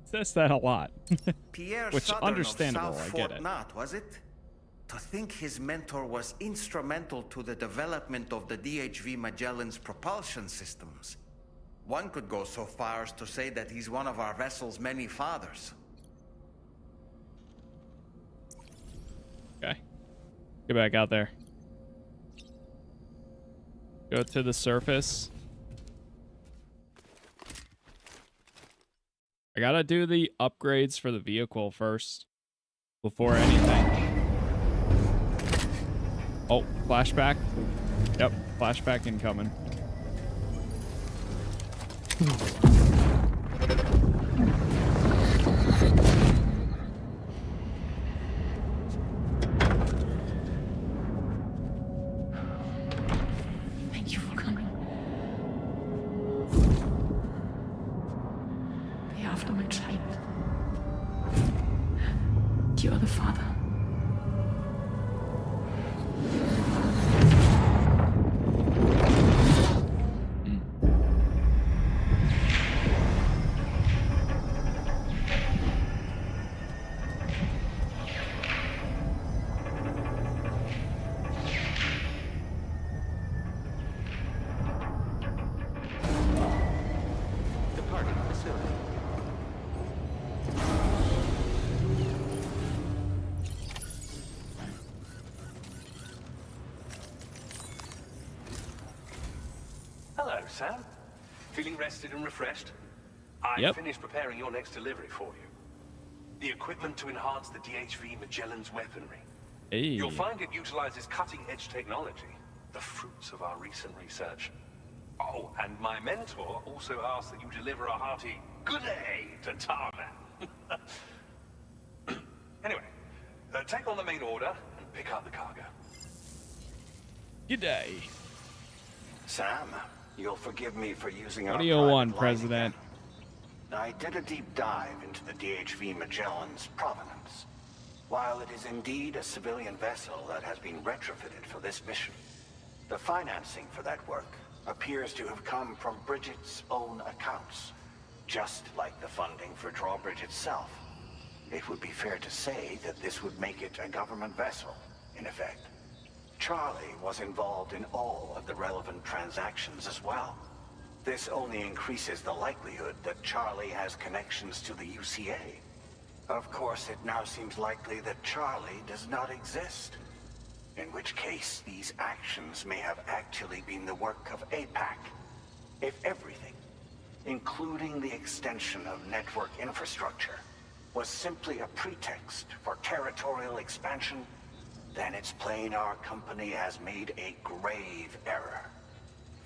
Says that a lot.
Pierre
Which,
Southern
understandable,
of South
I
Fort
get it.
Knott, was it? To think his mentor was instrumental to the development of the DHV Magellan's propulsion systems. One could go so far as to say that he's one of our vessel's many fathers.
Okay. Get back out there. Go to the surface. I gotta do the upgrades for the vehicle first before anything. Oh, flashback. Yep, flashback incoming.
Thank you for coming. Wir after my child. You are the father.
Departing facility.
Hello, Sam. Feeling rested and refreshed? I
Yep.
finished preparing your next delivery for you. The equipment to enhance the DHV Magellan's weaponry.
Hey.
You'll find it utilizes cutting-edge technology, the fruits of our recent research. Oh, and my mentor also asked that you deliver a hearty good day to Tarman. Anyway, take on the main order and pick up the cargo.
Good day.
Sam, you'll forgive me for using our
Audio
private
1,
line
President.
again. I did a deep dive into the DHV Magellan's provenance. While it is indeed a civilian vessel that has been retrofitted for this mission, the financing for that work appears to have come from Bridget's own accounts, just like the funding for Drawbridge itself. It would be fair to say that this would make it a government vessel, in effect. Charlie was involved in all of the relevant transactions as well. This only increases the likelihood that Charlie has connections to the UCA. Of course, it now seems likely that Charlie does not exist. In which case, these actions may have actually been the work of APAC. If everything, including the extension of network infrastructure, was simply a pretext for territorial expansion, then it's plain our company has made a grave error.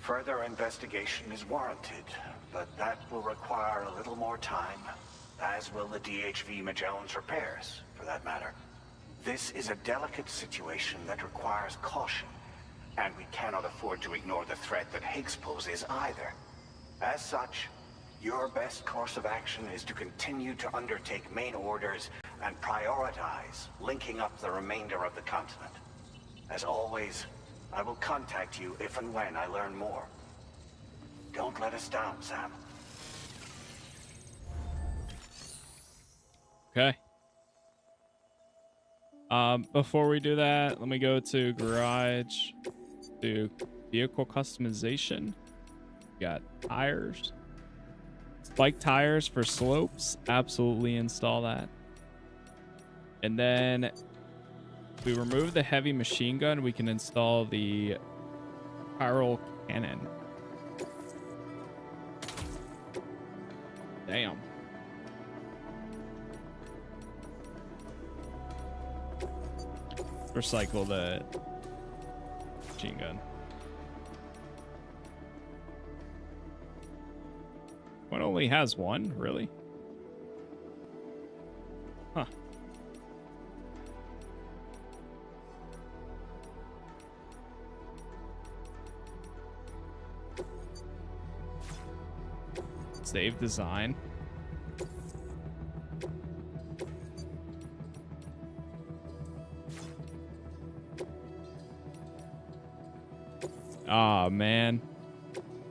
Further investigation is warranted, but that will require a little more time, as will the DHV Magellan's repairs, for that matter. This is a delicate situation that requires caution, and we cannot afford to ignore the threat that Higgs poses either. As such, your best course of action is to continue to undertake main orders and prioritize linking up the remainder of the continent. As always, I will contact you if and when I learn more. Don't let us down, Sam.
Okay. Before we do that, let me go to garage, do vehicle customization. Got tires, spike tires for slopes. Absolutely install that. And then we remove the heavy machine gun. We can install the chiral cannon. Damn. Recycle the machine gun. One only has one, really? Huh. Save design. Oh man.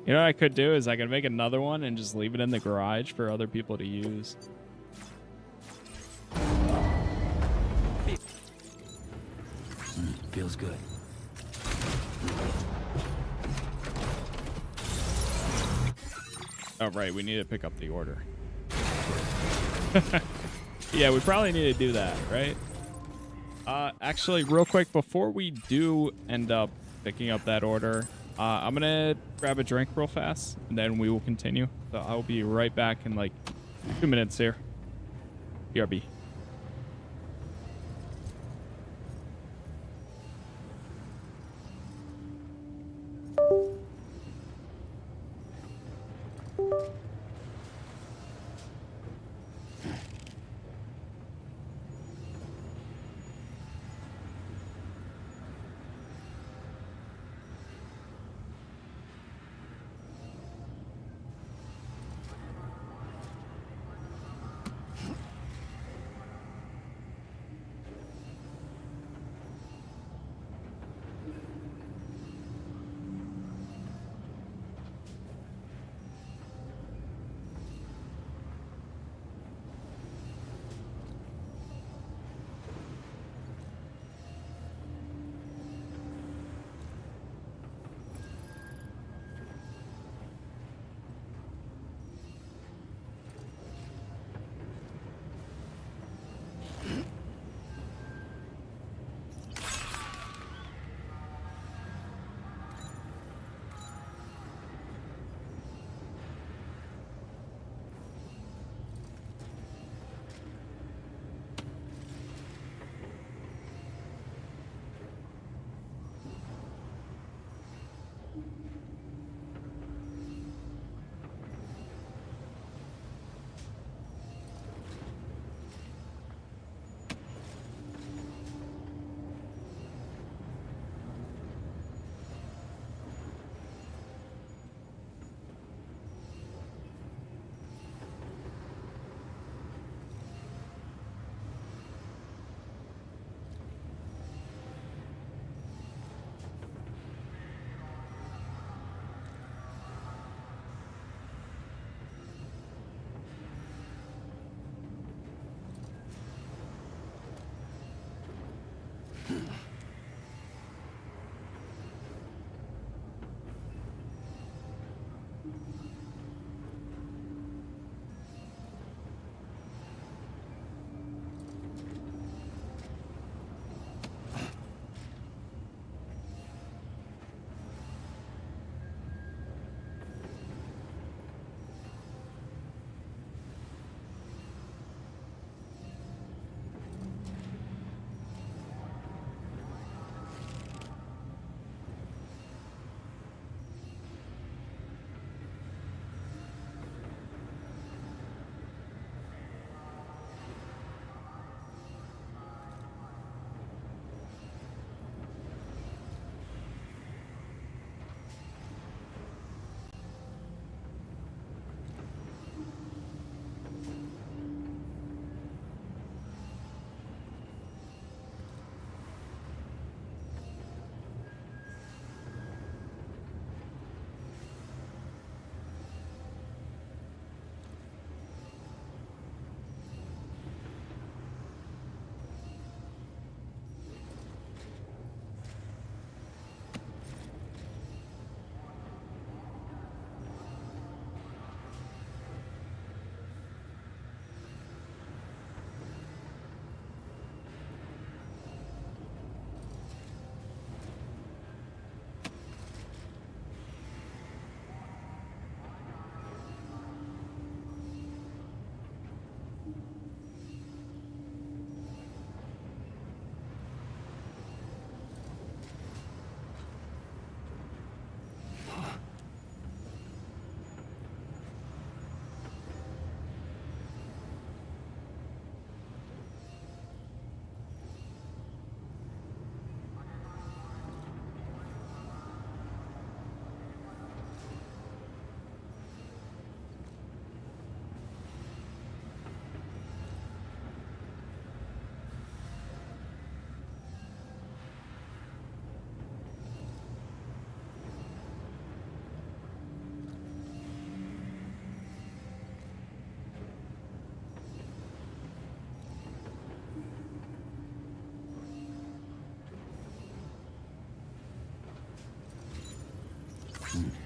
You know what I could do is I could make another one and just leave it in the garage for other people to use.
Feels good.
Oh, right. We need to pick up the order. Yeah, we probably need to do that, right? Actually, real quick, before we do end up picking up that order, I'm going to grab a drink real fast, and then we will continue. So I'll be right back in like 2 minutes here. BRB.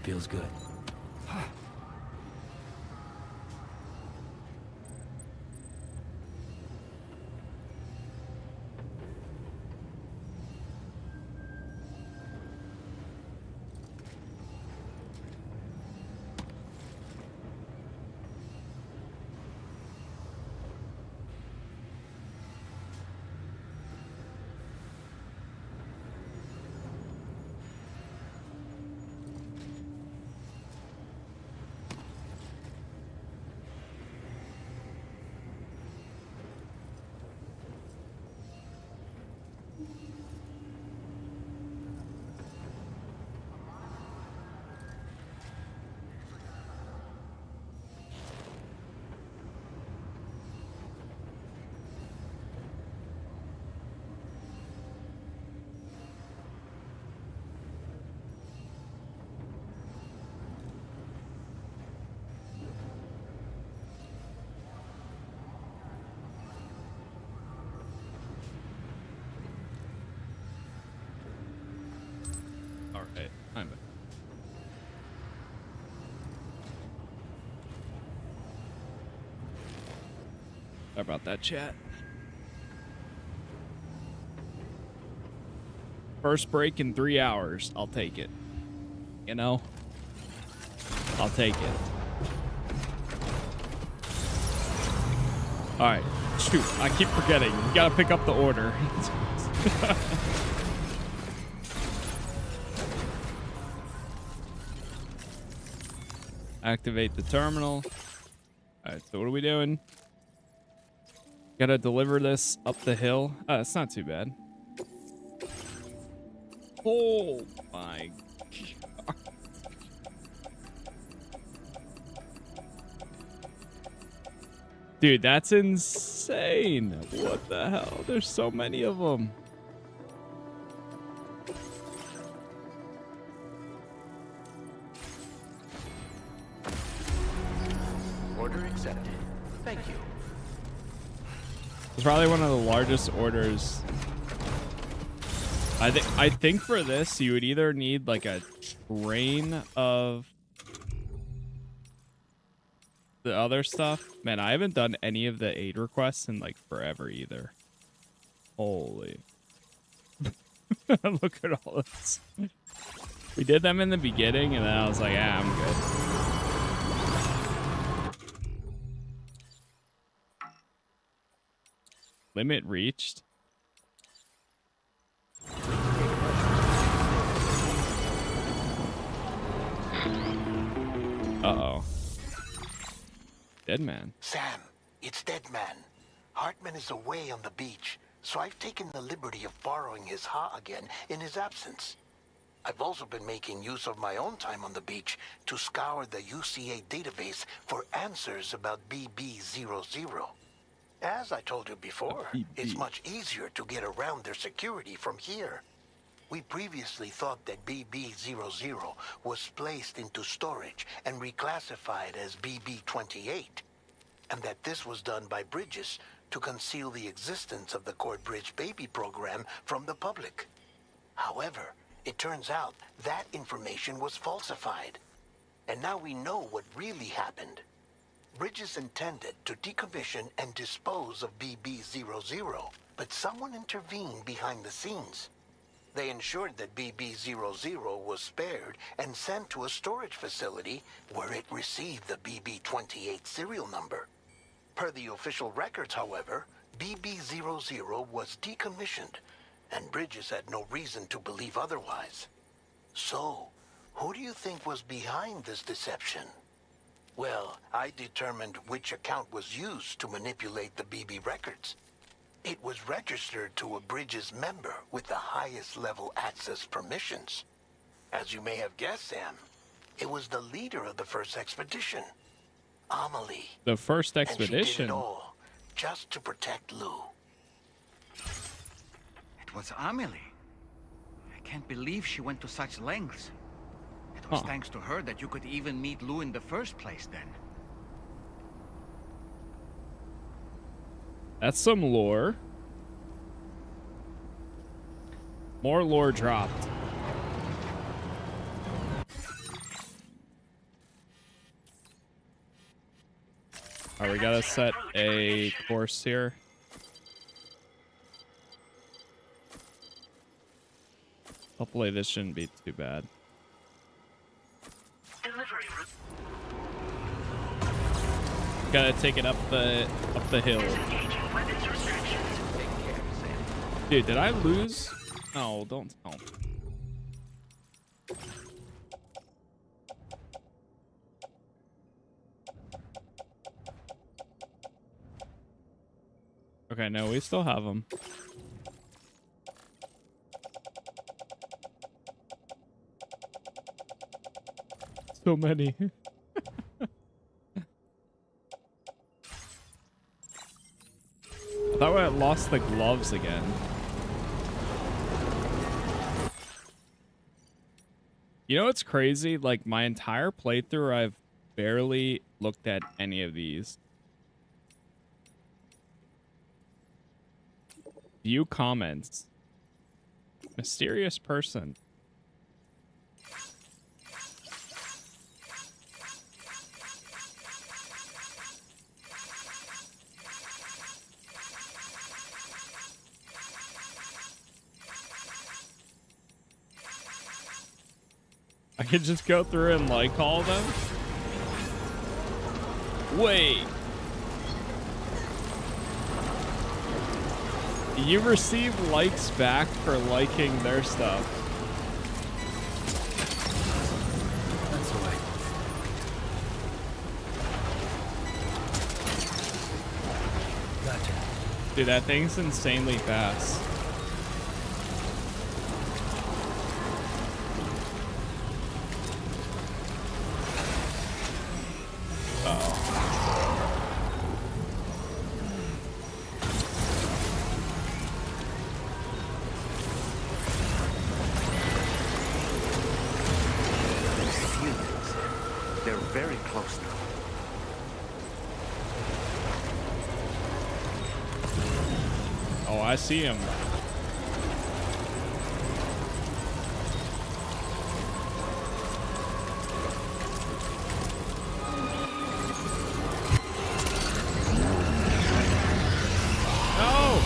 Feels good.
Alright, I'm in. Sorry about that, chat. First break in 3 hours. I'll take it. You know? I'll take it. Alright. Shoot, I keep forgetting. You gotta pick up the order. Activate the terminal. Alright, so what are we doing? Gotta deliver this up the hill. Oh, it's not too bad. Oh my god. Dude, that's insane. What the hell? There's so many of them.
Order accepted. Thank you.
It's probably one of the largest orders. I think for this you would either need like a train of the other stuff. Man, I haven't done any of the aid requests in like forever either. Holy. Look at all this. We did them in the beginning and then I was like, ah, I'm good. Limit reached. Uh-oh. Dead man.
Sam, it's Dead Man. Hartman is away on the beach, so I've taken the liberty of borrowing his Ha again in his absence. I've also been making use of my own time on the beach to scour the UCA database for answers about BB00. As I told you before, it's much easier to get around their security from here. We previously thought that BB00 was placed into storage and reclassified as BB28, and that this was done by Bridges to conceal the existence of the Cord Bridge baby program from the public. However, it turns out that information was falsified, and now we know what really happened. Bridges intended to decommission and dispose of BB00, but someone intervened behind the scenes. They ensured that BB00 was spared and sent to a storage facility where it received the BB28 serial number. Per the official records, however, BB00 was decommissioned, and Bridges had no reason to believe otherwise. So, who do you think was behind this deception? Well, I determined which account was used to manipulate the BB records. It was registered to a Bridges member with the highest level access permissions. As you may have guessed, Sam, it was the leader of the first expedition, Amelie.
The first
And she did
expedition?
it all just to protect Lou.
It was Amelie. I can't believe she went to such lengths. It was thanks to her that you could even meet Lou in the first place then.
That's some lore. More lore dropped. Oh, we gotta set a course here. Hopefully this shouldn't be too bad. Gotta take it up the hill. Dude, did I lose? No, don't tell me. Okay, no, we still have them. So many. I thought I lost the gloves again. You know what's crazy? Like, my entire playthrough, I've barely looked at any of these. View comments. Mysterious person. I could just go through and like all of them? Wait. You receive likes back for liking their stuff.
That's the way. Gotcha.
Dude, that thing's insanely fast. I see him. No!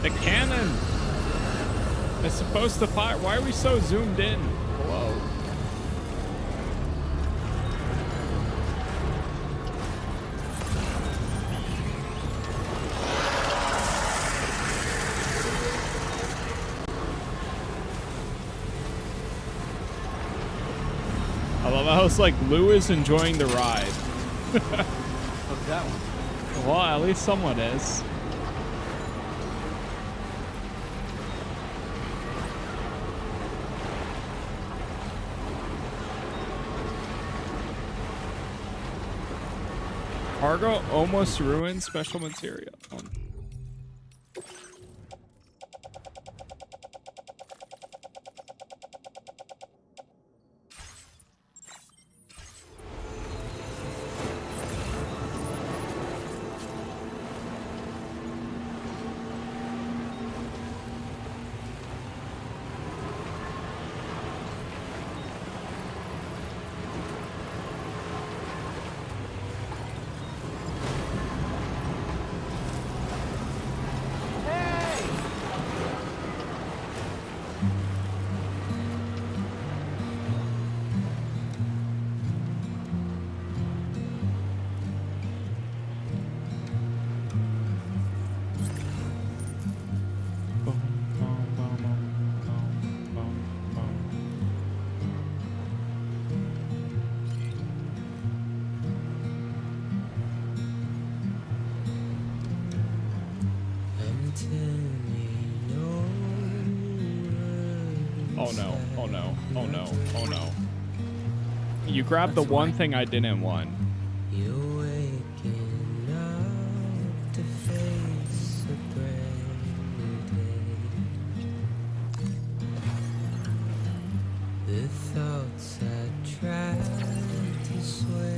The cannon! It's supposed to fire. Why are we so zoomed in? Whoa. I was like, Lou is enjoying the ride.
What's that one?
Well, at least someone is. Cargo almost ruined special material. Oh no, oh no, oh no, oh no. You grabbed the one thing I didn't want.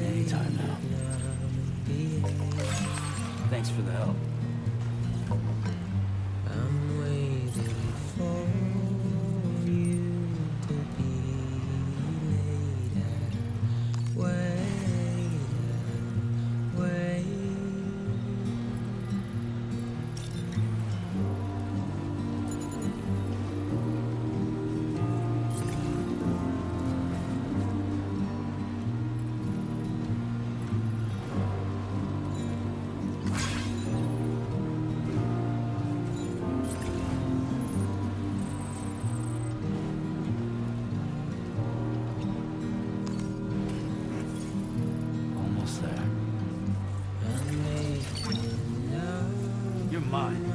Anytime now. Thanks for the help.
mine.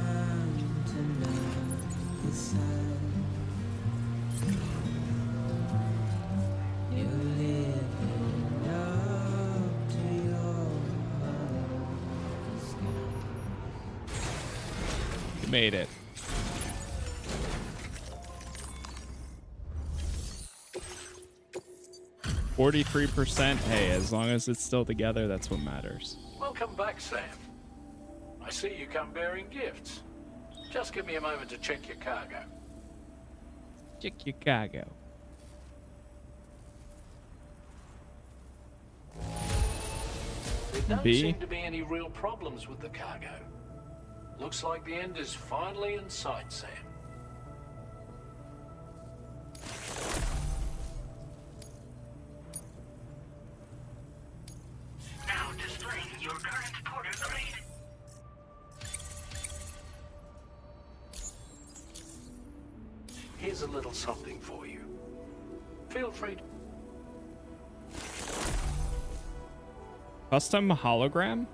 You made it. %. Hey, as long as it's still together, that's what matters.
Welcome back, Sam. I see you come bearing gifts. Just give me a moment to check your cargo.
Check your cargo.
There don't
B.
seem to be any real problems with the cargo. Looks like the end is finally in sight, Sam.
Now displaying your current porter grade.
Here's a little something for you. Feel free to...
Custom hologram?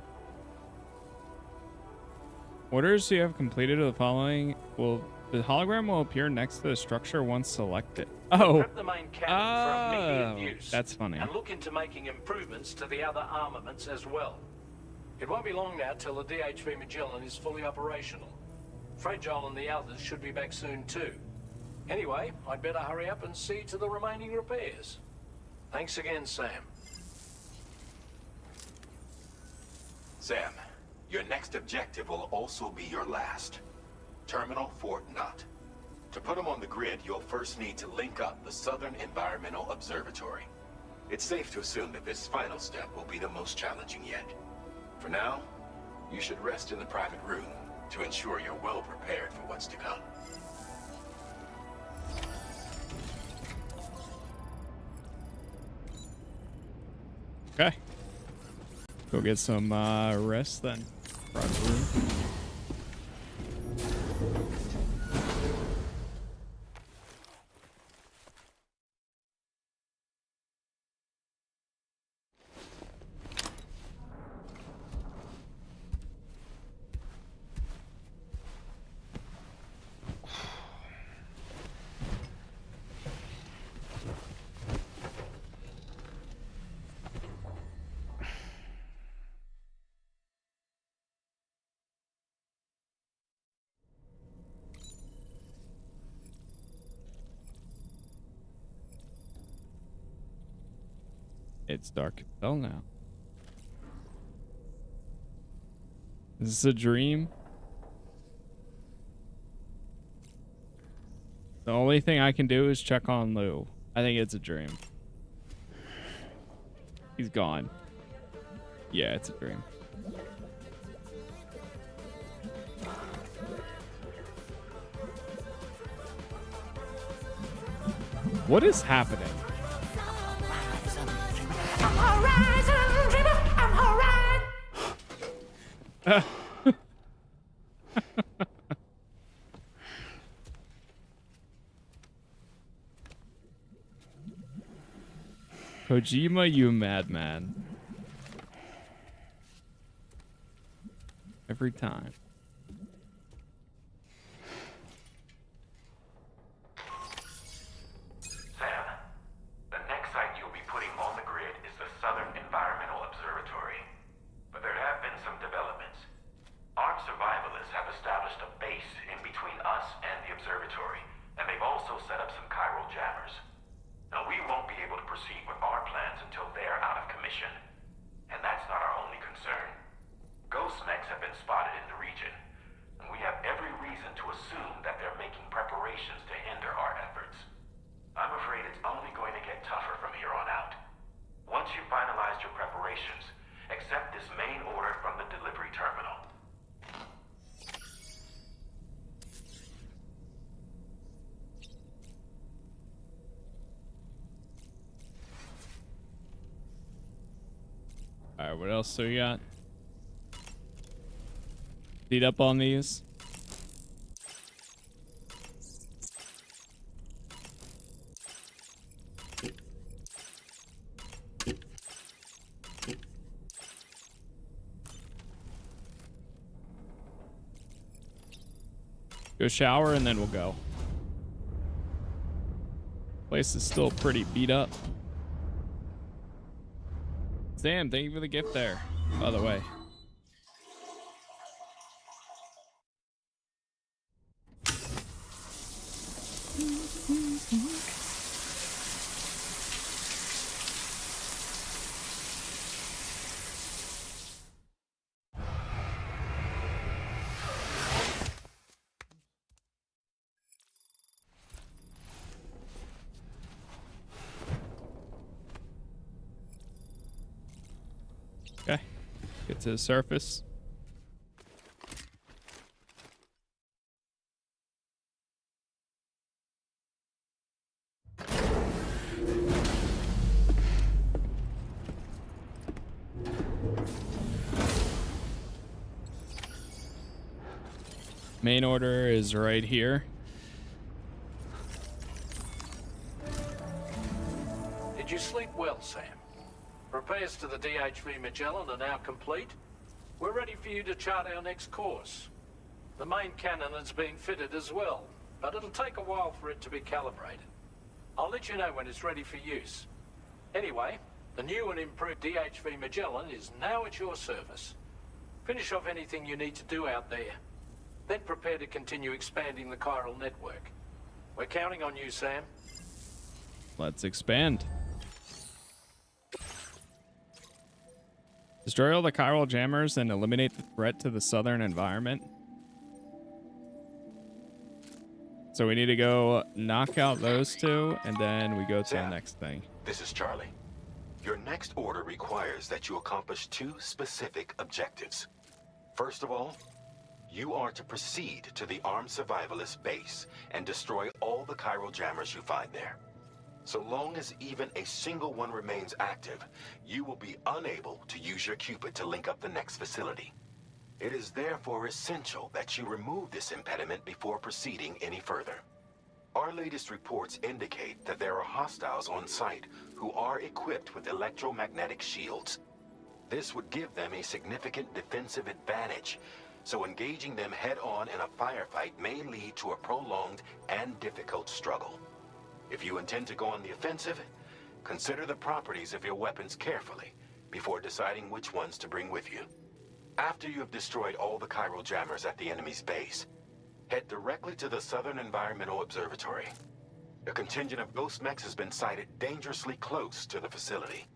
Orders you have completed of the following the hologram will appear next to the structure once selected. Oh,
Prep the main cannon for immediate use.
That's funny.
And look into making improvements to the other armaments as well. It won't be long now till the DHV Magellan is fully operational. Fragile and the others should be back soon too. Anyway, I'd better hurry up and see to the remaining repairs. Thanks again, Sam.
Sam, your next objective will also be your last. Terminal Fort Knott. To put them on the grid, you'll first need to link up the Southern Environmental Observatory. It's safe to assume that this final step will be the most challenging yet. For now, you should rest in the private room to ensure you're well prepared for what's to come.
Okay. Go get some rest then. Private room. It's dark as hell now. Is this a dream? The only thing I can do is check on Lou. I think it's a dream. He's gone. Yeah, it's a dream. What is happening?
Horizon dreamer, I'm horizon.
Kojima, you madman. Every time.
Sam, the next site you'll be putting on the grid is the Southern Environmental Observatory. But there have been some developments. Armed survivalists have established a base in between us and the observatory, and they've also set up some chiral jammers. Now, we won't be able to proceed with our plans until they're out of commission. And that's not our only concern. Ghost mechs have been spotted in the region, and we have every reason to assume that they're making preparations to hinder our efforts. I'm afraid it's only going to get tougher from here on out. Once you've finalized your preparations, accept this main order from the delivery terminal.
Alright, what else do we got? Beat up on these. Go shower and then we'll go. Place is still pretty beat up. Sam, thank you for the gift there, by the way. Okay, get to the surface. Main order is right here.
Did you sleep well, Sam? Repairs to the DHV Magellan are now complete. We're ready for you to chart our next course. The main cannon is being fitted as well, but it'll take a while for it to be calibrated. I'll let you know when it's ready for use. Anyway, the new and improved DHV Magellan is now at your service. Finish off anything you need to do out there. Then prepare to continue expanding the chiral network. We're counting on you, Sam.
Let's expand. Destroy all the chiral jammers and eliminate the threat to the southern environment. So we need to go knock out those two, and then we go to the next thing.
This is Charlie. Your next order requires that you accomplish two specific objectives. First of all, you are to proceed to the armed survivalist base and destroy all the chiral jammers you find there. So long as even a single one remains active, you will be unable to use your Cupid to link up the next facility. It is therefore essential that you remove this impediment before proceeding any further. Our latest reports indicate that there are hostiles on site who are equipped with electromagnetic shields. This would give them a significant defensive advantage, so engaging them head-on in a firefight may lead to a prolonged and difficult struggle. If you intend to go on the offensive, consider the properties of your weapons carefully before deciding which ones to bring with you. After you have destroyed all the chiral jammers at the enemy's base, head directly to the Southern Environmental Observatory. A contingent of ghost mechs has been sighted dangerously close to the facility.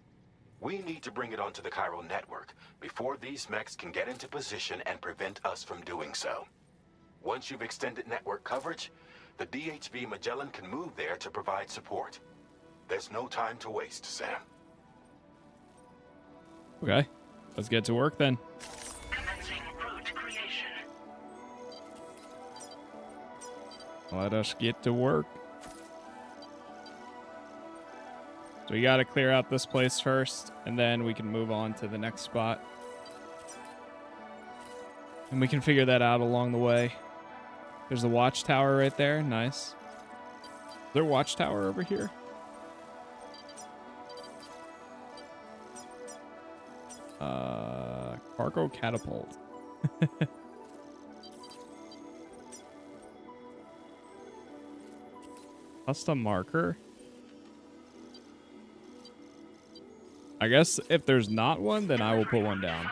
We need to bring it onto the chiral network before these mechs can get into position and prevent us from doing so. Once you've extended network coverage, the DHV Magellan can move there to provide support. There's no time to waste, Sam.
Okay, let's get to work then.
Commencing route creation.
Let us get to work. So we got to clear out this place first, and then we can move on to the next spot. And we can figure that out along the way. There's a watchtower right there. Nice. Is there a watchtower over here? Cargo catapult. Custom marker. I guess if there's not one, then I will put one down.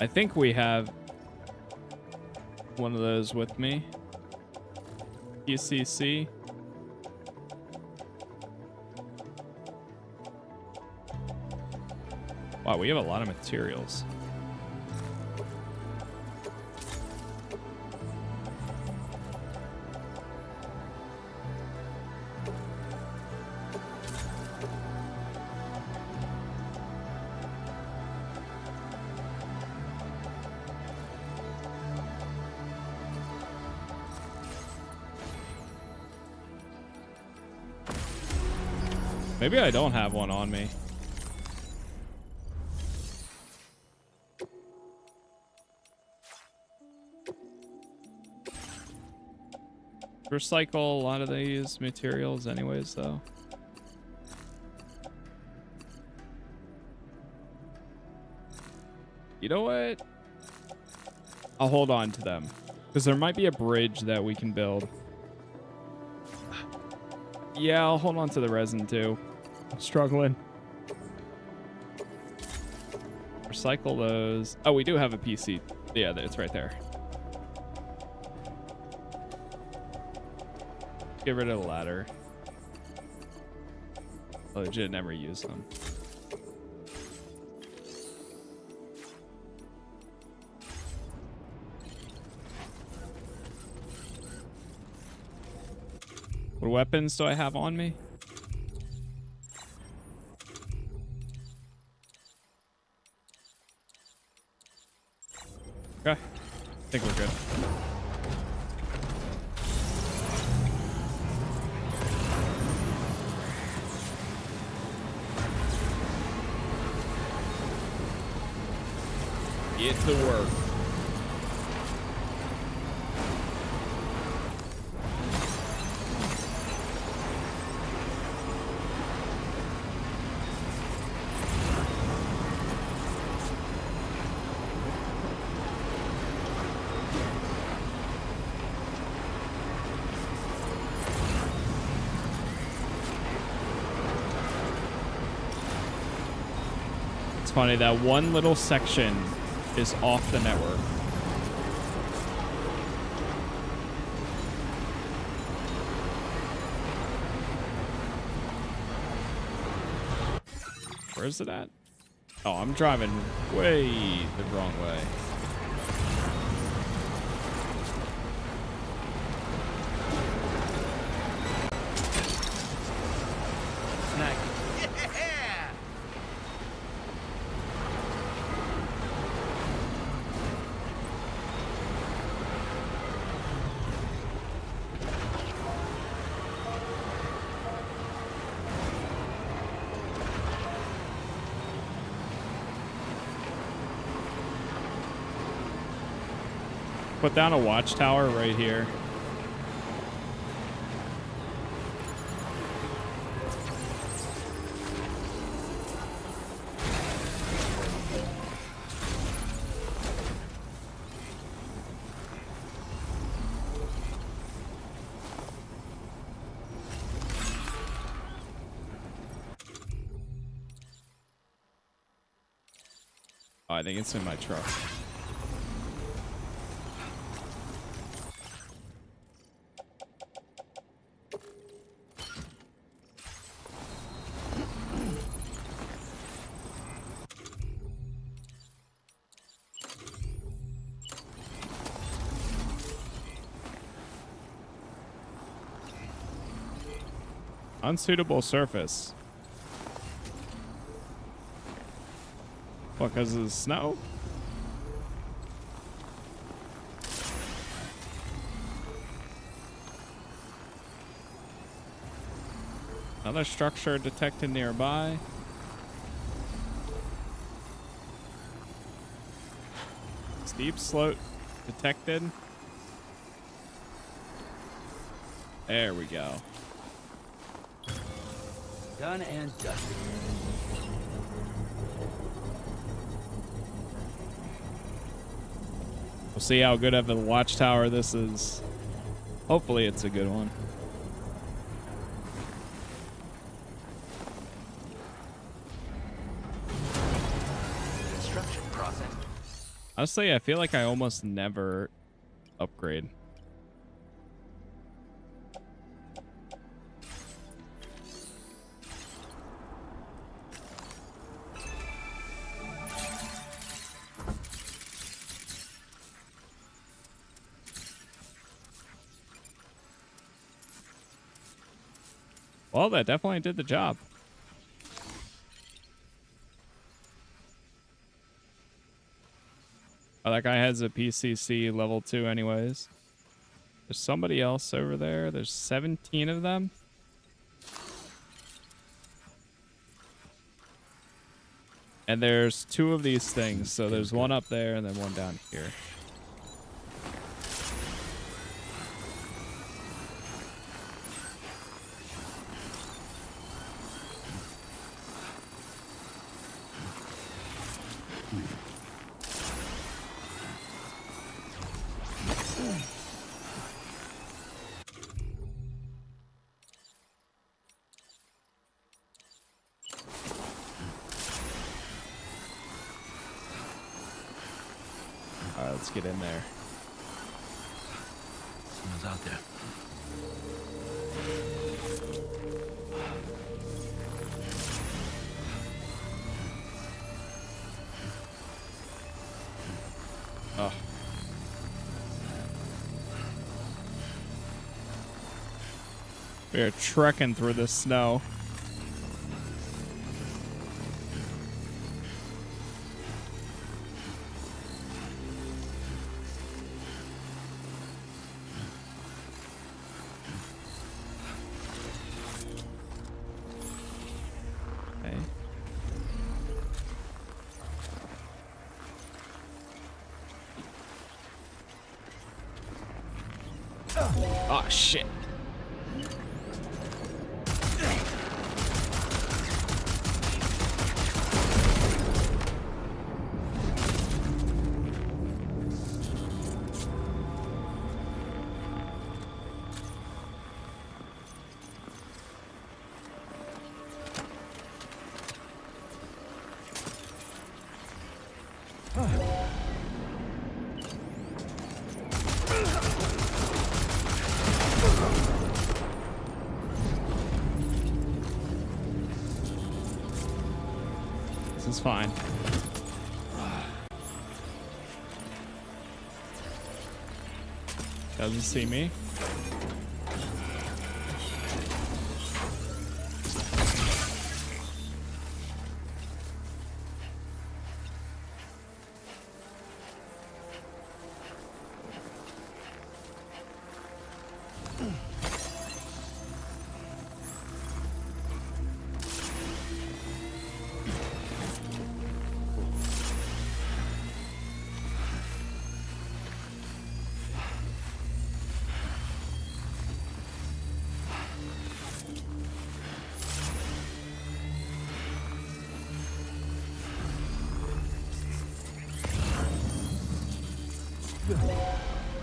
I think we have one of those with me. UCC. Wow, we have a lot of materials. Maybe I don't have one on me. Recycle a lot of these materials anyways, though. You know what? I'll hold on to them. Because there might be a bridge that we can build. Yeah, I'll hold on to the resin too. I'm struggling. Recycle those. Oh, we do have a PC. Yeah, it's right there. Get rid of the ladder. I legit never use them. What weapons do I have on me? Okay. I think we're good. Get to work. It's funny that one little section is off the network. Where is it at? Oh, I'm driving way the wrong way.
Snack.
Put down a watchtower right here. Oh, I think it's in my truck. Unsuitable surface. What, because of the snow? Another structure detected nearby. Steep slope detected. There we go.
Done and dusted.
We'll see how good of a watchtower this is. Hopefully it's a good one.
Construction process.
Honestly, I feel like I almost never upgrade. Well, that definitely did the job. Oh, that guy has a PCC level 2 anyways. There's somebody else over there. There's 17 of them. And there's 2 of these things. So there's one up there and then one down here. Let's get in there.
Someone's out there.
Oh. We're trekking through the snow. Okay. Oh, shit. This is fine. Doesn't see me.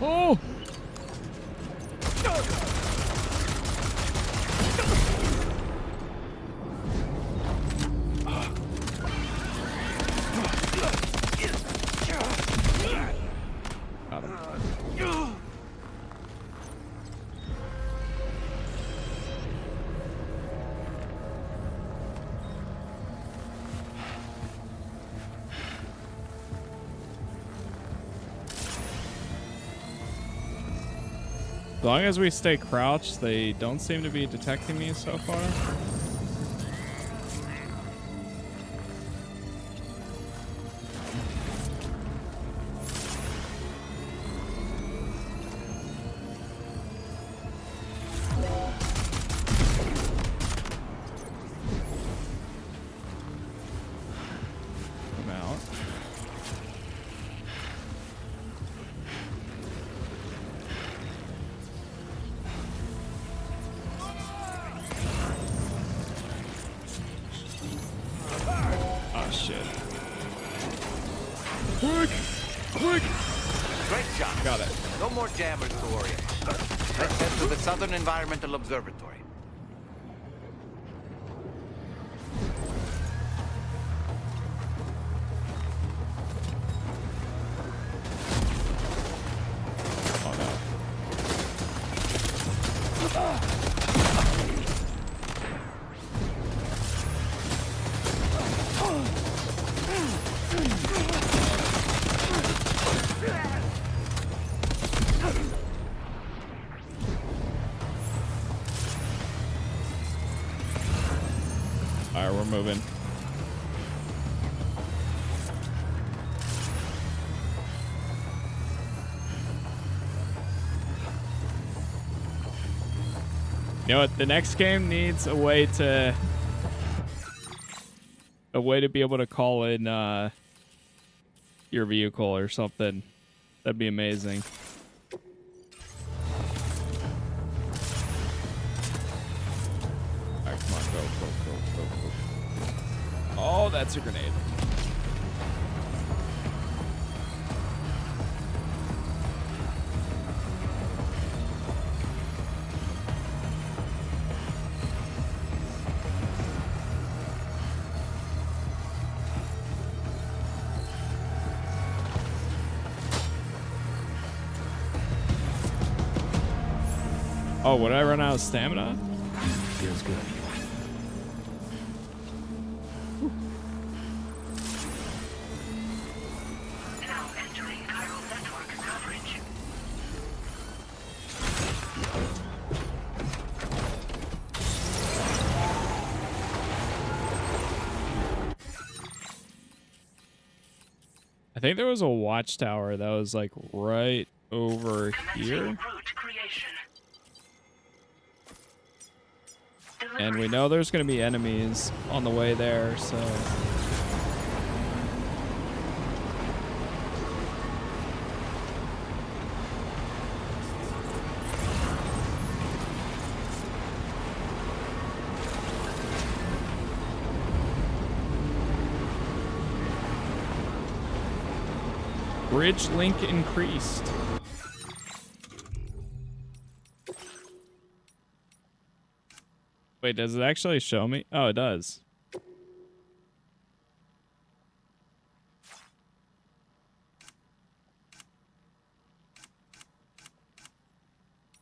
Oh! Got him. As long as we stay crouched, they don't seem to be detecting me so far. Come out. Oh shit. Quick! Quick!
Great job.
Got it.
No more jammers to worry about. Let's head to the Southern Environmental Observatory.
Oh no. Alright, we're moving. You know what? The next game needs a way to be able to call in your vehicle or something. That'd be amazing. Alright, come on, go. Oh, that's a grenade. Oh, would I run out of stamina?
Feels good.
Now entering chiral network coverage.
I think there was a watchtower that was like right over here.
Route creation.
And we know there's going to be enemies on the way there, so... Bridge link increased. Wait, does it actually show me? Oh, it does.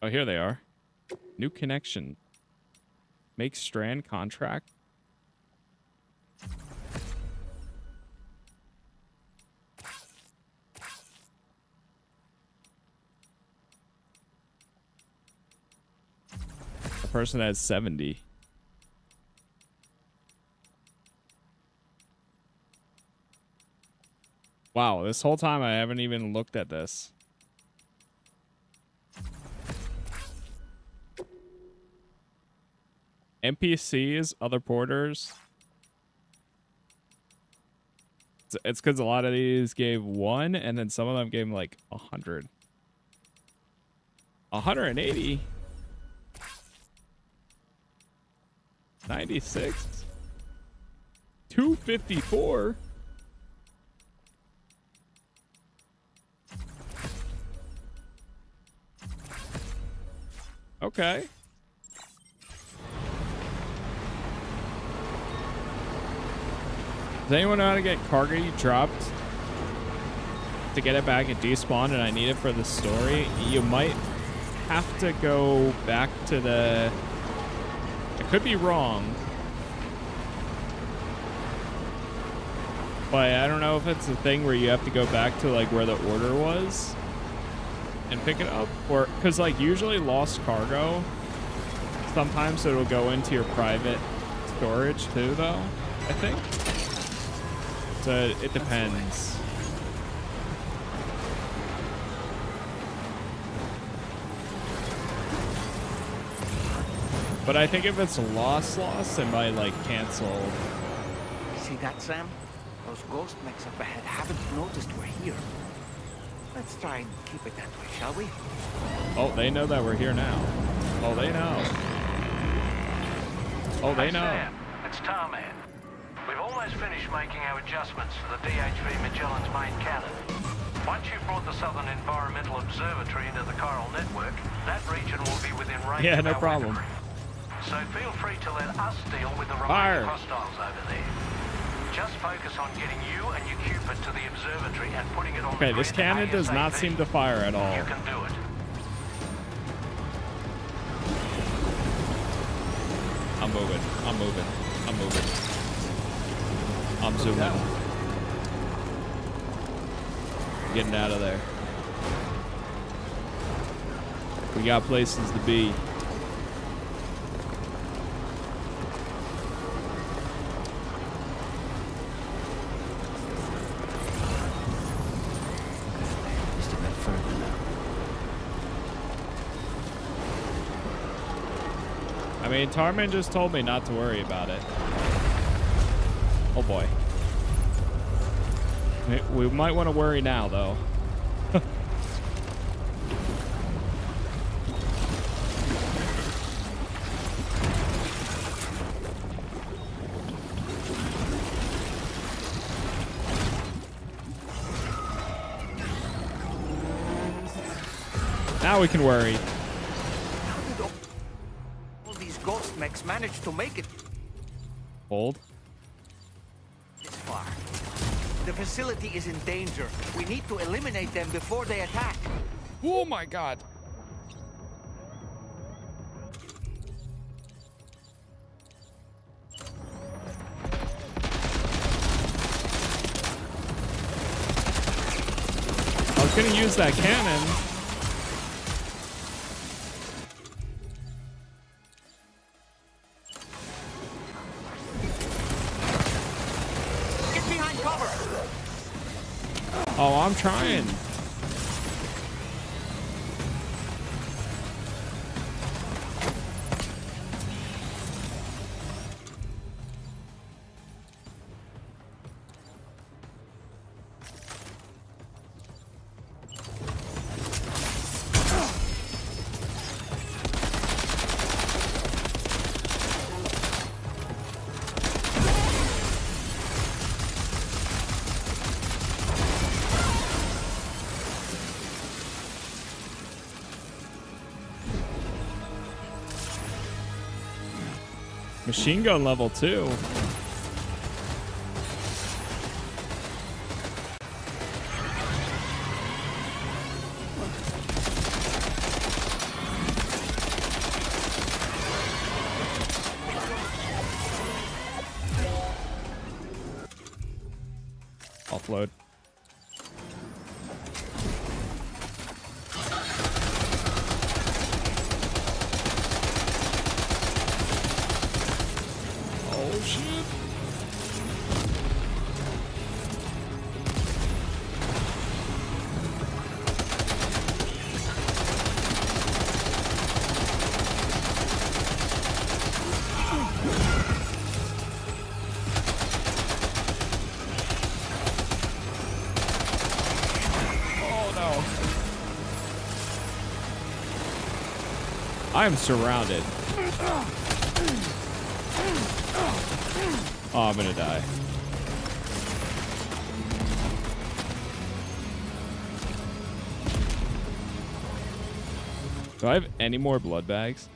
Oh, here they are. New connection. Make strand contract. A person has 70. Wow, this whole time I haven't even looked at this. NPCs, other porters. It's because a lot of these gave 1, and then some of them gave like 100. 180. 96. 254. Okay. Does anyone know how to get cargo dropped to get it back at despawn and I need it for the story? You might have to go back to the... I could be wrong. But I don't know if it's a thing where you have to go back to like where the order was and pick it up, or because like usually lost cargo, sometimes it'll go into your private storage too though, I think. So it depends. But I think if it's lost, it might like cancel.
See that, Sam? Those ghost mechs up ahead haven't noticed we're here. Let's try and keep it that way, shall we?
Oh, they know that we're here now. Oh, they know. Oh, they know.
Sam, it's Tarman. We've almost finished making our adjustments to the DHV Magellan's main cannon. Once you've brought the Southern Environmental Observatory into the chiral network, that region will be within range
Yeah,
of
no
our
problem.
weaponry. So feel free to let us deal with the
Fire.
remaining hostiles over there. Just focus on getting you and your Cupid to the observatory and putting it on
Okay,
the
this
grid
cannon does not
ASAP.
seem to fire at all.
You can do it.
I'm moving. I'm moving. I'm moving. I'm zooming. Getting out of there. We got places to be.
Just a bit further now.
I mean, Tarman just told me not to worry about it. Oh boy. We might want to worry now, though. Now we can worry.
How did all these ghost mechs manage to make it
Hold.
this far? The facility is in danger. We need to eliminate them before they attack.
Oh my god. gonna use that cannon.
Get behind cover.
Oh, I'm trying. Machine gun level 2. Offload. Oh shit. Oh no. I am surrounded. Oh, I'm gonna die. Do I have any more blood bags?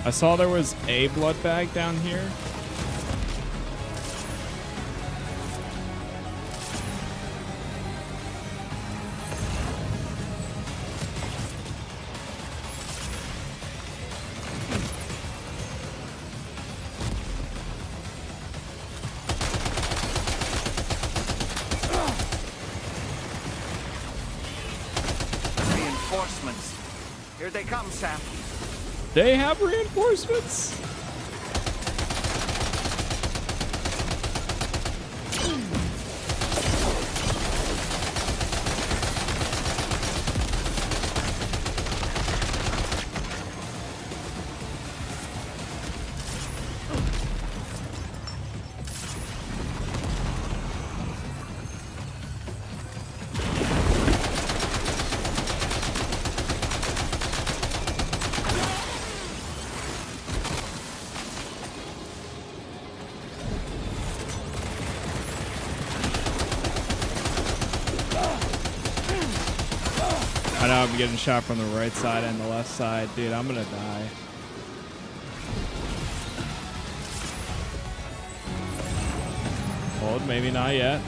I saw there was a blood bag down here.
Reinforcements. Here they come, Sam.
They have reinforcements. I know I'm getting shot from the right side and the left side. Dude, I'm gonna die. Hold, maybe not yet.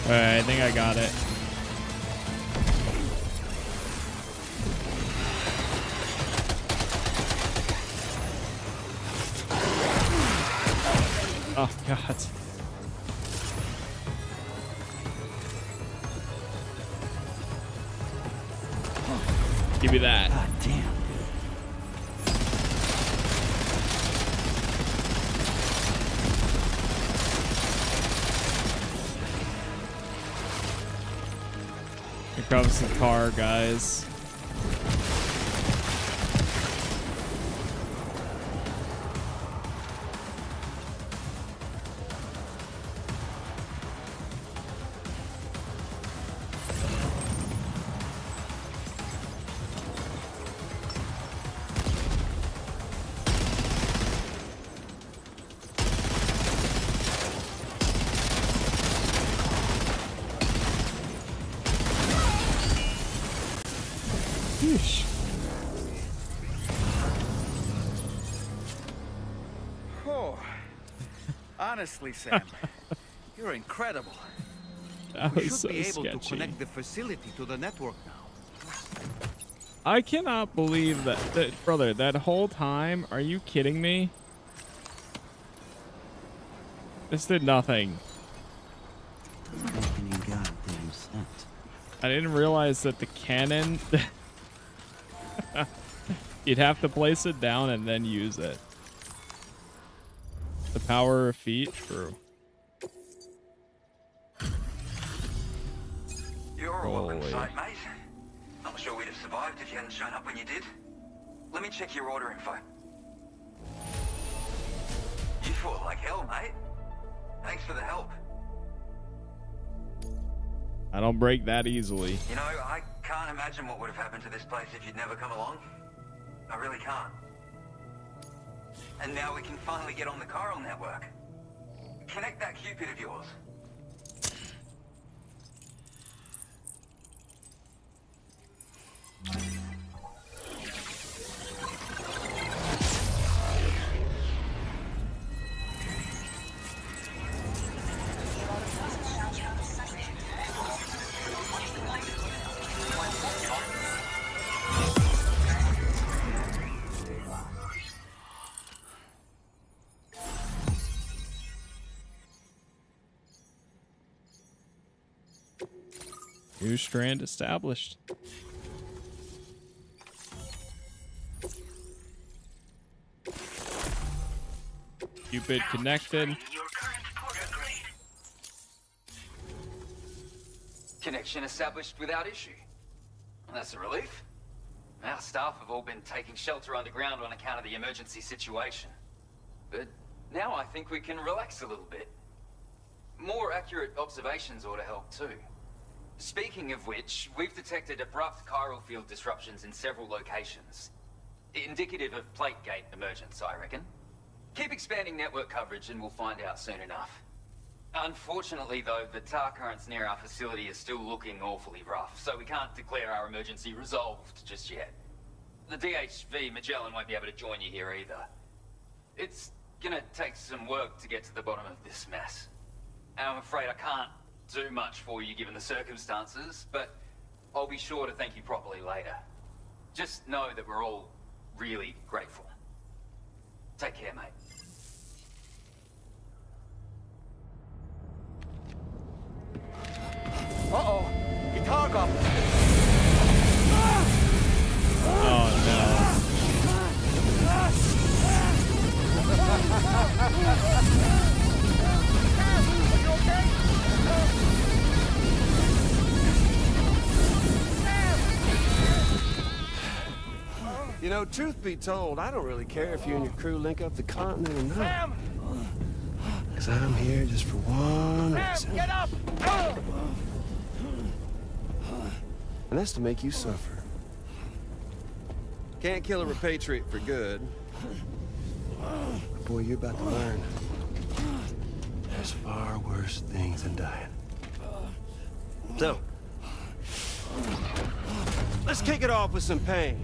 Alright, I think I got it. Oh, God. Give me that.
God damn.
Here comes the car, guys.
Oh, honestly, Sam, you're incredible.
That
We
was
should
so
be able to
sketchy.
connect the facility to the network now.
I cannot believe that, brother, that whole time, are you kidding me? This did nothing.
Making any goddamn sense.
I didn't realize that the cannon, you'd have to place it down and then use it. The power of feet, true.
You're a welcome
Holy.
sight, mate. Not sure we'd have survived if you hadn't shown up when you did. Let me check your order info. You fought like hell, mate. Thanks for the help.
I don't break that easily.
You know, I can't imagine what would have happened to this place if you'd never come along. I really can't. And now we can finally get on the chiral network. Connect that Cupid of yours.
New strand established. Cupid connected.
Connection established without issue. That's a relief. Our staff have all been taking shelter underground on account of the emergency situation. But now I think we can relax a little bit. More accurate observations ought to help too. Speaking of which, we've detected abrupt chiral field disruptions in several locations. Indicative of plate gate emergence, I reckon. Keep expanding network coverage and we'll find out soon enough. Unfortunately though, the tar currents near our facility are still looking awfully rough, so we can't declare our emergency resolved just yet. The DHV Magellan won't be able to join you here either. It's gonna take some work to get to the bottom of this mess. And I'm afraid I can't do much for you given the circumstances, but I'll be sure to thank you properly later. Just know that we're all really grateful. Take care, mate.
Uh-oh, guitar goblin.
Oh no.
You know, truth be told, I don't really care if you and your crew link up the continent or not.
Sam!
Because I'm here just for one reason.
Sam, get up!
And that's to make you suffer. Can't kill a repatriate for good. But boy, you're about to learn. There's far worse things than dying. So, let's kick it off with some pain.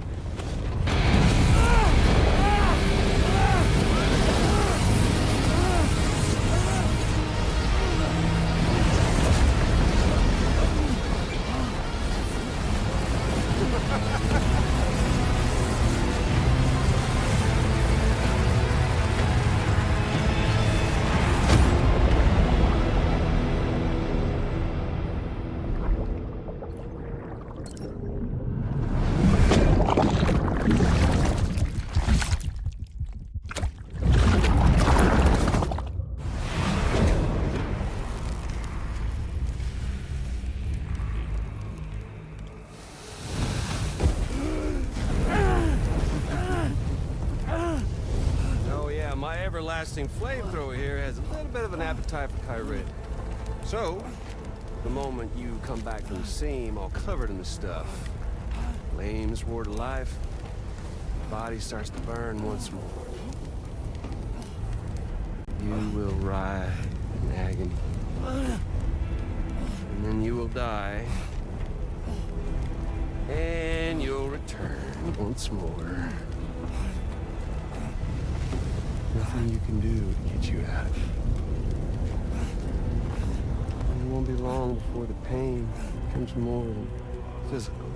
my everlasting flamethrower here has a little bit of an appetite for Kyrie. So, the moment you come back from the seam all covered in the stuff, flames roar to life, the body starts to burn once more. You will writhe in agony. And then you will die. And you'll return once more. Nothing you can do to get you out of it. And it won't be long before the pain becomes more than physical.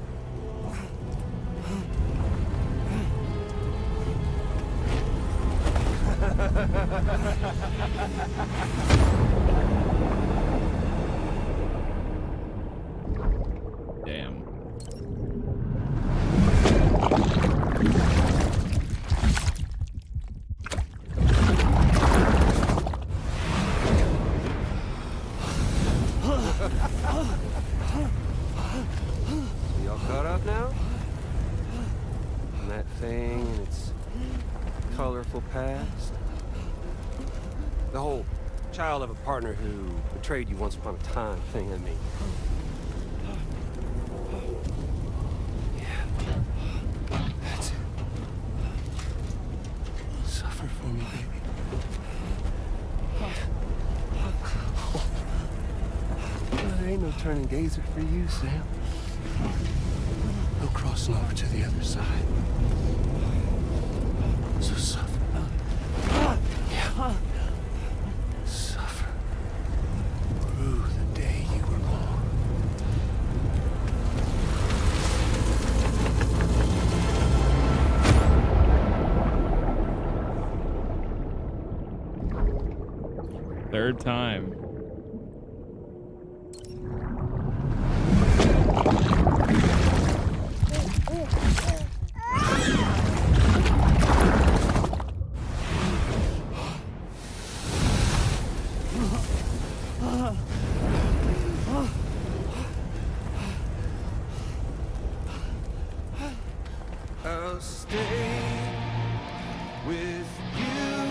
Damn.
So y'all caught up now? On that thing and its colorful past? The whole child of a partner who betrayed you once upon a time thing, I mean. Yeah. That's it. Suffer for me, baby. There ain't no turning gazer for you, Sam. No crossing over to the other side. So suffer. Yeah. Suffer. Through the day you were born.
Third time.
I'll stay with you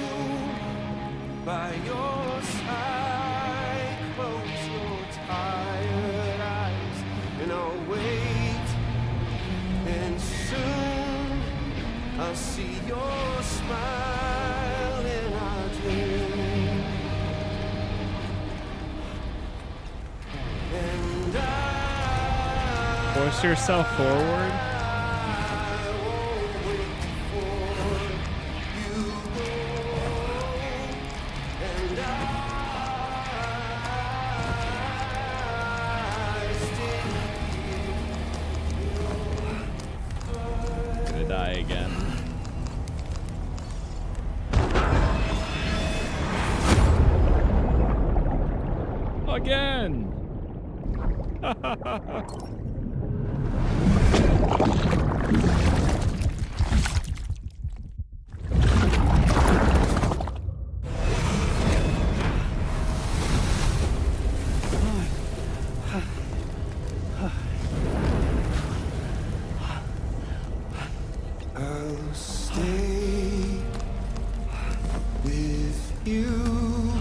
by your side. Close your tired eyes and I'll wait. And soon I'll see your smile in our dream. And
Force yourself forward. Gonna die again. Again.
I'll stay with you.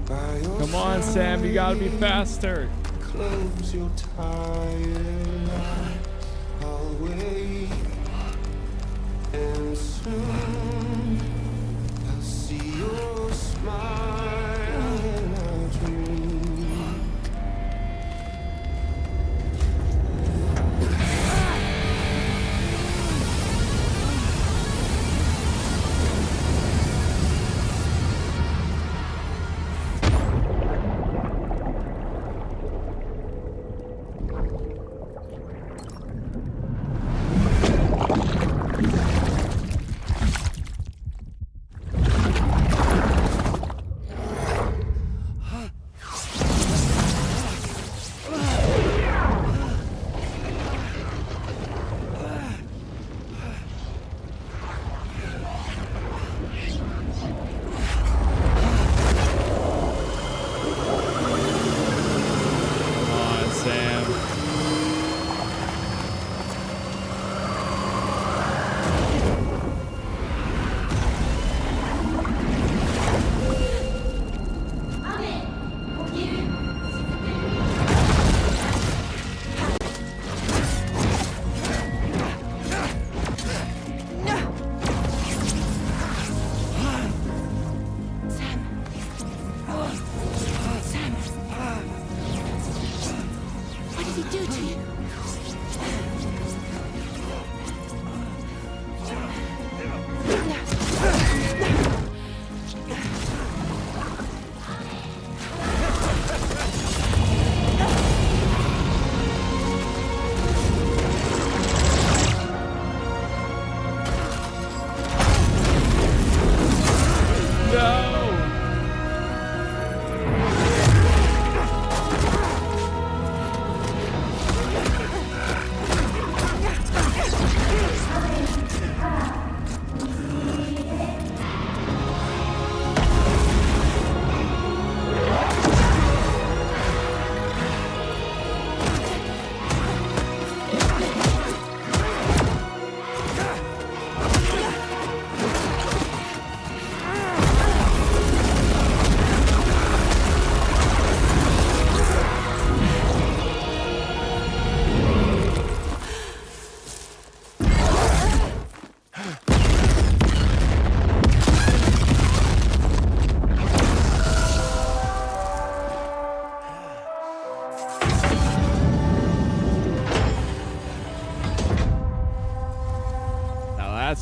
By your
Come on, Sam, you gotta be faster.
Close your tired eyes. I'll wait. And soon I'll see your smile in our dream.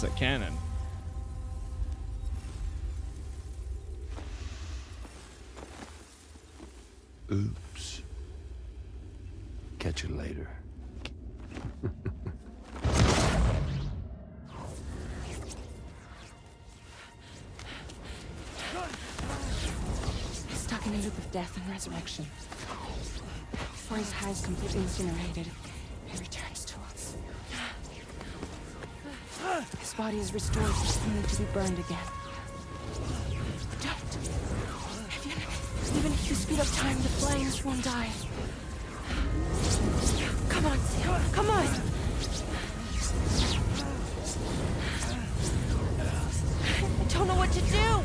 It's a cannon.
Oops. Catch you later.
He's stuck in a loop of death and resurrection. Before his high is completely incinerated, he returns to us. His body is restored, only to be burned again. Don't. Even if you speed up time, the flames won't die. Come on, Sam. Come on. I don't know what to do.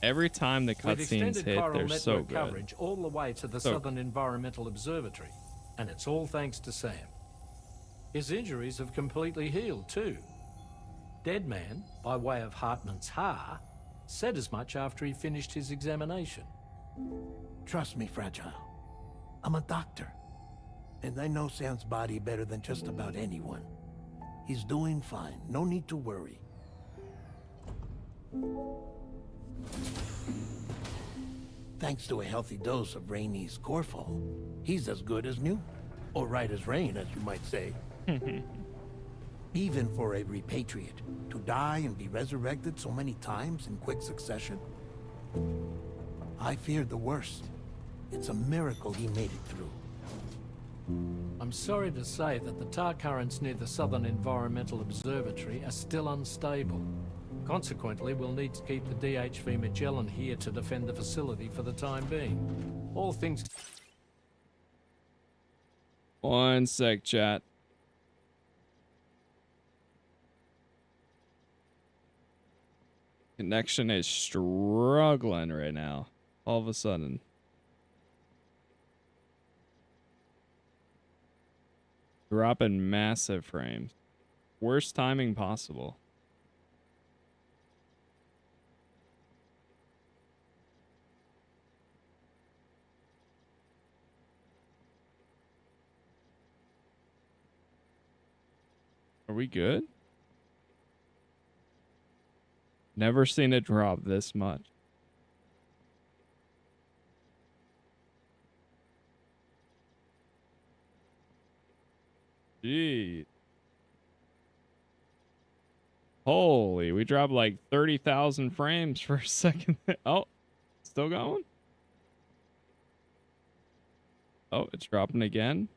Every time the
We've
cutscenes
extended
hit,
chiral
they're
network
so good.
coverage all the way to the
So
Southern Environmental Observatory, and it's all thanks to Sam. His injuries have completely healed too. Deadman, by way of Hartman's Ha, said as much after he finished his examination.
Trust me, Fragile. I'm a doctor. And I know Sam's body better than just about anyone. He's doing fine. No need to worry. Thanks to a healthy dose of Rainey's Corfol, he's as good as new. Or right as rain, as you might say. Even for a Repatriate, to die and be resurrected so many times in quick succession. I feared the worst. It's a miracle he made it through.
I'm sorry to say that the tar currents near the Southern Environmental Observatory are still unstable. Consequently, we'll need to keep the DHV Magellan here to defend the facility for the time being. All things...
One sec, chat. Connection is struggling right now. All of a sudden. Dropping massive frames. Worst timing possible. Are we good? Never seen it drop this much. Jeez. Holy, we dropped like 30,000 frames for a second. Oh, still going? Oh, it's dropping again.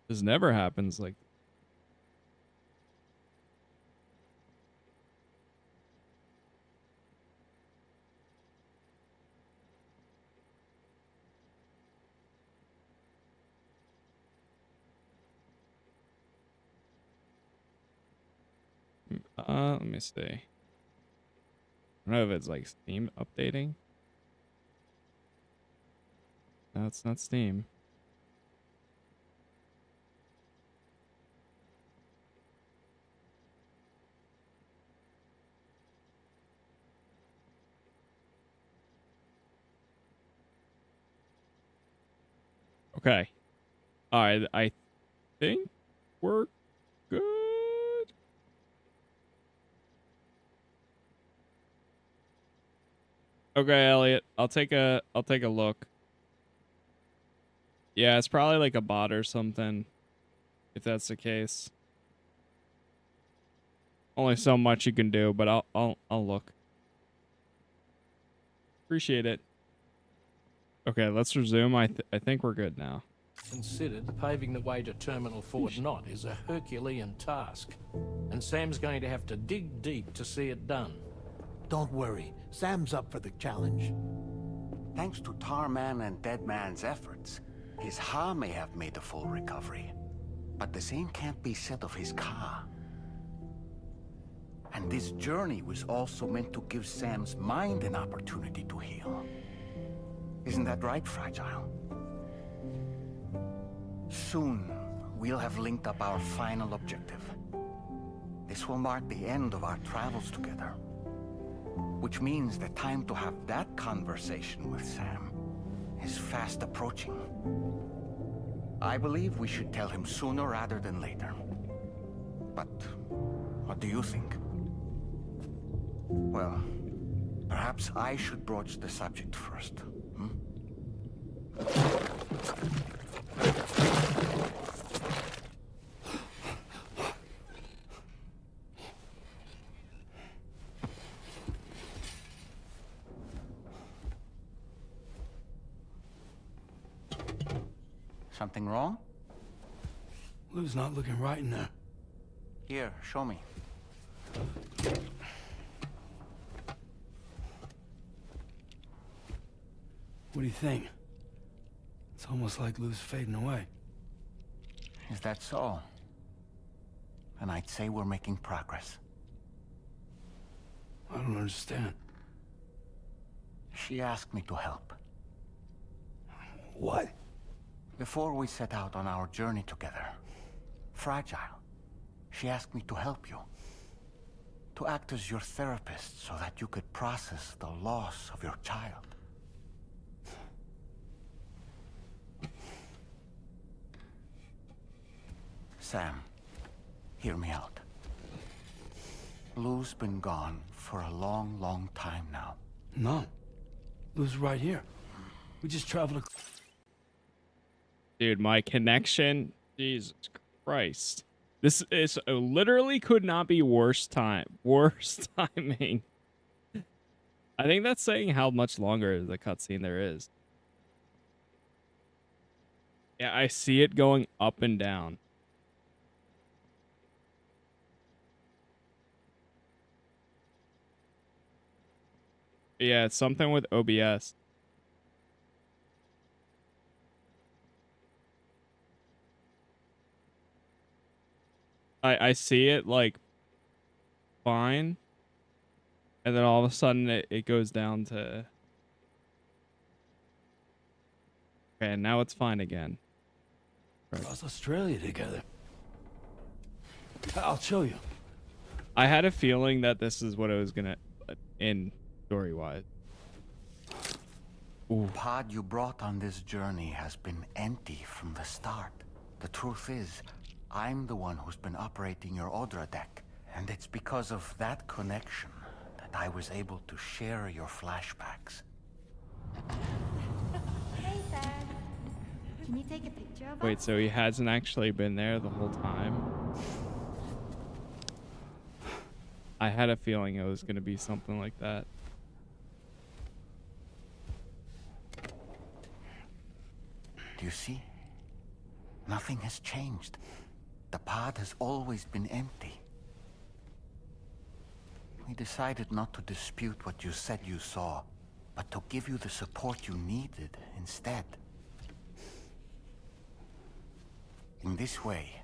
This never happens like let me see. I don't know if it's like Steam updating. No, it's not Steam. Okay. Alright, I think we're good. Okay, Elliot. I'll take a look. Yeah, it's probably like a bot or something. If that's the case. Only so much you can do, but I'll look. Appreciate it. Okay, let's resume. I think we're good now.
Considered, paving the way to Terminal Fort Knot is a Herculean task, and Sam's going to have to dig deep to see it done.
Don't worry, Sam's up for the challenge.
Thanks to Tarman and Deadman's efforts, his Ha may have made a full recovery. But the same can't be said of his Ka. And this journey was also meant to give Sam's mind an opportunity to heal. Isn't that right, Fragile? Soon, we'll have linked up our final objective. This will mark the end of our travels together. Which means the time to have that conversation with Sam is fast approaching. I believe we should tell him sooner rather than later. But what do you think? Well, perhaps I should broach the subject first. Something wrong?
Lou's not looking right in there.
Here, show me.
What do you think? It's almost like Lou's fading away.
Is that so? And I'd say we're making progress.
I don't understand.
She asked me to help.
What?
Before we set out on our journey together, Fragile, she asked me to help you. To act as your therapist so that you could process the loss of your child. Sam, hear me out. Lou's been gone for a long, long time now.
No. Lou's right here. We just traveled
Dude, my connection, Jesus Christ. This is literally could not be worst timing. I think that's saying how much longer the cutscene there is. Yeah, I see it going up and down. Yeah, it's something with OBS. I see it like fine, and then all of a sudden it goes down to okay, and now it's fine again.
across Australia together. I'll show you.
I had a feeling that this is what it was gonna end story-wise.
The pod you brought on this journey has been empty from the start. The truth is, I'm the one who's been operating your Odra deck, and it's because of that connection that I was able to share your flashbacks.
Hey, Sam. Can you take a picture of
Wait,
us?
so he hasn't actually been there the whole time? I had a feeling it was gonna be something like that.
Do you see? Nothing has changed. The pod has always been empty. We decided not to dispute what you said you saw, but to give you the support you needed instead. In this way,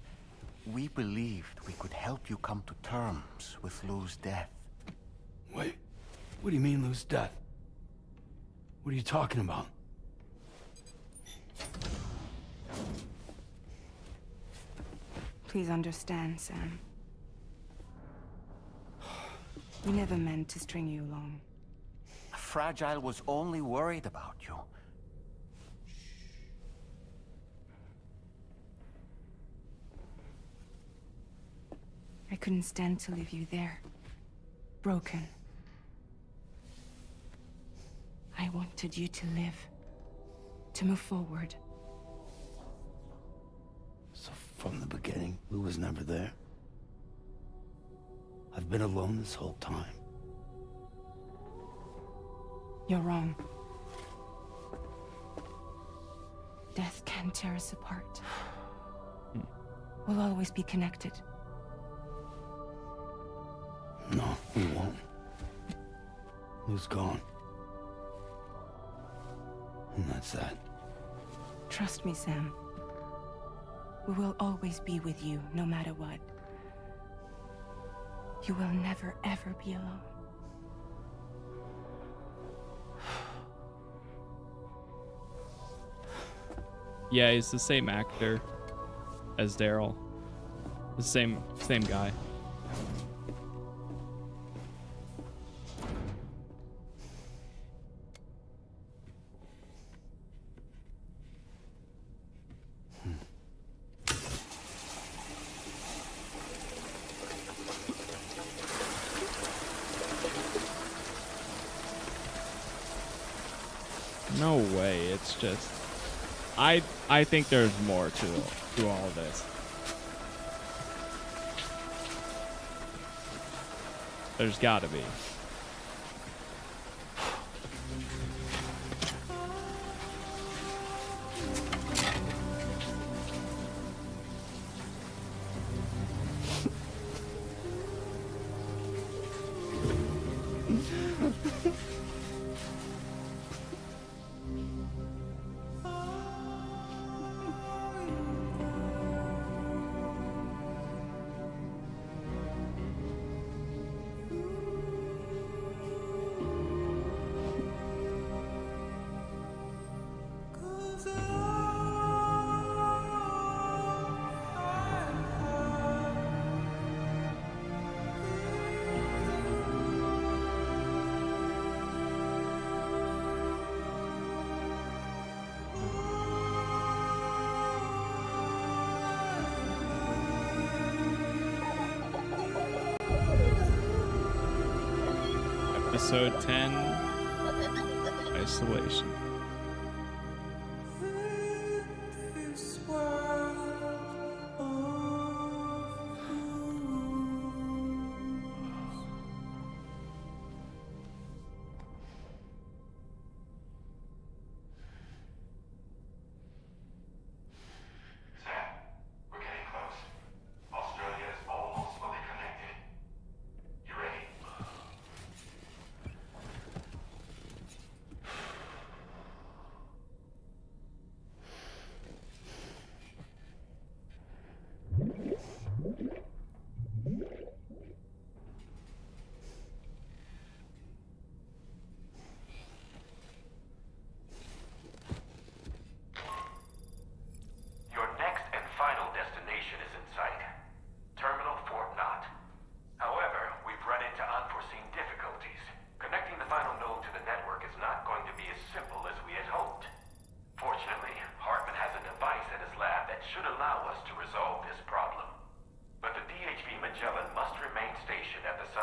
we believed we could help you come to terms with Lou's death.
Wait, What do you mean lose death? What are you talking about?
Please understand, Sam. We never meant to string you along.
Fragile was only worried about you.
I couldn't stand to leave you there. Broken. I wanted you to live. To move forward.
So from the beginning, Lou was never there? I've been alone this whole time.
You're wrong. Death can tear us apart. We'll always be connected.
No, we won't. Lou's gone. And that's that.
Trust me, Sam. We will always be with you, no matter what. You will never, ever be alone.
Yeah, he's the same actor as Daryl. The same guy. No way, it's just I think there's more to all of this. There's gotta be. Episode 10, Isolation.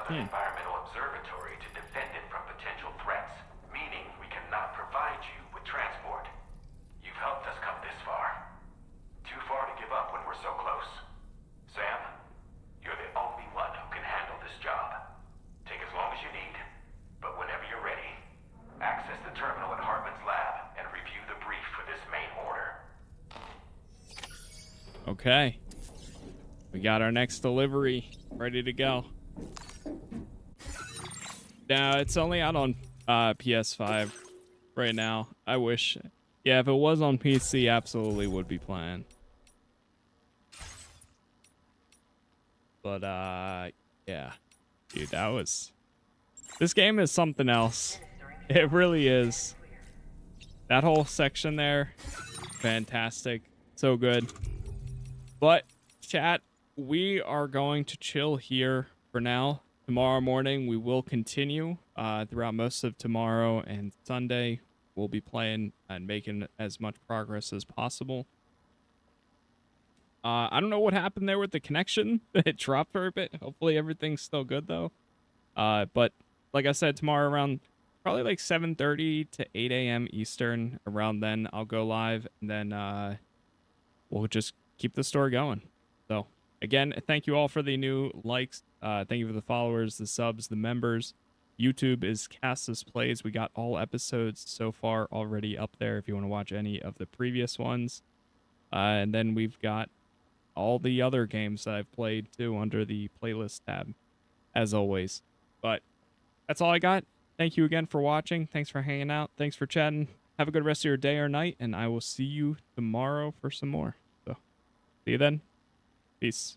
Environmental Observatory to defend it from potential threats, meaning we cannot provide you with transport. You've helped us come this far. Too far to give up when we're so close. Sam, you're the only one who can handle this job. Take as long as you need, but whenever you're ready, access the terminal at Hartman's lab and review the brief for this main order.
Okay. We got our next delivery ready to go. Now, it's only out on PS5 right now. I wish. Yeah, if it was on PC, absolutely would be playing. But, yeah. Dude, that was This game is something else. It really is. That whole section there, fantastic. So good. But, chat, we are going to chill here for now. Tomorrow morning, we will continue throughout most of tomorrow and Sunday. We'll be playing and making as much progress as possible. I don't know what happened there with the connection. It dropped for a bit. Hopefully everything's still good, though. But like I said, tomorrow around probably like 7:30 to 8 a.m. Eastern. Around then, I'll go live, and then we'll just keep the story going. So, again, thank you all for the new likes. Thank you for the followers, the subs, the members. YouTube is Casas Plays. We got all episodes so far already up there if you want to watch any of the previous ones. And then we've got all the other games that I've played too under the playlist tab, as always. But that's all I got. Thank you again for watching. Thanks for hanging out. Thanks for chatting. Have a good rest of your day or night, and I will see you tomorrow for some more. So, see you then. Peace.